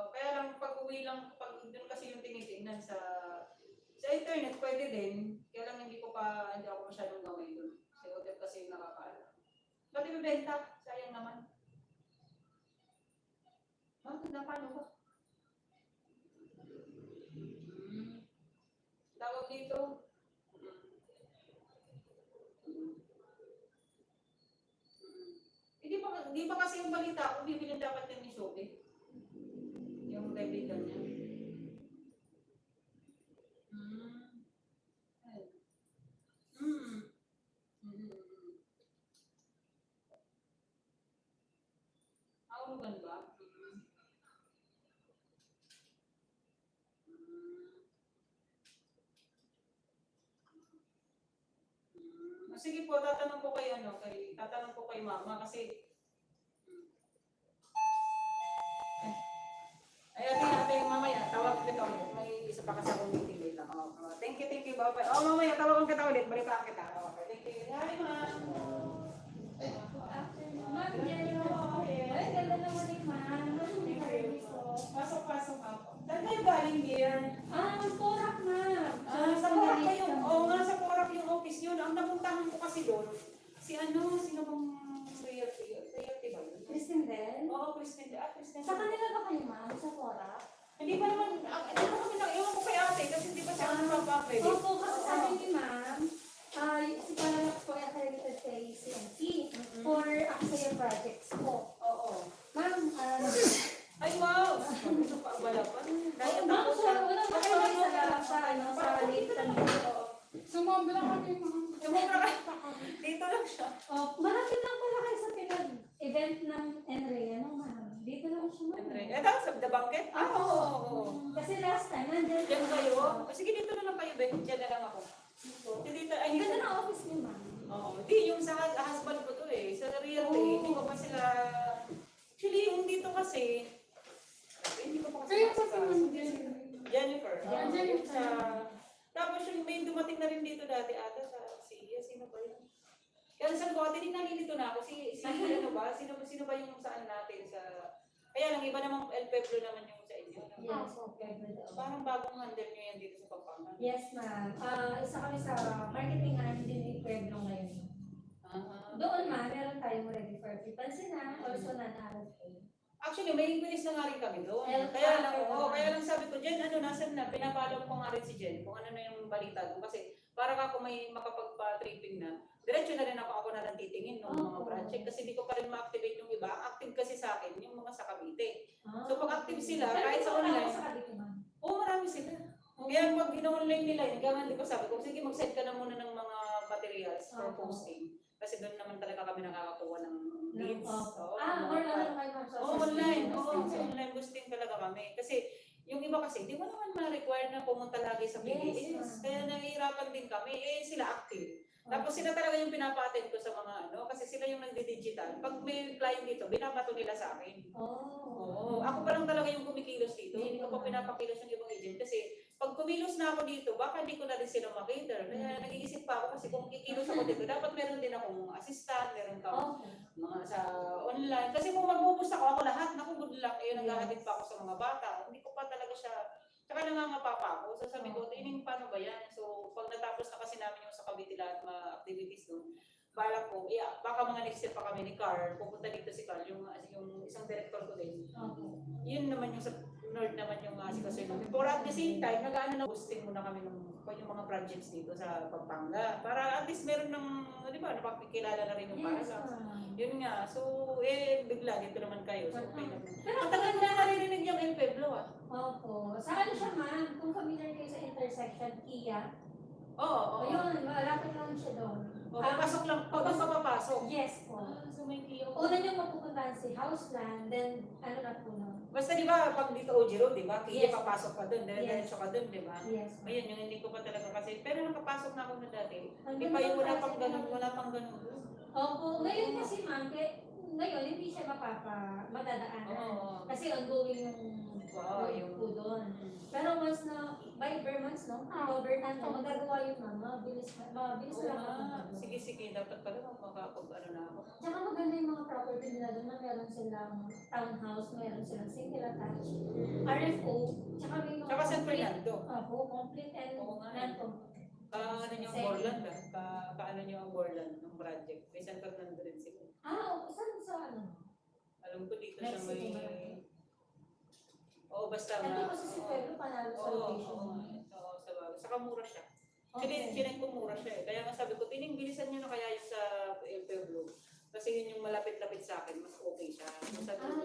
kaya lang pag-uwi lang, pag doon kasi yung tinitingnan sa internet, pwede din. Kaya lang hindi ako masyadong gamay doon. Kasi order kasi yung nakakaalam. Ba't ibibenta? Sayang naman. Paano ba? Tawag dito. Hindi pa kasi yung balita kung bibili dapat yan ni Shopee. Yung kaibigan niya. Hulugan ba? Sige po, tatanong ko kay Mama kasi ay ate mamaya tawag kita ulit. May isa pa kasi akong meeting wait lang. Thank you, bye-bye. Mamaya tawagan kita ulit, balitaan kita. Okay, thank you. Hi, Ma'am. Ma'am, yan yung ay, ganda naman ni Ma'am. Pasok ako. Saan kayo galing here? Porak, Ma'am. Sa Porak pa yung, sa Porak yung office yun. Ang napuntahan ko kasi doon, sino bang realty ba yun? Kristen Del? Oo, Kristen. Sa kanila ba kayo, Ma'am? Sa Porak? Hindi pa kami ewan ko kay ate kasi hindi pa siya nagpapakredit. Opo, kasi sabi ni Ma'am, si Palalax po ay accredited sa ACNC for Aksaya projects po. Oo. Ma'am, Ay, wow! Wala pa. Dahil Ma'am, tapos sa late kanina. Sumobra kami. Dito lang siya. Malapit lang pala kayo sa pinag-event ng NREA, no, Ma'am? Dito lang siya, Ma'am. Sa The Banquet? Oo. Kasi last time, nandyan Diyan kayo? Sige, dito na lang kayo, Ben. Diyan na lang ako. Ang ganda ng office niyo, Ma'am. Hindi, yung sa husband ko to eh. Sa realty, hindi ko pa sila... Actually, yung dito kasi, hindi ko pa kasi Jennifer. Tapos yung may dumating na rin dito dati ata sa Sia. Sino ba yun? Kaya sabi ko, nalilito na ako. Sino ba yung saan natin sa... Kaya lang, iba namang El Pueblo naman yung sa inyo. Yes, okay. Parang bagong handle nyo yan dito sa Pampanga. Yes, Ma'am. Isa kami sa marketing arm din ni Pueblo ngayon. Doon, Ma'am, meron tayong ready for occupancy na, also non-RFA. Actually, may inquiries na nga rin kami doon. Kaya lang sabi ko, Jen, nasan na? Pinapollow ko nga rin si Jen kung ano na yung balita doon. Kasi para ako may makapagpa-tripping na, diretso na rin ako na lang titingin ng mga project. Kasi hindi ko pa rin ma-activate yung iba. Active kasi sa akin yung mga sa Cavite. So pag active sila, kahit sa online, marami sila. Kaya pag ino-online nila, hanggang di ko sabi ko, sige mag-set ka na muna ng mga materials for posting. Kasi doon naman talaga kami nakakakuha ng leads. Online. Online boosting talaga kami. Kasi yung iba kasi, di mo naman ma-require na pumunta lagi sa PDS. Kaya nahihirapan din kami. Sila active. Tapos sila talaga yung pinapatent ko sa mga kasi sila yung nagdi-digital. Pag may client dito, binabato nila sa akin. Ako pa lang talaga yung kumikilos dito. Hindi ko pa pinapakilos yung ibang agent. Kasi pag kumilos na ako dito, baka hindi ko na rin sila makater. Kaya nag-iisip pa ako kasi kung kikilos ako dito, dapat meron din akong assistant, meron kang mga sa online. Kasi kung magbubus ako lahat, naku, good luck. Naghahatid pa ako sa mga bata. Hindi ko pa talaga siya. Tsaka nangangapa pa ako. So sabi ko, paano ba yan? So pag natapos na kasi namin yung sa Cavite lahat mga activities doon, balak ko, baka mga next step pa kami ni Carl, pupunta dito si Carl, yung isang director ko din. Yun naman yung sa North naman yung asikaso namin. Pero at the same time, nag-ano na boosting muna kami ng yung mga projects dito sa Pampanga. Para at least meron ng, di ba, napakikilala na rin yung Parallax. Yun nga. So, bigla, dito naman kayo. So, okay na. Pero matagal na naririnig yung El Pueblo, ah. Opo. Sa ano siya, ma'am? Kung familiar kayo sa intersection, Kia. Oo. Ayun, malapit lang siya doon. Papasok lang, pag ka papasok. Yes po. So, may Kia. Una niyong mapupuntahan si Houseland, then ano na po na. Basta di ba, pag dito OG Road, di ba? Kaya Yes. papasok ka doon, diretso Yes. ka doon, di ba? Yes. Ayun, yung hindi ko pa talaga kasi, pero nakapasok na ako na dati. Ang Di ganda pa yung ng wala pang project ganun, na- wala pang ganun. Opo. Ngayon kasi, ma'am, ngayon hindi siya madadaanan. Oo. Kasi ongoing yung Wow, road yung po doon. Pero once na, by months, no? Overtime na, magagawa yun, ma'am. Mabilis Oo lang nga. ako. Sige, dapat pala makakapag ano na ako. Tsaka maganda yung mga property nila doon na meron silang townhouse, meron silang single attached, RFO, tsaka may mga Tsaka San Fernando. Opo, complete and Oo nga. non-complete. Ano nyo ang Borland ah? Kaano nyo ang Borland ng project? May San Fernando rin sila. Oo, saan sa ano? Alam ko dito sa Mexico may... ba? Oo, basta Ito kasi si Pedro panalo sa location. Oo, sa bagay. Saka mura siya. Okay. Chinek ko mura siya eh. Kaya nga sabi ko, bilisan nyo na kaya yung sa El Pueblo. Kasi yun yung malapit-lapit sa akin, mas okay siya. Sabi ko,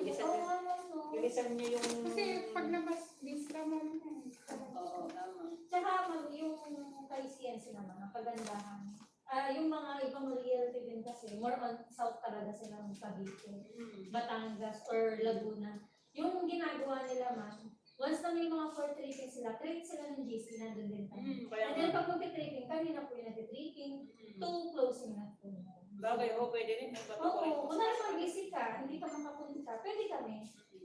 bilisan nyo yung... Kasi pag nabas-bis ka mo, Oo, tama. Tsaka yung kay CNC naman, ang kagandahan. Yung mga ibang realty din kasi, more on south talaga sila ng Cavite, Batangas, or Laguna. Yung ginagawa nila, ma'am, once na may mga for tripping sila, treat sila ng GC, nandun din kami. Kaya And then pag mag-tripping, kami na po yung nag-tripping, to closing na po. bagay, pwede rin. Oo, kung mag-busy ka, hindi ka makapunta, pwede kami.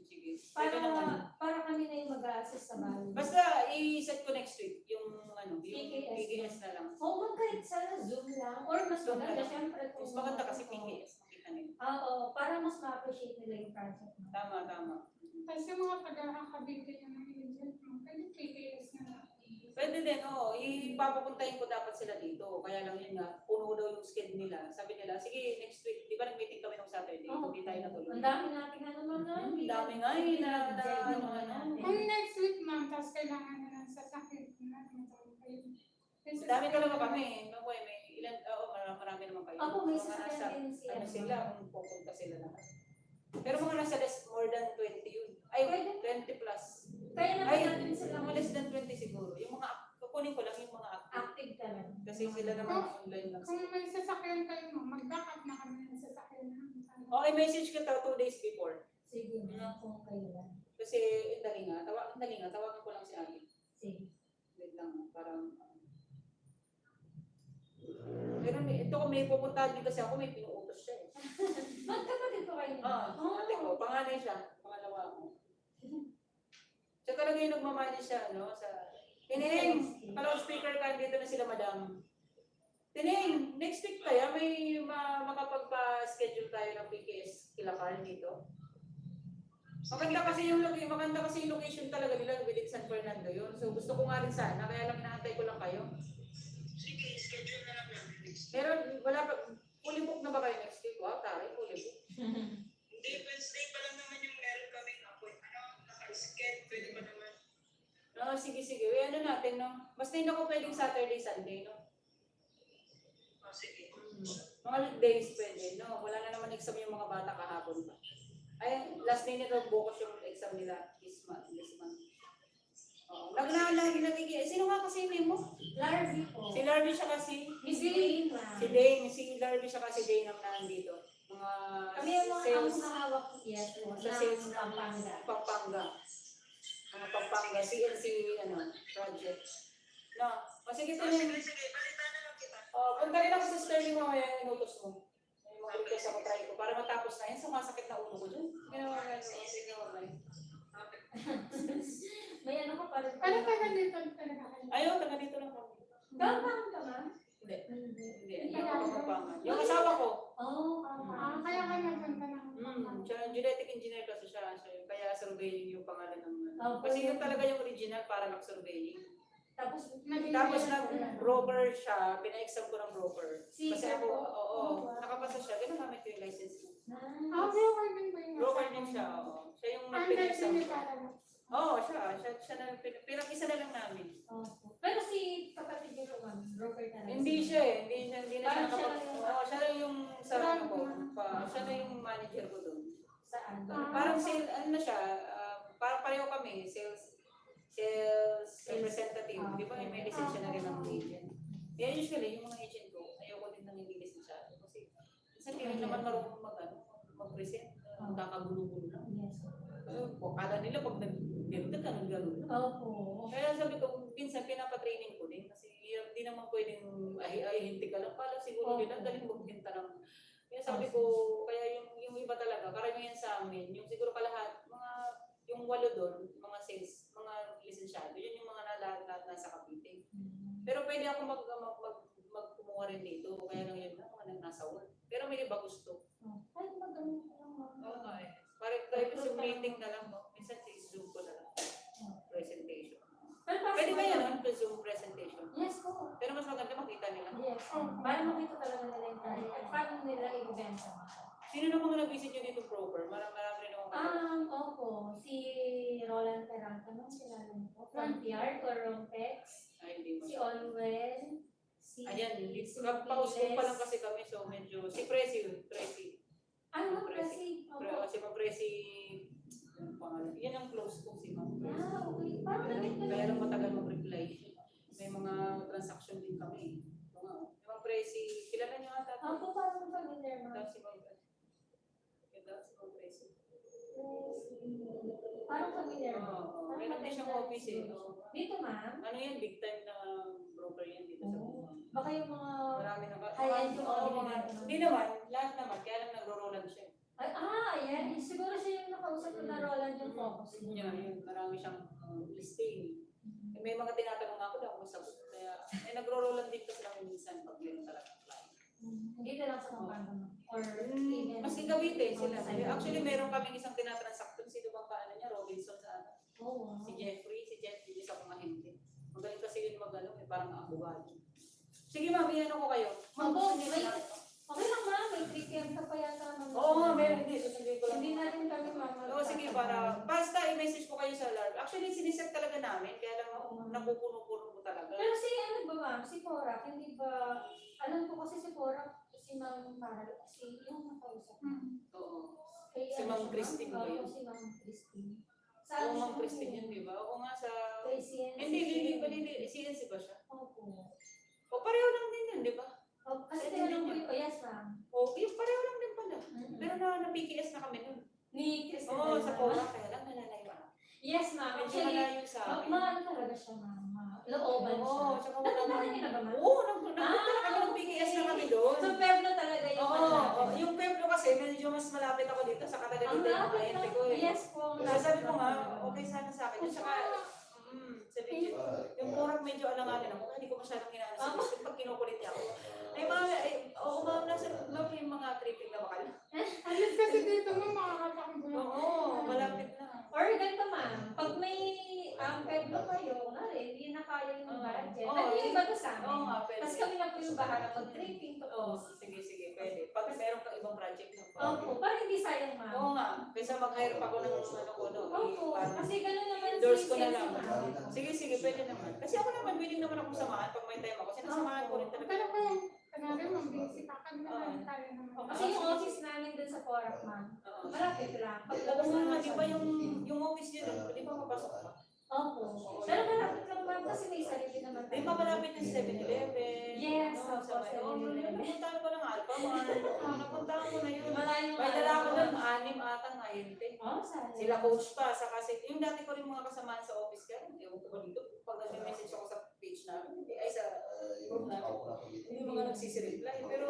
Sige. Pwede naman. Para kami na yung mag-a-assist sa bahay. Basta i-set ko next week yung yung PKS. PKS na lang. Oo, kahit sa Zoom lang. Or mas Zoom na maganda, lang. syempre. Mas maganda kasi PKS. Makita nila. Oo, para mas ma-appreciate nila yung project mo. Tama. kasi mga taga-Cavite yung mga agent mo, pwede PKS na lang. Pwede din, oo. Ipapapuntahin ko dapat sila dito. Kaya lang yun nga, puno daw yung schedule nila. Sabi nila, sige, next week, di ba nag-meeting kami nung Saturday? Oo. Hindi tayo natuloy. Ang dami natin na naman na. Ang dami nga eh, ano. Kung next week, ma'am, tapos kailangan na ng sasakyan na, Ang dami talaga kami. May ilan, marami naman kayo. Ako, may Mga sasakyan din si ano ano. sila, kung pupunta sila lahat. Pero mga nasa less more than 20 yun. Ay, Pwede. 20 plus. Kaya naman Ay, natin sila mga less than 20 siguro. Yung mga, kukunin ko lang yung mga active. active ka lang. Kasi sila naman online lang Kung sila. may sasakyan kayo mo, mag-back up na kami ng sasakyan namin. Okay, message kita 2 days before. Sige, kung kayo lang. Kasi dali nga, tawagan ko lang si Abby. Sige. Wait lang, parang... Pero ito kung may pupuntahan din kasi ako, may pinuutos siya eh. Magkapatid ko kayo. Ate ko, panganay siya, pangalawa ko. Siya talaga yung nagmamanage siya, no? Sa... Tining, pa-loudspeaker ka, dito na sila, madam. Tining, next week kaya may makapagpa-schedule tayo ng PKS kila Carl dito. Maganda kasi yung location talaga nila within San Fernando yun. So gusto ko nga rin sana, kaya lang inaantay ko lang kayo. Sige, schedule na lang namin. Meron, wala pa, fully book na ba kayo next week? Wow, taray, fully book. Hindi, Wednesday pa lang naman yung meron kaming naka-schedule, pwede pa naman. No, sige. Uy, ano natin, no? Basta hindi ako pwedeng Saturday, Sunday, no? Sige. Mga weekdays pwede, no? Wala na naman exam yung mga bata kahapon pa. Ay, last day nito, bukas yung exam nila this month. Oo. Sino nga kasi yung mo? Larry po. Si Larry siya kasi. Miss Dane na. Si Dane, si Larry siya kasi Dane ang nandito. Mga Kami yung mga sales, hawak yes, sa sales ng Pampanga. Pampanga. Mga Pampanga, CNC, project. No, sige ito yun. Sige, balitan na lang kita. Punta rin ako sa Sterling mamaya yung inutos mo. Yung mga request ako try ko para matapos na yan. Sumasakit na ulo ko dyan. Ginawa nga yun. Sige, mamay. May ano ka pa rin. Ano taga dito talaga kayo? Ayaw, taga dito lang kami. Gampang ka, ma'am? Hindi. Hindi. Hindi ako Pampanga. Yung asawa ko. Kaya kayo nagpunta ng Siya, genetic engineer kasi siya. Kaya surveying yung pangalan ng... Oh, Kasi yun talaga yung original para mag-surveying. Tapos, Tapos nag-broker siya, pina-exam ko ng broker. Si Kasi ako, Sir po. oo, Oo. nakapasa siya, ginagamit ko yung license niya. broker din ba yung Broker din siya, oo. Siya yung nag-pina-exam ko. Parang Oo, siya na, pinag-isa na lang namin. Opo. Pero si kapatid niyo po, ma'am, broker talaga. Hindi siya eh, hindi na siya Parang siya nakapag... lang yung- Oo, siya lang yung sa ano ko, siya na yung manager ko doon. Saan? Parang sales, ano na siya, parang pareho kami, sales representative. Di ba may lisensya na rin ang agent? Kaya usually, yung mga agent ko, ayoko din nang hindi lisensyado. Kasi minsan hindi naman marunong mag-present, kakagulo-gulo na. Yes. Kala nila pag nag-ganda ka, nag-gano'n. Opo. Kaya sabi ko, minsan pinapatraining ko din. Kasi hindi naman pwedeng hinti ka lang. Pala siguro nila, galing maghinta lang. Kaya sabi ko, kaya yung iba talaga, karamihan sa amin, yung siguro kalahat, yung 8 doon, mga sales, mga lisensyado, yun yung mga nasa Cavite. Pero pwede ako magkumuha rin dito, kaya lang yun na, mga nasa work. Pero may iba gusto. Ay, magaling ka lang, ma'am. Okay. Parang Zoom meeting na lang, no? Minsan Zoom ko na lang. Presentation. Pwede ba yan, Zoom presentation? Yes po. Pero mas maganda makita nila. Yes. Para makita talaga nila yung project. At paano nila i-benta. Sino na mga nag-visit nyo dito proper? Marami rin akong kapatid. Opo. Si Roland Peralta, no? Kilala niyo po. From PR, or Rompex. Ay, hindi mo. Si Olwell. Si... Ayan, paus ko pa lang kasi kami, so medyo, si Presi. Ano, Presi? Opo. Si Ma'am Presi, yung pangalan. Yan ang close ko, si Ma'am Presi. Okay. Parang naging Kaya lang matagal mag-reply. May mga transaction din kami. Yung Ma'am Presi, kilala niyo ata? Opo, parang familiar, ma'am. Ito si Ma'am Presi. Parang familiar. Oo. Meron din siyang office eh. Dito, ma'am? Ano yan, big time na broker yan dito sa Buma. Baka yung mga... Marami na high-end yung Oo, mga... hindi naman, lahat naman, kaya lang nagro-rollan siya. Ayan. Siguro siya yung nakausap ko na Roland yung focus. Yun, marami siyang listing. May mga tinatanong ako daw kung sagot. Kaya, nagro-rollan din kasi lang minsan pag meron talaga client. Hindi na lang sa kumpanya. Or even... Mas Cavite sila. Actually, meron kaming isang tinatransact doon. Sino bang kaano niya? Robinson sa ano? Oh, wow. Si Jeffrey sa kumahente. Magaling kasi yun mag-ano, parang abogado. Sige ma'am, iyan ko kayo. Opo, okay lang ma'am, may 3 pa pa yata. Oo nga, meron din. Susundin ko lang. Hindi na rin kami ma'am. Oo, sige, basta i-message ko kayo sa LARB. Actually, siniset talaga namin, kaya lang napupuno-puno ko talaga. Pero si ano ba ma'am, si Porak, hindi ba, alam ko kasi si Porak, si Ma'am Maral, si yung nakausap. Oo. Kay, Si Ma'am Christine ba yun? Si Ma'am Christine. Oo, Ma'am Christine yun, di ba? Oo nga sa... Kay CNC. Hindi, CNC ba siya? Opo. O, pareho lang din yun, di ba? Kasi tinanong ko yung, yes ma'am. O, yung pareho lang din pala. Pero na-PKS na kami nun. Ni Christine. Oo, sa Porak, kaya lang nananayo na. Yes ma'am. Medyo Actually, malayo sa amin. ano talaga siya ma'am. Looban siya. Oo, tsaka wala Napunta niyo na ba ma'am? Oo, nagpunta kami ng PKS na kami doon. So, Pueblo talaga yung Oo, yung Pueblo kasi medyo mas malapit ako dito sa Katagalitan yung kliyente ko eh. Yes po. Kaya sabi ko nga, okay sana sa akin. At saka, sabi ko, yung Porak medyo alanganin ako, hindi ko masyadong hinaano sa gusto pag kinukulit niya ako. Oo ma'am, nasa loob yung mga tripping na bakal. alis kasi dito mo makakatakbo. Oo, malapit na. Or ganito ma'am, pag may Pueblo kayo, hindi na kaya yung budget. Pwede yung iba to sa amin. Oo nga, pwede. Tapos kami na po yung bahala pag-tripping to. Oo, sige, pwede. Pag meron kang ibang project na. Opo, para hindi sayang ma'am. Oo nga, kaysa mag-hire pa ko ng ano ko, no? Opo, kasi gano'n naman endorse ko na CNC, lang. ma'am. Sige, pwede naman. Kasi ako naman, willing naman akong samahan pag may time ako. Sinasamahan ko rin talaga. Pero kung kanari mo, busy pa kami naman tayo naman. Kasi yung office namin dun sa Porak ma'am, malapit lang. Oo nga, di ba yung office niyo doon? Di ba mapasok ka? Opo. Pero malapit lang ma'am kasi may sarili naman. Di ba malapit yung 7-Eleven? Yes, Oo, opo, sa may 7-Eleven. napuntahan ko ng Alpha Mart. Napuntahan ko na yun. Malayo May dala ko ng 6 ata nga yun. saan? Sila coach pa, saka yung dati ko rin mga kasamahan sa office kaya, ewan ko ba dito, pag nag-message ako sa page namin, ay sa group namin, hindi mga nagsisi-reply, pero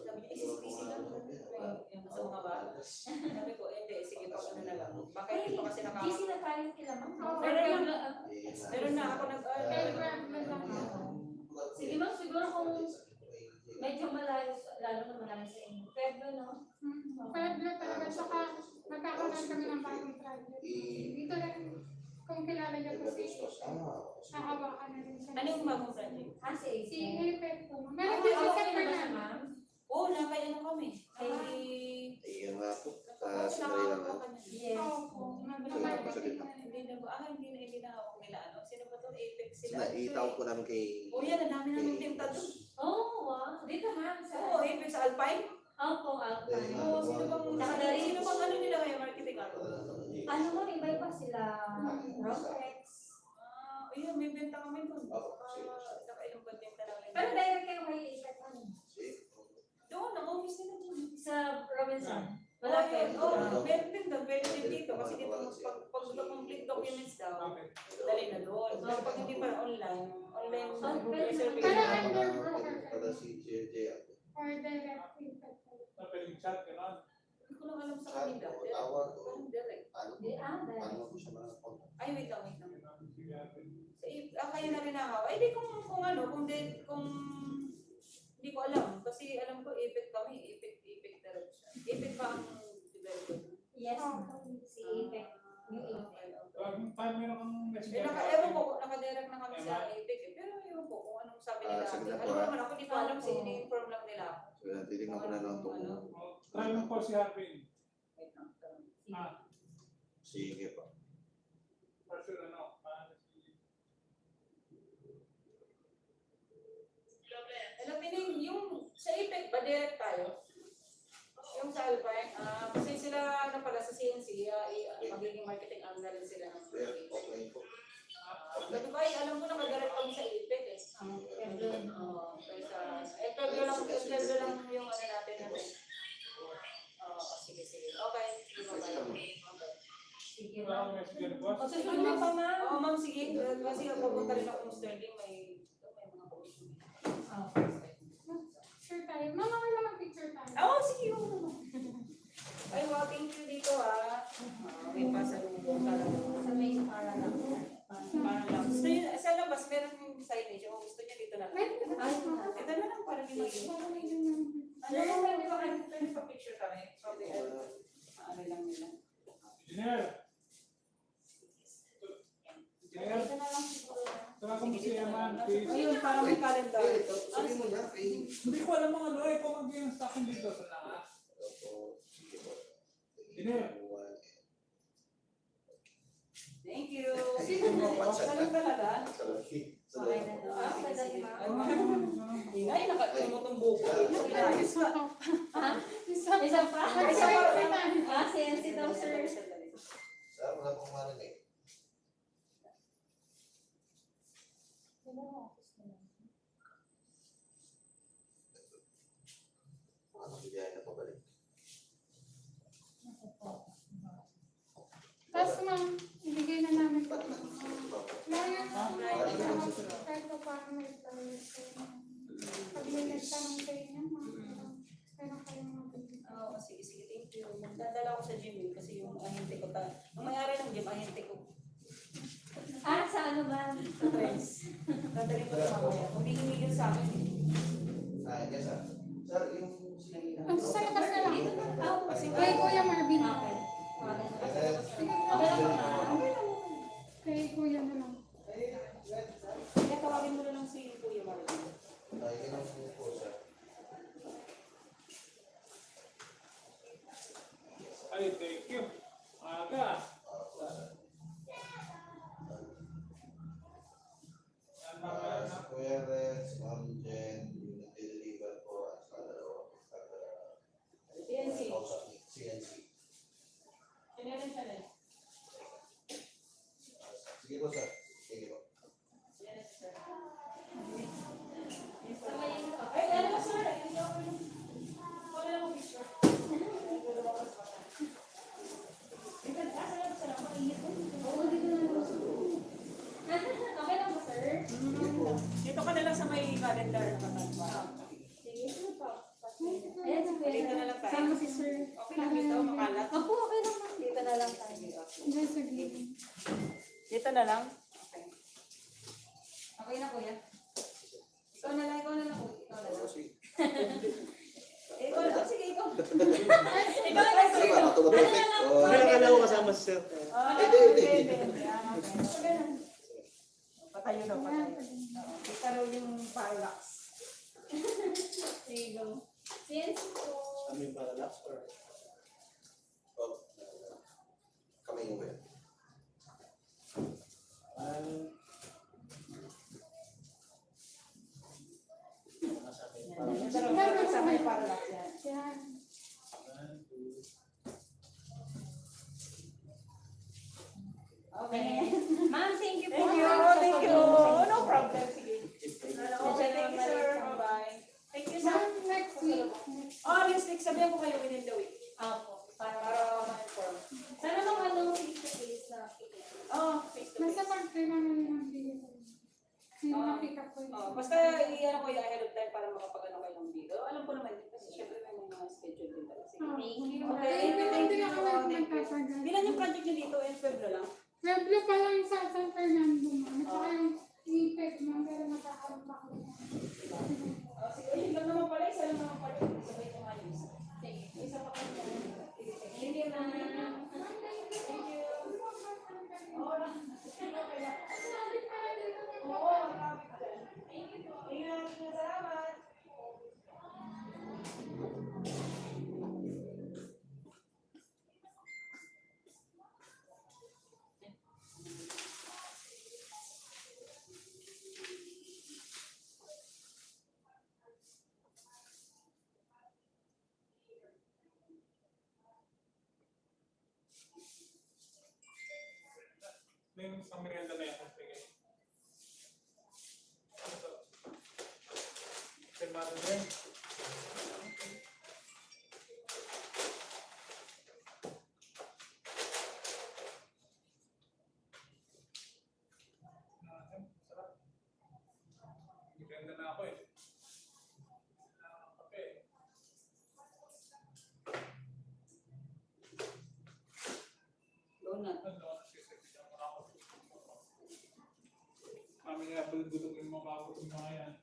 sabi niya, busy lang. Yung sa mga bata. Sabi ko, hindi, sige pa ano na lang. Baka hindi pa kasi GC na tayo kila ma'am. Meron na ako Sige ma'am, siguro kung medyo malayo, lalo na malayo sa inyo. Pueblo, no? Pueblo talaga, saka nagkakaroon kami ng bagong project. Dito lang. Kung kilala niya po si nakahawakan na rin siya. Ano yung bagong project? Si Si April. April po. Meron din si Sir Fernando. Oo, nakaya na kami. Kay... Ayun nga po. Sinari lang ako. Yes. Opo. Sige, Hindi na ba? Hindi na ako nila ano. Sino ba to? Apex sila? Naitaw po namin kay... Oo, yan. Ang dami namin tinta doon. Oh, wow. Dito ma'am. Oo, Apex Alpine. Opo, Alpine. Oo, sino bang ano nila kaya marketing ako? Ano mo, iba-iba sila. Rolex. Ayun, may benta kami doon. Nakailang benta namin. Pero direct kayo kay Ikat ano? Doon, ang office nila doon. Sa Robinson. Wala yun. Oo, meron din doon. Pwede din dito. Kasi dito, pag complete documents daw, dali na doon. Pero pag hindi pa online reservation. Para under po. Para si JJ ako. Or direct impact. Pwedeng chat, gano'n. Hindi ko lang alam sa kanila. Tawag o Direct. ano po? Direct. Paano po siya makakontak? Ay, wait lang. Kayo na rin ako. Ay, di kung hindi ko alam. Kasi alam ko, Epic kami. Epic direct siya. Epic pa ang developer. Yes, si Ikat. Yung Ikat. Meron kang message. Ewan ko, nakadirect na kami sa Epic. Pero ewan ko kung anong sabi nila. Sige na po, Alam naman ako, hindi ko alam. Ini-inform lang nila ako. So, titignan ko na lang ito kung... Try mo po si Harvin. Wait lang. Sige po. For sure, ano. Alam mo yung sa Epic ba, direct tayo? Yung sa Alpine, kasi sila ano pala sa CNC, magiging marketing arm na rin sila ng Okay po. Sa Dubai, alam ko nakadirect kami sa Epic eh. Preview lang yung ano natin natin. Sige. Okay. Sige, Wala ma'am. kang message, boss. Susunod pa, ma'am. Oo, ma'am, sige. Kasi pupunta rin ako ng Sterling, may mga commission. Sure tayo. Mama, may mga picture tayo. Oo, sige. Ay, wow, thank you dito may pasalubong talaga. Sa may para lang. Parang lang. Gusto niyo, sa labas, meron yung signage. Kung gusto niya dito na lang. Ito na lang, para di mag-iwan. Pwede pa picture kami. So, ano lang nila. Engineer. Engineer. Ito na lang siguro. Tara kung si Eman, please. Ayun, para may calendar. Sabi mo na, Hindi ko alam mga ano eh, kung mag-iwan sa akin dito sa lahat. sige po. Engineer. Thank you. Sige po, Ano talaga? Okay na to. Madali, ma'am. Ingay, nakatumutong buko. Inayos pa. Isa pa. CNC daw, sir. Sir, wala pong marinig. Ano bigay na pabalik? Tapos ma'am, ibigay na namin po. Lawyer na. Kahit pa paano may lawyer kayo. Pag may nagtanong sa inyo, meron kayong mga bibig. Oo, sige. Thank you. Magdadala ko sa gym kasi yung ahente ko. Ang mayari ng gym, ahente ko. Sa ano ba? Sa friends. Dadalhin ko sa mamaya. Kung hihimigil sa akin. Yes, sir. Sir, yung sinangina. Ang sa labas na lang. Sige. Kay Kuya Marvin. Okay. Kay Kuya na lang. Kaya tawagin mo na lang si Kuya Marvin. Ay, ganun po, sir. Ay, thank you. Aga. Kuya Rex, Ma'am Jen, yung nag-deliver po at sa dalawang CNC. CNC. Kailan siya na? Sige po, sir. Sige po. Yes, sir. Sa may Ay, ano ba, sir? Wala lang ang picture. Okay lang ba, sir? Dito ka na lang sa may calendar na katagpa. Sige, sir po. Ayan, si Kuya. Dito na lang tayo. Sama si Sir. Okay lang dito, makalat. Opo, okay lang, ma'am. Dito na lang tayo. Diyan sa gilid. Dito na lang? Okay. Okay na, Kuya. Ikaw na lang. Ikaw na lang. Ikaw na lang. Sige, ikaw. Ikaw na lang. Sige ba? Automatic? Meron ka na ako kasama si sir. Okay. Sige, go. CNC po. Kami parallax or Oh, kamay mo ba yan? masakit. Meron sa may parallax yan. Yan. Okay. Ma'am, thank you po. Thank you. ma'am, sa Thank you. pag-inom. No problem. Sige. Okay, thank you, sir. Bye-bye. Thank you, sir. Ma'am, next week. Oh, next week. Sabihan ko kayo within the week. Apo, Para ma-inform. sana mga ano, face-to-face na. Oh, face to Nasa face. pag-train namin ng video. Yung mga pick-up ko. Basta i-ano ko yung ahead of time para makapag-ano kayo ng video. Alam ko naman din kasi syempre may mga schedule din talaga. Sige. Thank you. Okay, Thank you. thank you. Ilan yung project nyo dito? En Pueblo lang? Pueblo pa lang sa San Fernando, ma'am. At saka yung Ipec, ma'am. Pero nakakaroon pa ako. Sige, yun lang naman pala. Isa lang naman pala. Sabay ko nga yung isa. Sige. Isa pa kayo. Thank you, ma'am. Thank you. Oo lang. Okay lang. Oo, marami ka dyan. Ingat, salamat. May isang merienda na yan. Sige. Ano to? Kalmado din. Sarap. Merienda na ako eh. Kape. Donut. Ano? Nasisipin mo na ako. Mamaya bulutulungin mo ako yung mga yan.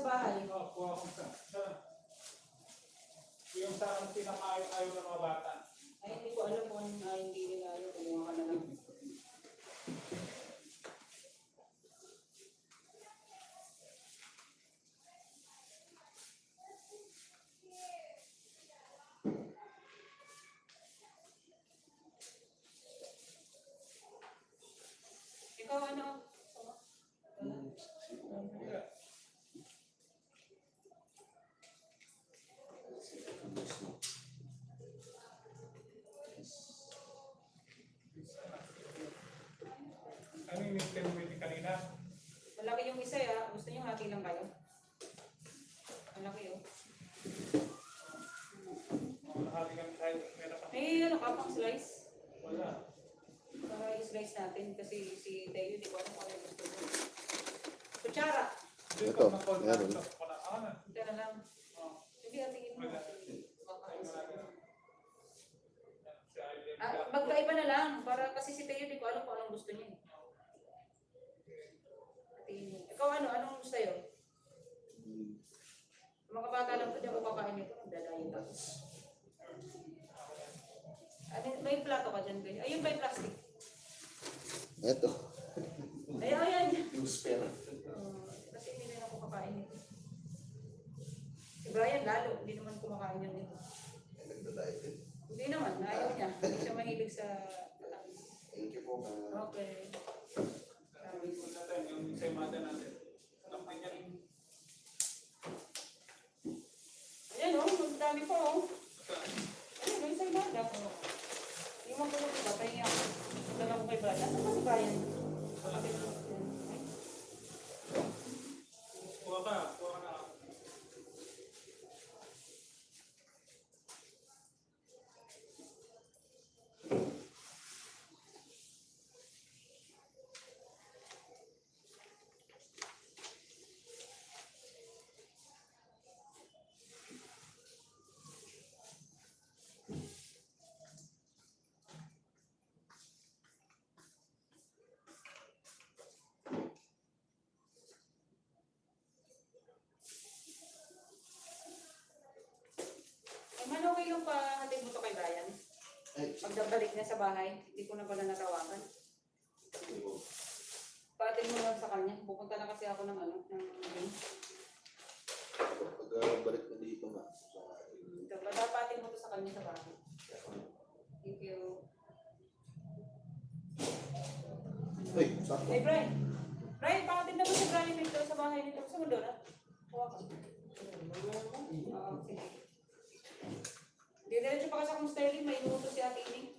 bahay. Kuha ko sa yung sa pinaka-ayaw ng mga bata. Ay, hindi ko alam kung hindi nila ayaw. Kumuha ka na lang. Ikaw ano? Ano yung name meeting kanina? Malaki yung isa ya. Gusto niyo hati lang kayo? Malaki yun. Hati kami tayo. Meron pa. May ano ka pang slice? Wala. Para i-slice natin kasi si Tayo di ko alam kung ano gusto mo. Kutsara. Ito, meron. Ito na lang. Hindi atingin mo. Magkaiba na lang. Para kasi si Tayo di ko alam kung anong gusto niya. Atingin mo. Ikaw ano? Anong gusto yun? Mga bata lang po, di ako kakain nito. Nagdadayin ako. Ano, may plato ka dyan, guys. Ayun ba yung plastic? Ito. Ayan. Yung spare. Kasi hindi na ako kakain nito. Si Brian lalo, hindi naman kumakain yan nito. Nagdadayet din. Hindi naman, ayaw niya. Hindi siya mahilig sa patamis. Thank you po. Okay. Yung sa mata natin. Alam ka niya rin. Ayan o, ang dami po o. Ayan o, yung sa imada. Yung mga kulong iba, pahingi ako. Dala ko kay Brian. Asan ba si Brian? Kuha ka na. Ay, man, okay lang pa hatid mo to kay Brian. Pagdabalik niya sa bahay, hindi ko na pala natawagan. Paatid mo lang sa kanya. Pupunta na kasi ako ng ano, ng game. Pag-balik na dito nga. Paatid mo to sa kanya sa bahay. Thank you. Uy, sakto. Hey, Brian. Brian, paatid na mo si Brian dito sa bahay nito. Gusto mo doon, ha? Kuha ka. Oo, sige. Diretso pa kasi akong styling, may inuto si Ate Ining.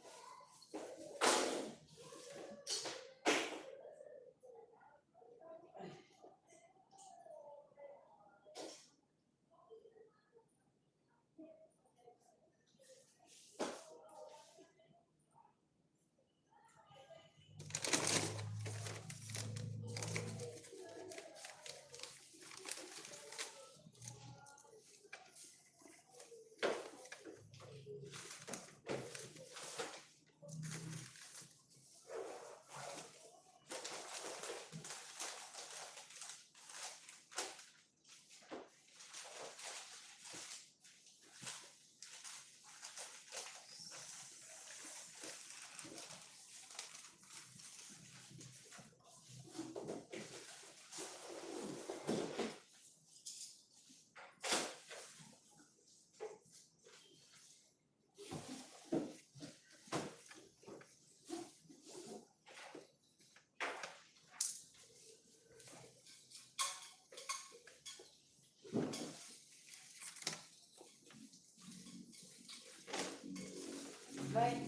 Brian,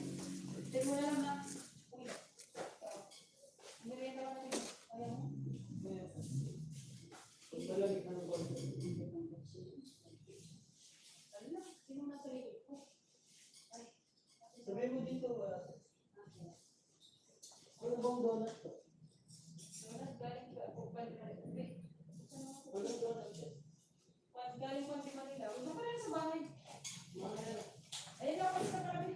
tignan mo na lang na. Uy. Nilita lang natin. Ayaw mo? Malamig ka ng konti. Ano na? Sino nasa likod ko? Sabihin mo dito, ano bang donut to? Galing ka ako. Walang donut yan. Galing ko si Manila. Huwag ka rin sa bahay. Ayun na ako sa kami.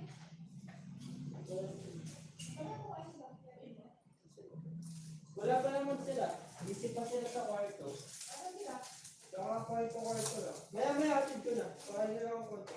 Wala pa naman sila. Isip pa sila sa kwarto. Ano sila? Saka kwarto lang. Maya hatid ko na. Kaya nyo lang ang konti.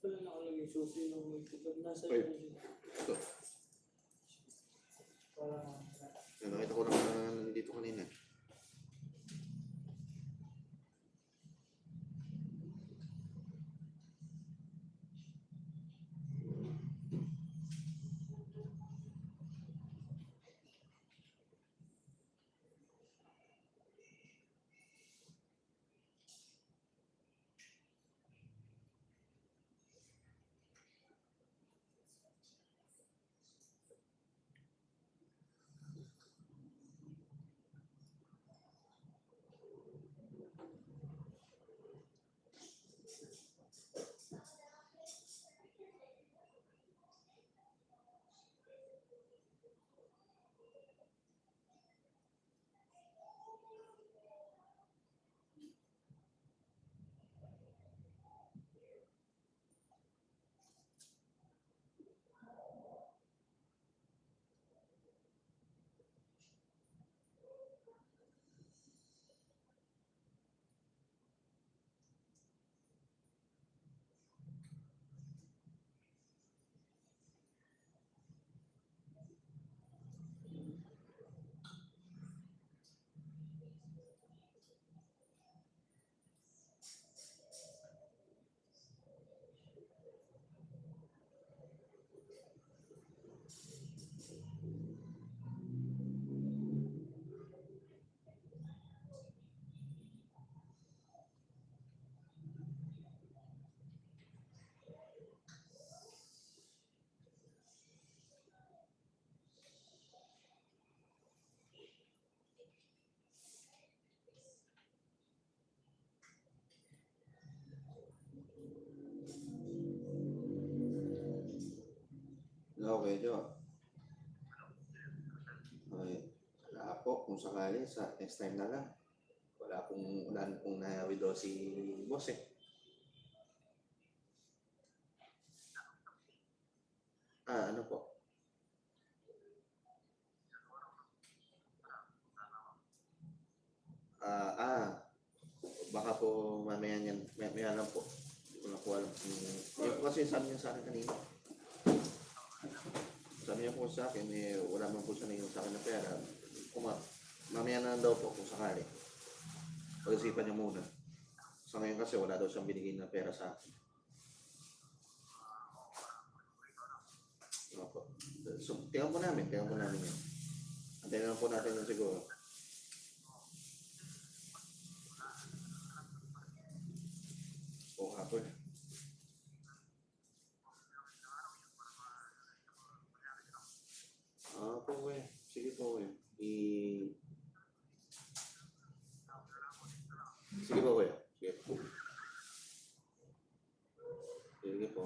Wala nakalagay susi ng may tubig. Nasa Ay. yun. Ito. Parang Nakita ko lang na nandito kanina. Okay, Jo. Okay. Wala po, kung sakali, sa next time na lang. Wala pong na-withdraw si boss eh. Ano po? Baka po mamaya niyan, mamaya lang po. Hindi ko na po alam. Yung kasi sabi niya sa akin kanina. Sabi niya po sa akin, wala man po siya na sa akin na pera. Mamaya na lang daw po kung sakali. Pag-isipan niya muna. Sa ngayon kasi wala daw siyang binigay na pera sa akin. Opo. So, tingnan po namin yan. Antayin na lang po natin yun siguro. O hapon. Po eh. Sige po eh. Sige po kuya. Sige po. Sige po.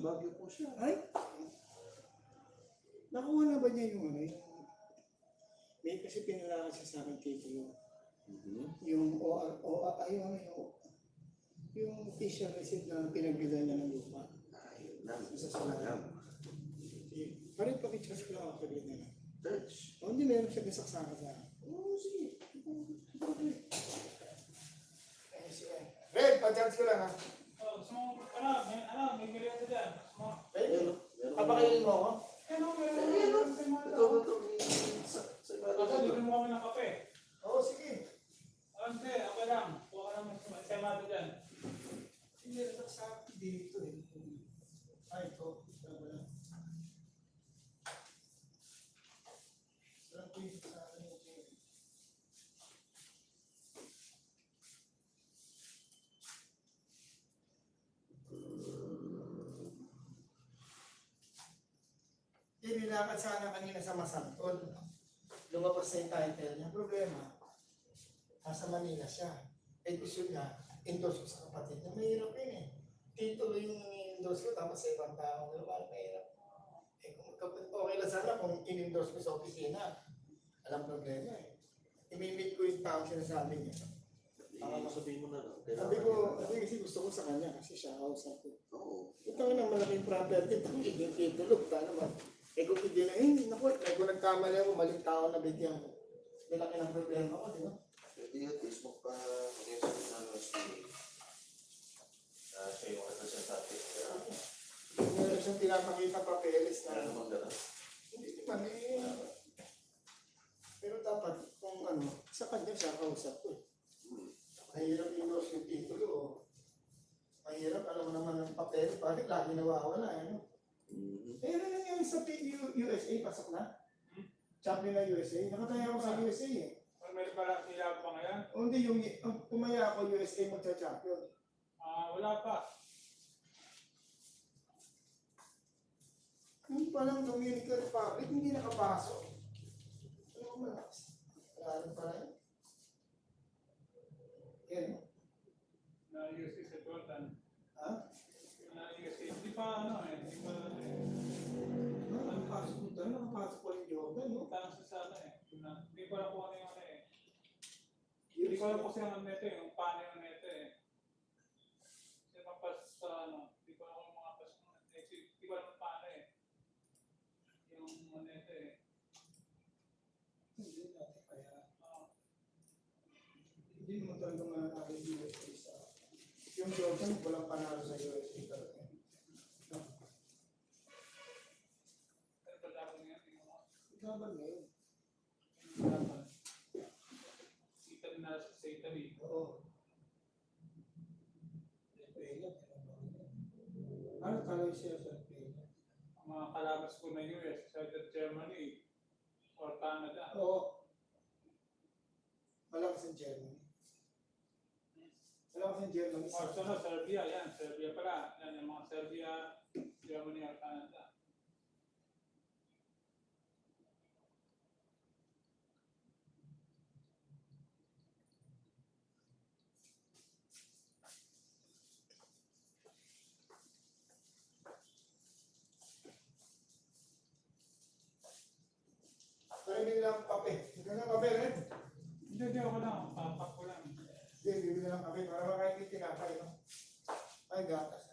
Baguio po siya. Ay! Nakuha na ba niya yung ano, yung... May kasi pinala siya sa akin titulo. Yung OR, ay yung official receipt na pinagbilan niya ng lupa. Ayun lang. Sa salamat. Parang pakicharge ko lang ako sa ganyan na. Search. O, hindi meron siya nasaksaka sa akin. Oo, sige. Ay, sige. Red, pa-charge ko lang ha. Oh, gusto mo, may merienda dyan. Gusto mo? Ayun, meron. Papakainin mo ako? Meron. Sa ibabaw. Ako, bibili mo kami ng kape. Oo, sige. Ante, ako lang. Kuha ka naman sa semado dyan. Hindi, nasaksaka dito eh. Ay, ito. Wala. Sarap ko yung sa akin yung nilakad sana kanina sa Masantol. Lumabas na yung title niya. Problema, nasa Manila siya. Eh gusto niya, endorse ko sa kapatid niya. Mahirap yun eh. Titulo yung endorse ko tapos sa ibang tao. Pero parang mahirap. Eh kung okay lang sana kung in-endorse ko sa opisina. Alam problema eh. I-meet ko yung tao sinasabi niya. Sabihin mo na lang. Sabi kasi gusto ko sa kanya kasi siya kausap ko. Oo. Ito nga ng malaking property, pang titulo, paano ba? Eh kung hindi na, naku, kung nagkamali ako, maling tao na bigyan ko. Malaki ng problema ko, di ba? Pwede at least mag-explain na lang siya yung representative. Meron siyang pinapakita papeles na. Ano naman gano'n? Hindi naman pero dapat kung ano, sa kanya siya kausap ko. Mahirap i-endorse yung titulo. Mahirap, alam mo naman ng papel, bakit lagi nawawala, ano? Pero nangyari sa USA, pasok na. Champion na USA. Nakataya ako sa USA eh. Meron pala nila pa ngayon? O hindi, yung tumaya ako USA magcha-champion. Wala pa. Yung palang Dominican Republic, hindi nakapasok. Ano ko malakas? Alam pa rin. Yan. Na-USA sa Jordan. Ha? Na-USA. Hindi pa hindi pa Nakapasok mo tayo, nakapasok pa rin Jordan, no? tanong sa sana Hindi ko alam kung ano yung Hindi ko alam kung sino ang neto yung paano yung neto Sino mapas sa hindi ko alam kung mga pas hindi ko alam paano Yung neto Hindi natin kaya. Hindi naman talaga mananalo yung USA sa... Yung Jordan, walang panalo sa USA talaga. Laban ngayon. Italy na sa Italy. Oo. Ano talo siya sa Pena? Ang mga kalabas ko na US, sa Germany or Canada. Oo. Malakas ang Germany. Malakas ang Germany. Serbia, yan. Serbia pala. Yan, yung mga Serbia, Germany or Canada. Bibili lang kape. Bibili lang kape, Red. Hindi ako lang. Papak ko lang. Hindi, bibili lang kape para makain yung tinapay, no? Ay, gatas.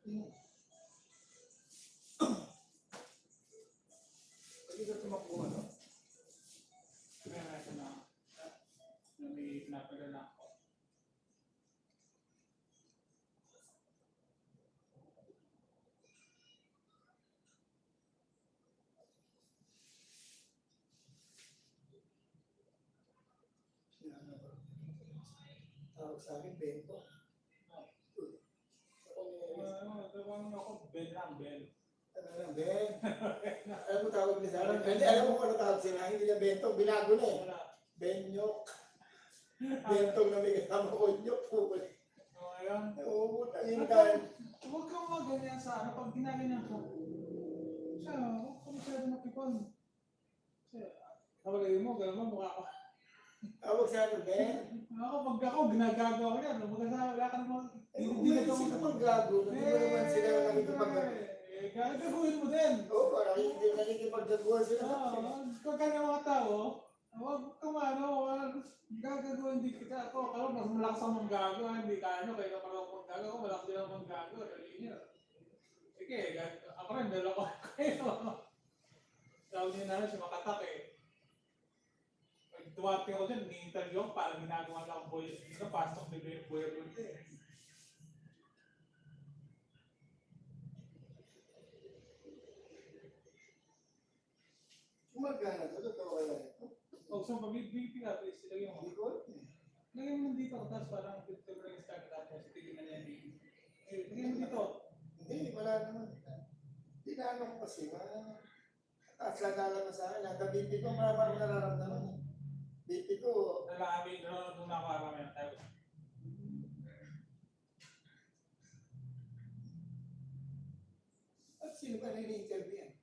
Pwede ka tumakbo, ano? Kaya natin na may pinapadala ako. Tawag sa akin, Bento. Tawagin ako, Ben lang, Ben. Ano lang, Ben? Alam mo tawag niya sa akin? Hindi, alam mo kung ano tawag sila. Hindi niya Bento, binago na eh. Wala. Benyok. Bentong na may kasama ko, nyok po. Ayun. Oo, tangin ka. Huwag kang maganyan sa ano, pag ginaganyan ko. Siya, huwag ka masyado makipon. Siya, kapag mo, gano'n mo, mukha ko. Tawag sa akin, Ben. Ako, pag ako, ginagawa ko yan. Wala ka naman. Hindi na ito sino pang gago. Hindi mo naman sila nakikipag-gago. Gagawin mo din. Oo, parang hindi nakikipag-gaguhan sila. Pag ka ng mga tao, huwag kang ano, gagawin din kita. Ako, mas malakas ang manggago. Hindi ka ano, kaya kapag ako manggago, ako malakas din ang manggago. Sige, ako rin, dalawa ko kayo. Tawag niyo na si Makatak eh. Pag dumating ako dyan, ni-interview ako, parang ginagawa lang ang boys dito, pasok na yung boy room eh. Gumagana to, totoo kaya ito. O, so pag-BP ka, please, ilagay mo. Hindi ko. Lagay mo dito, tapos parang dito ko lang start tapos tignan na yan. Lagay mo dito. Hindi, wala naman. Dinano ko kasi, taas lang na sa akin. Ang BP ko, marama ko nararamdaman. BP ko, Nalabi, nung nakarama yan tayo. at sino ka nini-interview yan?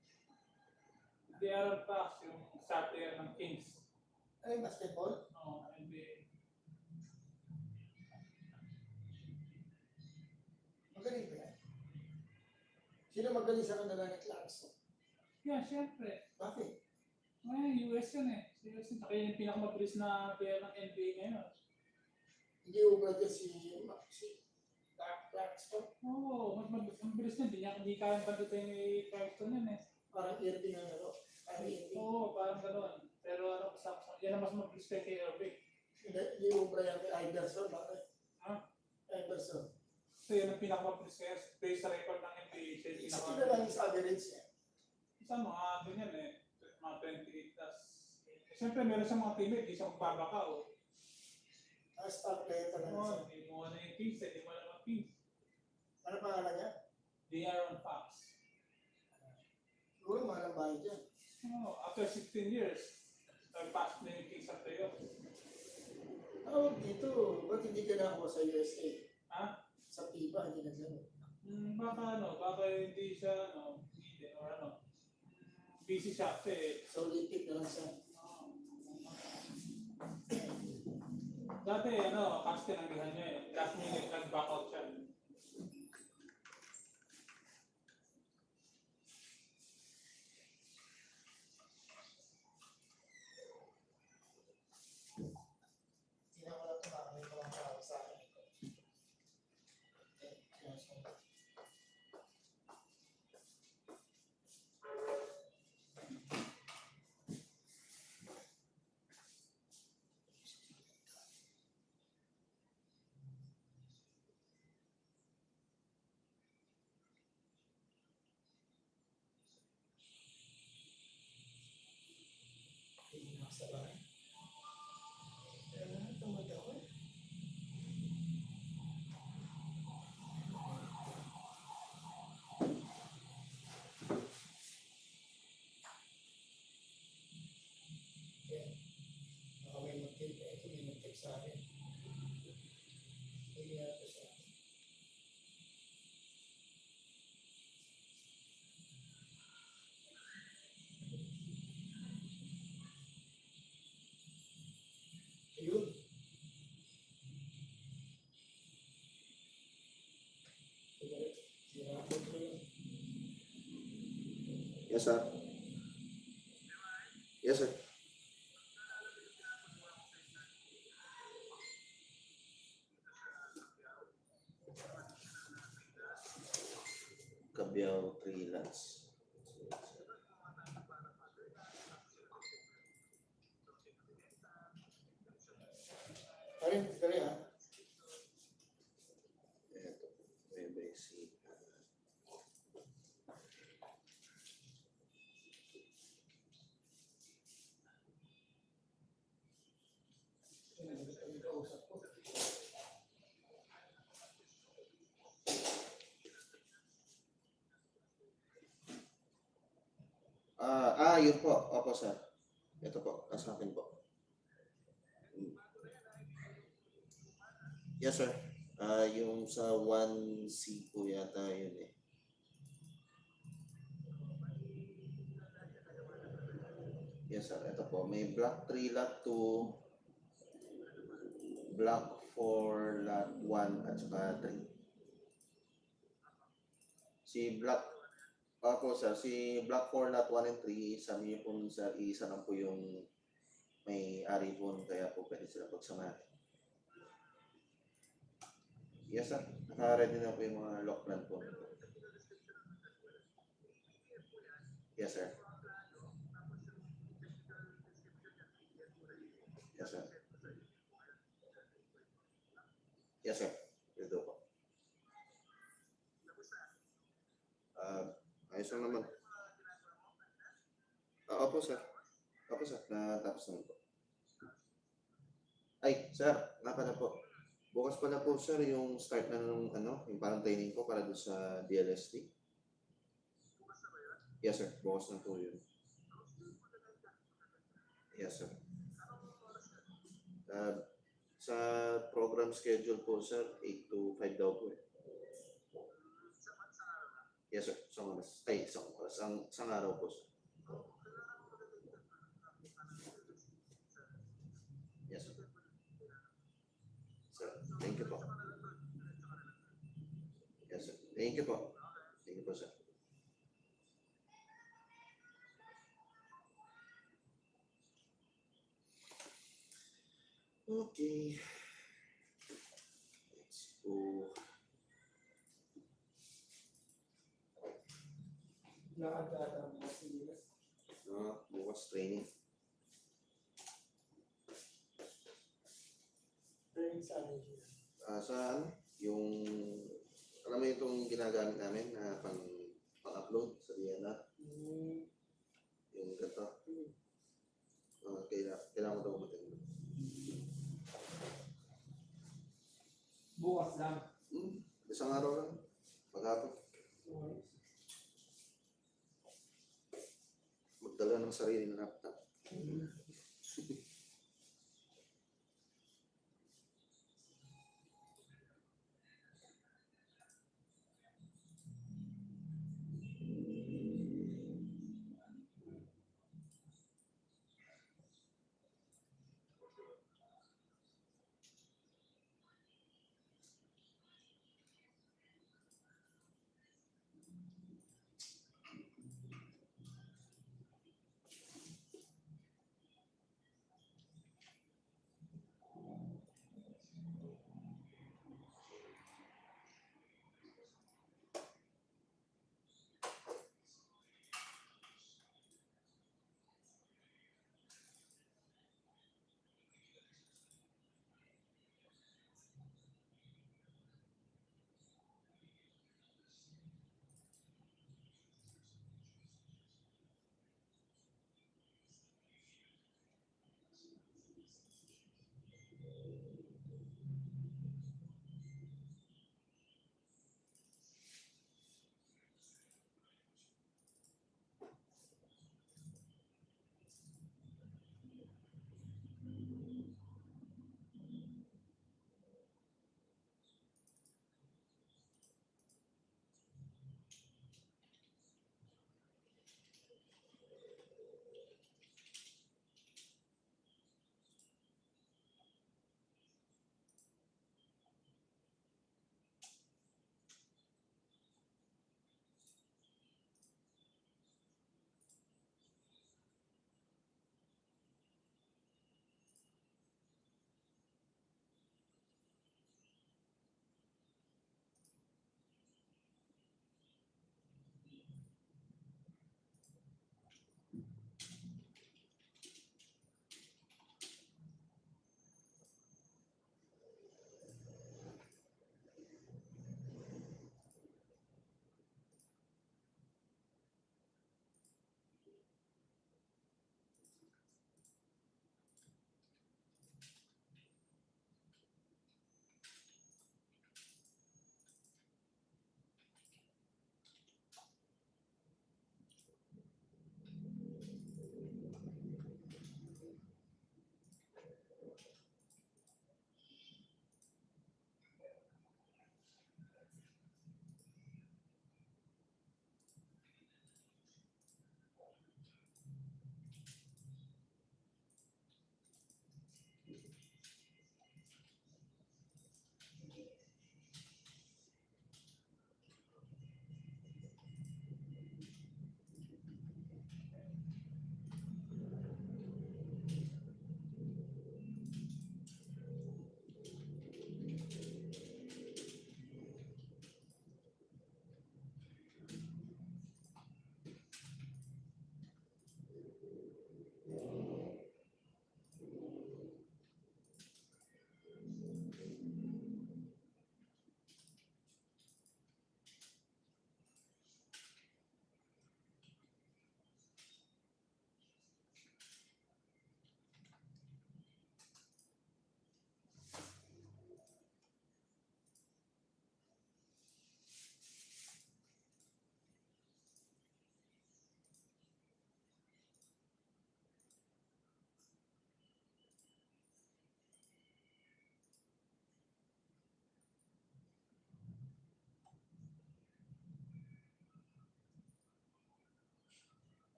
Di Aaron Fox, yung satire ng Kings. Ano yung basketball? Oo, NBA. Magaling ba yan? Sino magaling sa kanila ni Clarkson? Yeah, syempre. Bakit? Ay, US yun eh. US yun. Kaya yung pinakamabilis na player ng NBA ngayon. Hindi ubra dyan si Clarkson. Oo, mas mabilis niya. Hindi kaya pandutin ni Clarkson yun eh. Parang Irving ang ano. Parang Irving. Oo, parang gano'n. Pero ano, yan ang mas mabilis kay Irving. Hindi ubra yan kay Iverson. Bakit? Ha? Iverson. So yun ang pinakamabilis kaya based sa record ng NBA. Siya yung Sino pinakamabilis. lang yung average niya? Isa mga ganyan eh. Mga 28 plus. Siyempre meron siyang mga teammate, di siya magbabaka o. Star player talaga siya. Oo, hindi mo na yung Kings, hindi mo na yung Kings. Ano pangalan niya? Di Aaron Fox. Siguro mahalang bahay dyan. Oh, after 16 years, nag-pass na yung Kings sa playoff. Tawag dito, ba't hindi ka na ako sa USA? Ha? Sa FIBA, hindi na gano'n. Baka hindi siya, hindi, or ano. Busy siya kasi. Sa Olympic na lang siya. Dati, kasi tinanggihan niya eh. Last minute, nag-back out siya. Hindi na ko lang tumakamay ko lang tawag sa akin. Hindi na ako sa bahay. Tumad ako eh. Baka may mag-take. Ito may mag-take sa akin. Hindi na ito siya. Ayun. Yes, sir. Yes, sir. Karin, kali ha. Ito, may basic. Yun po. Opo, sir. Ito po, nasa akin po. Yes, sir. Yung sa 1C po yata yun eh. Yes, sir. Ito po. May block 3, lot 2, block 4, lot 1, at saka 3. Si block Opo, sir. Si block 4, lot 1 and 3, sabi niyo po, sir, isa lang po yung may-ari po, kaya po pwede sila pagsamahin. Yes, sir. Naka-ready na po yung mga lock plan po. Yes, sir. Yes, sir. Yes, sir. Ito po. Ayos lang naman. Opo, sir. Opo, sir. Natapos naman po. Ay, sir. Nga pala po. Bukas pala po, sir, yung start na ng yung parang training ko para doon sa DLST. Yes, sir. Bukas na po yun. Yes, sir. Sa program schedule po, sir, 8 to 5 daw po eh. Yes, sir. Isang oras. Ay, isang oras. Isang araw po, sir. Yes, sir. Sir, thank you po. Yes, sir. Thank you po. Thank you po, sir. Okay. Let's go. Lakad ka ata mga sinilas. Bukas training. Training sa ano yun? Sa yung alam mo itong ginagamit namin na pang-upload sa DNR. Yung ganito. Kailangan mo daw umatin. Bukas lang. Isang araw lang. Maghapon. Magdala ng sarili ng laptop.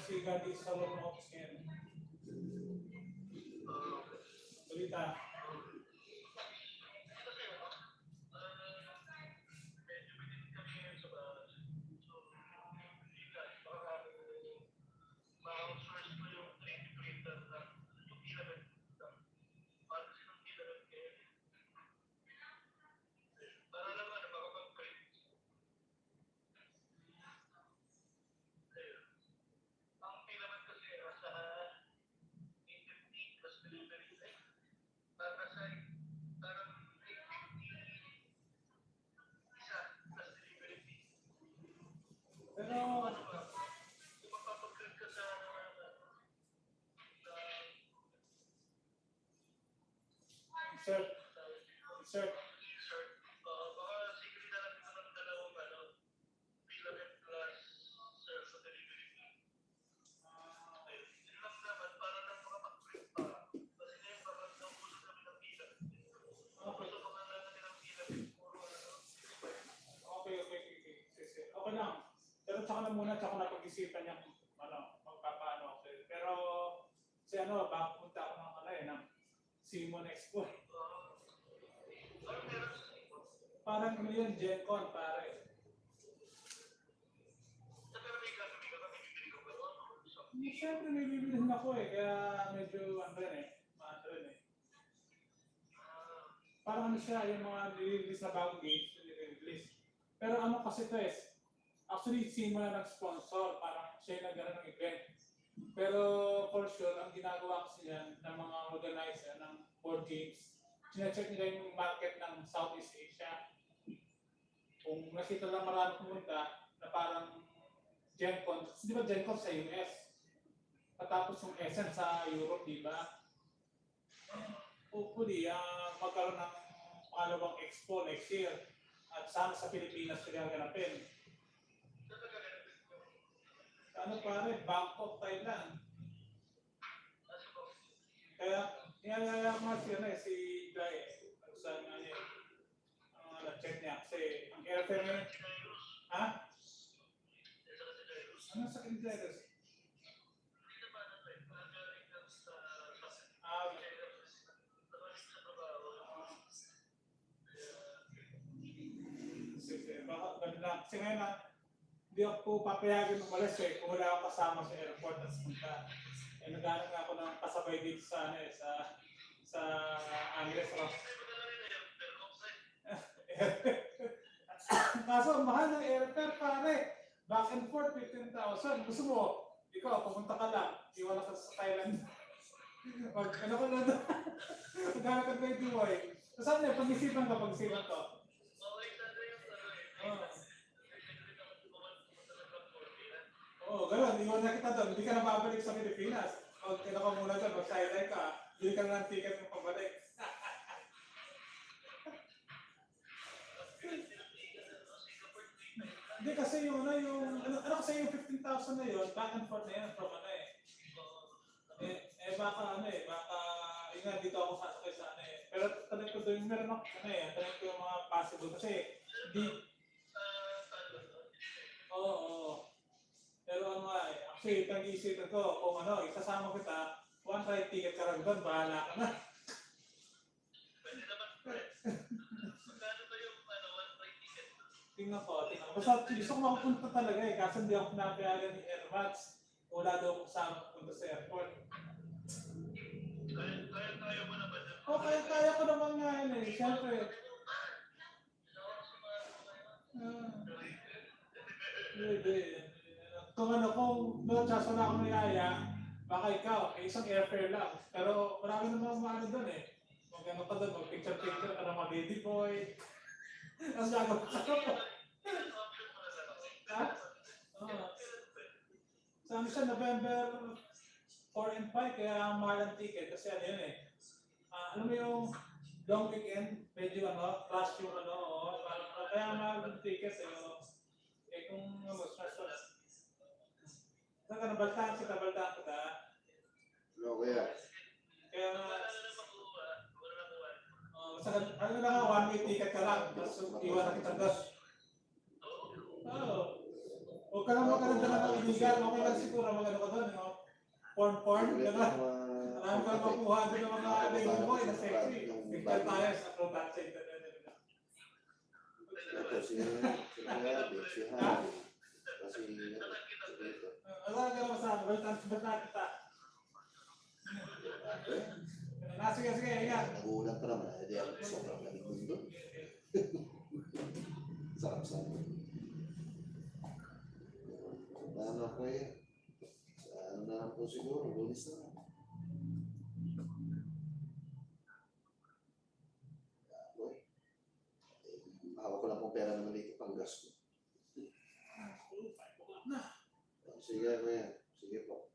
si Gadi sa loob ng office ngayon. Balita. Pero, insert. Okay lang. Pero tsaka na muna, tsaka na pag-isipan niya kung magpapaano ako sa'yo. Pero, baka punta ako ng Simon Expo. Parang ano yun, Gen Con, pare. Siyempre, may bibilihin ako kaya medyo, maandun Parang siya, yung mga nililist na bagong games, nililist. Pero ano kasi ito actually, Simon na nag-sponsor, parang siya yung nagkaroon ng event. Pero for sure, ang ginagawa kasi yan ng mga organizer ng board games, sinacheck nila yung market ng Southeast Asia. Kung nakita lang marami pumunta na parang Gen Con, di ba Gen Con sa US? Patapos yung Essen sa Europe, di ba? Hopefully, magkaroon ng pangalawang expo next year. At sana sa Pilipinas sila ganapin. Pare, Bangkok, Thailand. Kaya, niyayaya mo si Jai, saan nga niya, na-check niya, kasi ang airfare niya, ha? Ano sa Kinderes? Baka ganun lang. Kasi ngayon hindi ako papayagan umalis kung wala ako kasama sa airport at punta. Naghanap nga ako ng kasabay dito sa Angeles. Kaso ang mahal ng airfare, pare. Back and forth, 15,000. Gusto mo, ikaw, pumunta ka lang. Iwala ka sa Thailand. Ano ko na doon? Maghanap ka 21. Saan niya? Pag-isipan to. Gano'n. Iwan na kita doon. Hindi ka na babalik sa Pilipinas. Pag ka muna doon, mag-sideline ka, hindi ka na ng ticket ng pabalik. Hindi kasi yung kasi yung 15,000 na yun, back and forth na yan from baka dito ako sasakay sa Pero tanong ko doon, meron ako tanong ko yung mga possible kasi Pero actually, pag-iisipan ko, kung isasama kita, one ride ticket ka rin doon, bahala ka na. Tingnan ko. Basta gusto ko makapunta talaga kasi hindi ako pinapayagan ni Airmats. Wala daw akong kasama punta sa airport. Kaya mo naman. Kaya ko naman nga yun Siyempre. Kung no chance na ako niyaya, baka ikaw, isang airfare lang. Pero marami naman doon Mag pa doon, mag-picture-picture ka ng mga baby boy. Tapos gagawin ka po. Ha? Sa siya, November 4 and 5, kaya mahal ang ticket. Kasi alam mo yung long weekend, medyo rush yung kaya mahal ang ticket kung stress. Saan ka nabaltaan kita? No, kuya. Kaya one way ticket ka lang, tapos iwan na kita doon. Huwag ka lang magkaroon ng kaibigan, okay lang siguro mag-ano ka doon, no? Porn, gano'n. Marami kang makuha doon ng mga lady mo, na sexy. Bigyan tayo sa protat sa internet. Ito, si Harvey, si Harvey. Kasi, Ano ka naman sa akin? Ba't nakita? Sige, ingat. nagulat pa naman. Hindi ako sobrang galing doon. Sarap-sarap. Ano ko eh? Ano na lang po siguro, Lunes na lang. Hawak ko lang pong pera naman dito pang gasto. Sige, kuya. Sige po.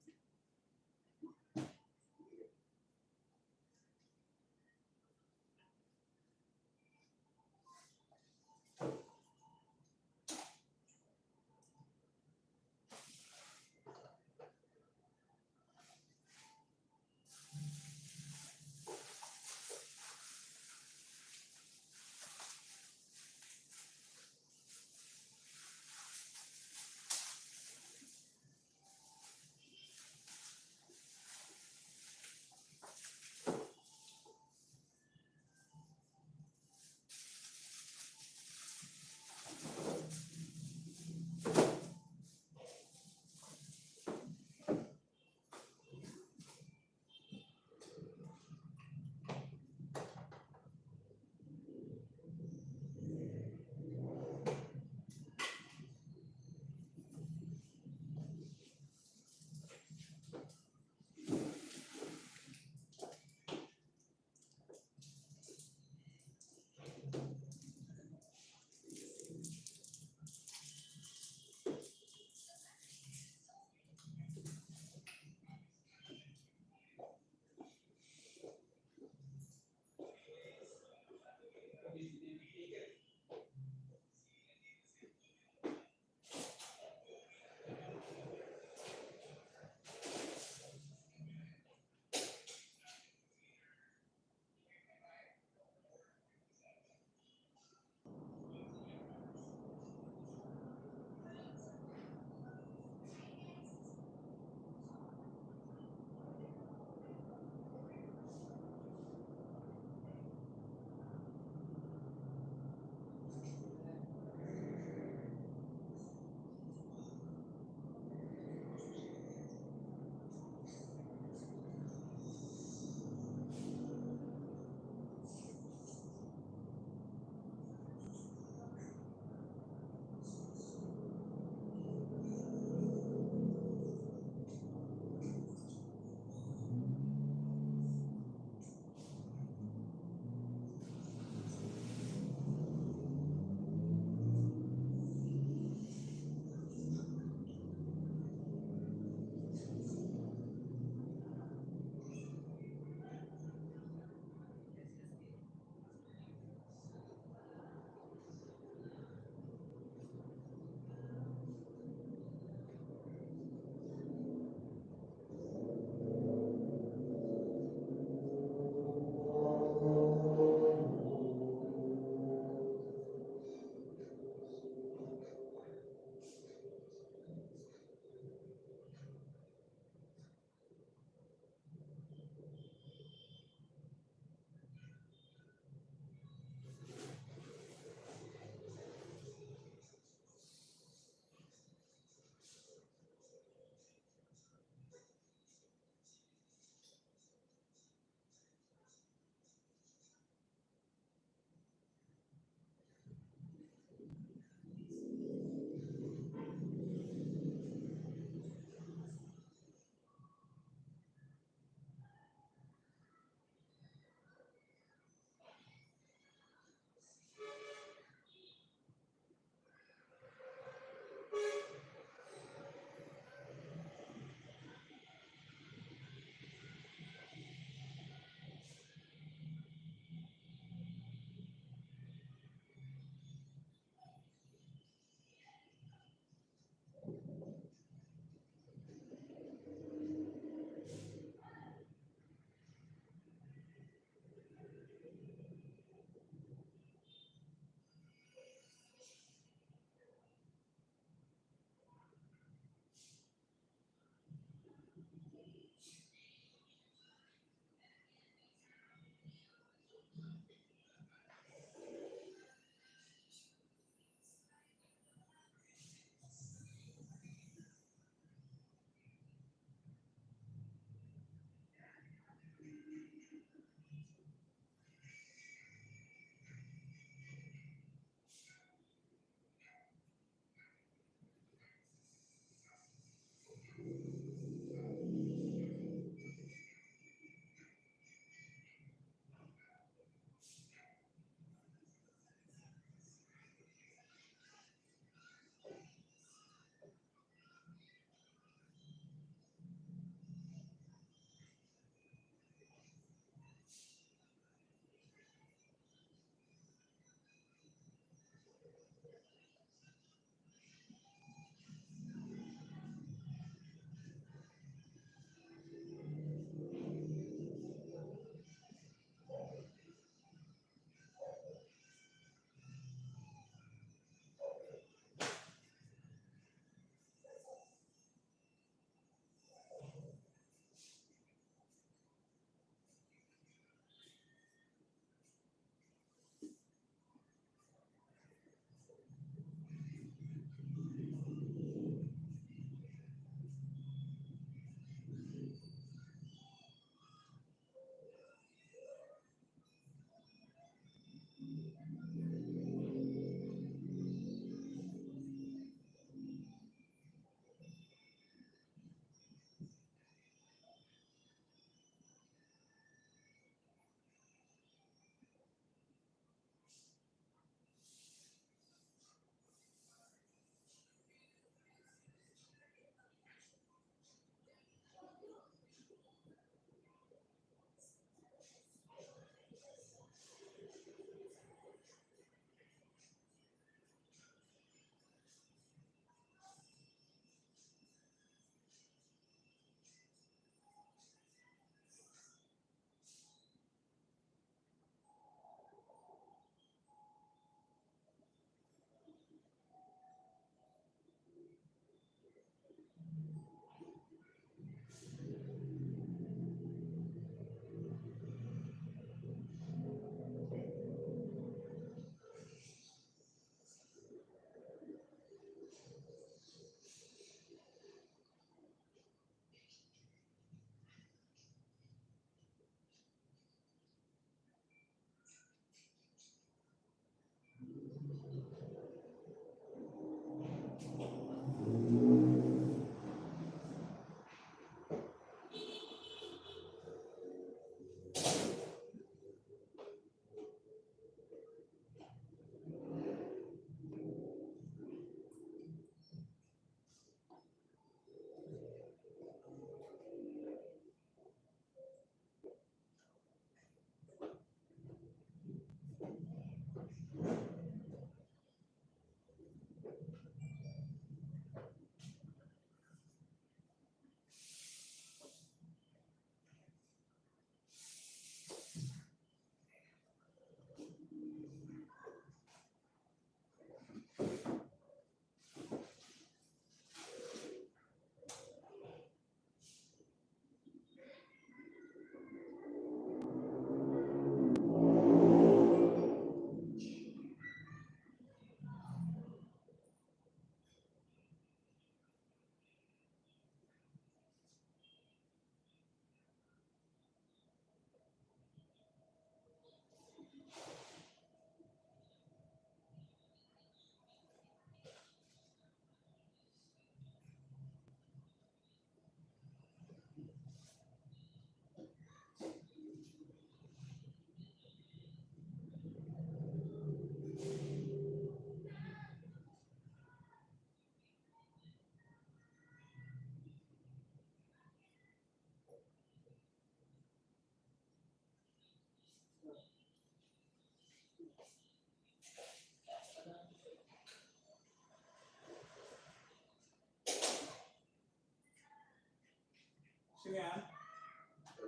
Sino yan?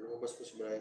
Lumabas po si Brian.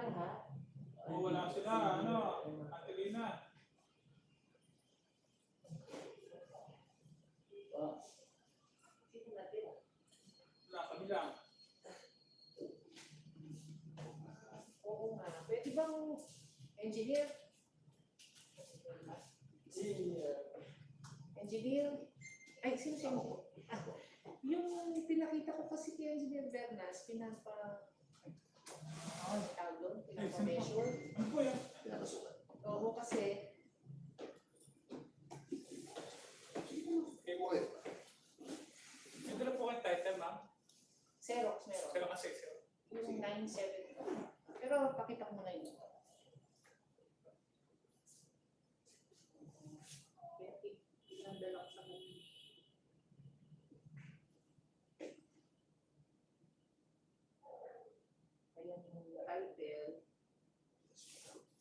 lahat. O wala sila, Angelina. Sino natira? Wala kami lang. Oo nga. Pwede bang engineer? Engineer? Ay, sino? Ah, yung pinakita ko kasi kay Engineer Bernas, pinapa-measure. Ano po yan? Pinakasukat. Oo, kasi Okay po eh. May dala po kayong title, ma'am? Xerox meron. Sila kasi, sir. Yung 9.7. Pero pakita ko muna yun. Pinandala ko sa mga. Ayan yung title.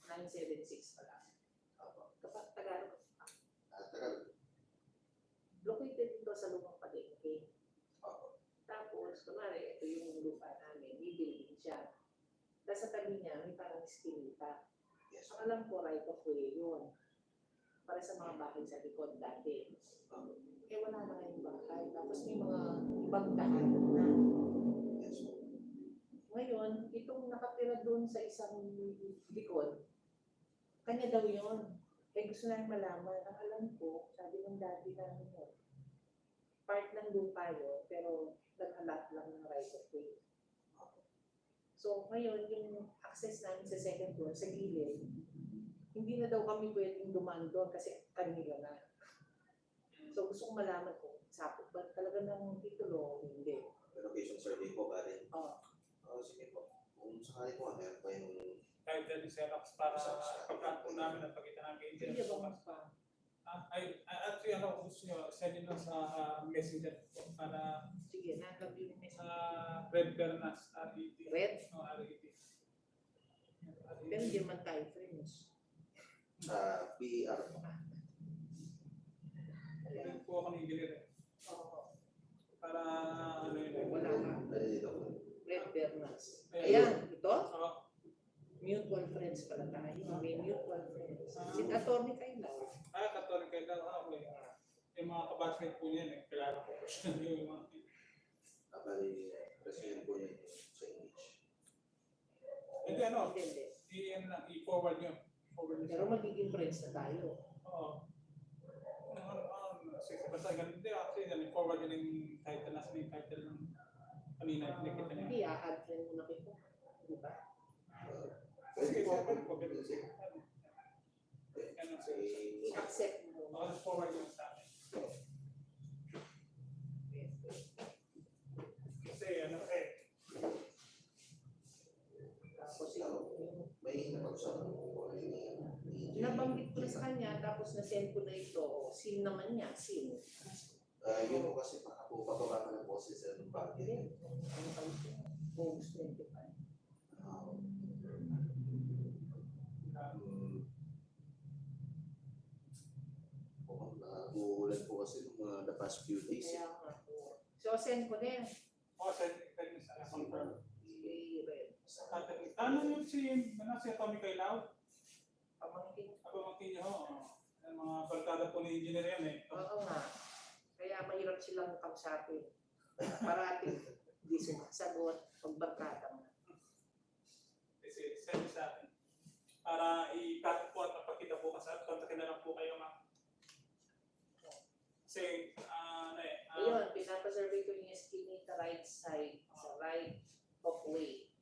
976 pala. Kapag Tagalog. Tagal. Located ito sa lumang palengke. Tapos, kunwari, ito yung lupa namin, i-building siya. Tapos sa tabi niya, may parang eskinita. Yes. Ang alam ko, right of way yun. Para sa mga bahay sa likod dati. Eh, wala na ngayong bahay. Tapos may mga ibang tahanan na. Yes. Ngayon, itong nakatira doon sa isang likod, kanya daw yun. Eh, gusto namin malaman. Ang alam ko, sabi ng daddy namin yun, part ng lupa yun, pero nag-alat lang ng right of way. So, ngayon, yung access namin sa second floor, sa gilid, hindi na daw kami pwedeng dumaan doon kasi kanila na. So, gusto kong malaman kung sapot ba talaga ng titulo o hindi. Location survey po ba rin? Oo. Sige po. Kung sakali po, meron pa yung Title ni Xerox para pagkat po namin at pagkita namin kay Hindi Engineer. ba mas pa? Actually, kung gusto nyo, send nyo lang sa messenger po para Sige, nalagay yung message. Red Bernas, RET. Red? No, RET. Pero hindi man tayo friends. PR po. Red po ako ni Engineer eh. Oo. Para ano yun eh. Wala ka. Pwede dito po. Red Bernas. Ayan. Ayan, ito? Oo. Mutual friends pala tayo. May mutual friends. Si Atty. Kailaw. Katolik kayo lang. Okay. Yung mga kabatchmate po niyan eh. Kailangan ko yung mga Bali, president po yun sa English. hindi ano, Hindi. i-forward nyo. Forward nyo. Pero magiging friends na tayo. Oo. Sige, basta ganun din. Actually, i-forward nyo yung title. Nasa yung title ng kanina. Nakita niya. Hindi, a-add friend muna kita. Di ba? Pwede po. Ganun. I-accept mo. Ako forward nyo sa akin. Kasi ano eh. Tapos yung May napag-usapan po nabanggit ko na sa kanya, tapos na-send ko na ito. Sim naman niya, sim. yun po kasi baka po pababa ka ng boses ng bagay. Ano pa ito? August 25. Uulan po kasi ng the past few days. Kaya nga po. So, send ko na yan. O, send nyo sa confirm. Si Red. Tanong nyo si Tommy Kailaw. Pamangkin. Pamangkin nyo, ang mga barkada po ni engineer yan eh. Oo nga. Kaya mahirap silang kausapin. Parating hindi sumasagot. Pagbarkada mo. Kasi send nyo sa akin. Para i-cut po at mapakita po kasi at kontakin na lang po kayo ma'am. Kasi, Ayun, pinapasurvey ko yung estimate right side sa right of way.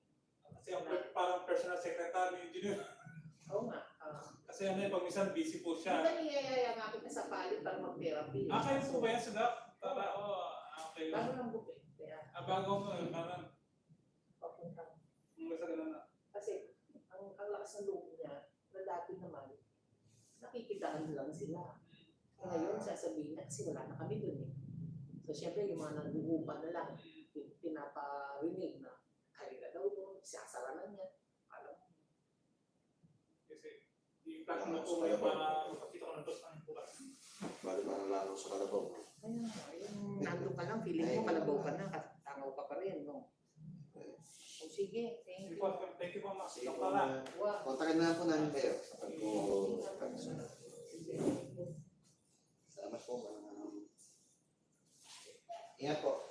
kasi ang parang personal secretary ni engineer. Oo nga. Kasi pag minsan busy po Di siya. ba niyayaya nga kita sa palit para mag-therapy? Kayo po ba yan sa doc? Para, okay. Bago lang bukit. Kaya, Bago mo, parang, papunta. basta ganun na. Kasi, ang lakas ng loob niya, na dati naman, nakikitaan lang sila. Ngayon, sasabihin na, kasi wala na kami dun eh. So, syempre, yung mga nag-uupa na lang, pinaparinig na, kaya na daw doon, sasara na niya. Alam mo. Kasi, i-plan na po kayo para makakita ko ng dos ng bukas. Bali parang lalo sa kalabaw. Kaya nga, yung nandun ka lang, feeling mo kalabaw ka na, tangaw ka pa rin, no? O sige, thank you. Thank you po, Max. Doktora. Kontakin na po namin kayo. Kapag po, salamat po. Ingat po.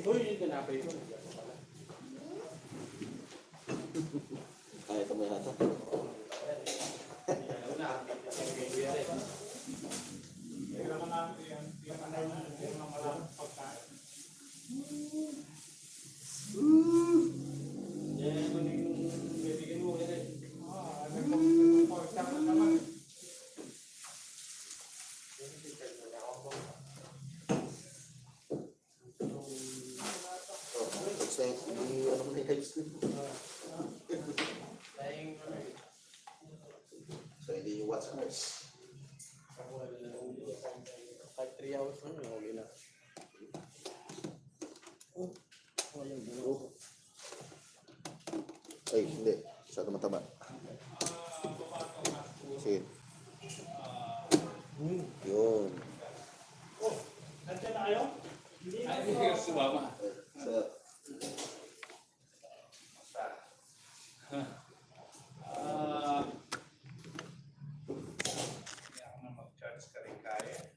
Uy, yung tinapay ko. Nandiyan ko pala. Kaya ka mo yata. Kailangan namin yan. Kailangan naman maraming pagkain. Yan, kung yung bibigyan mo ulit. Nagpapagkain naman. So, hindi yung what's first. Kahit 3 hours lang, okay na. Ay, hindi. Masyado mataba. Sige. Yun. Nandiyan na kayo? Ay, hindi ka sumama. So, Hindi ako na mag-charge ka rin kaya.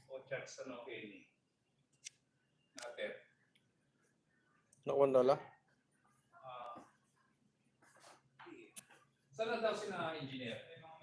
O charge sa Nokeni. Natin. Nakawandala? Sana daw si na engineer?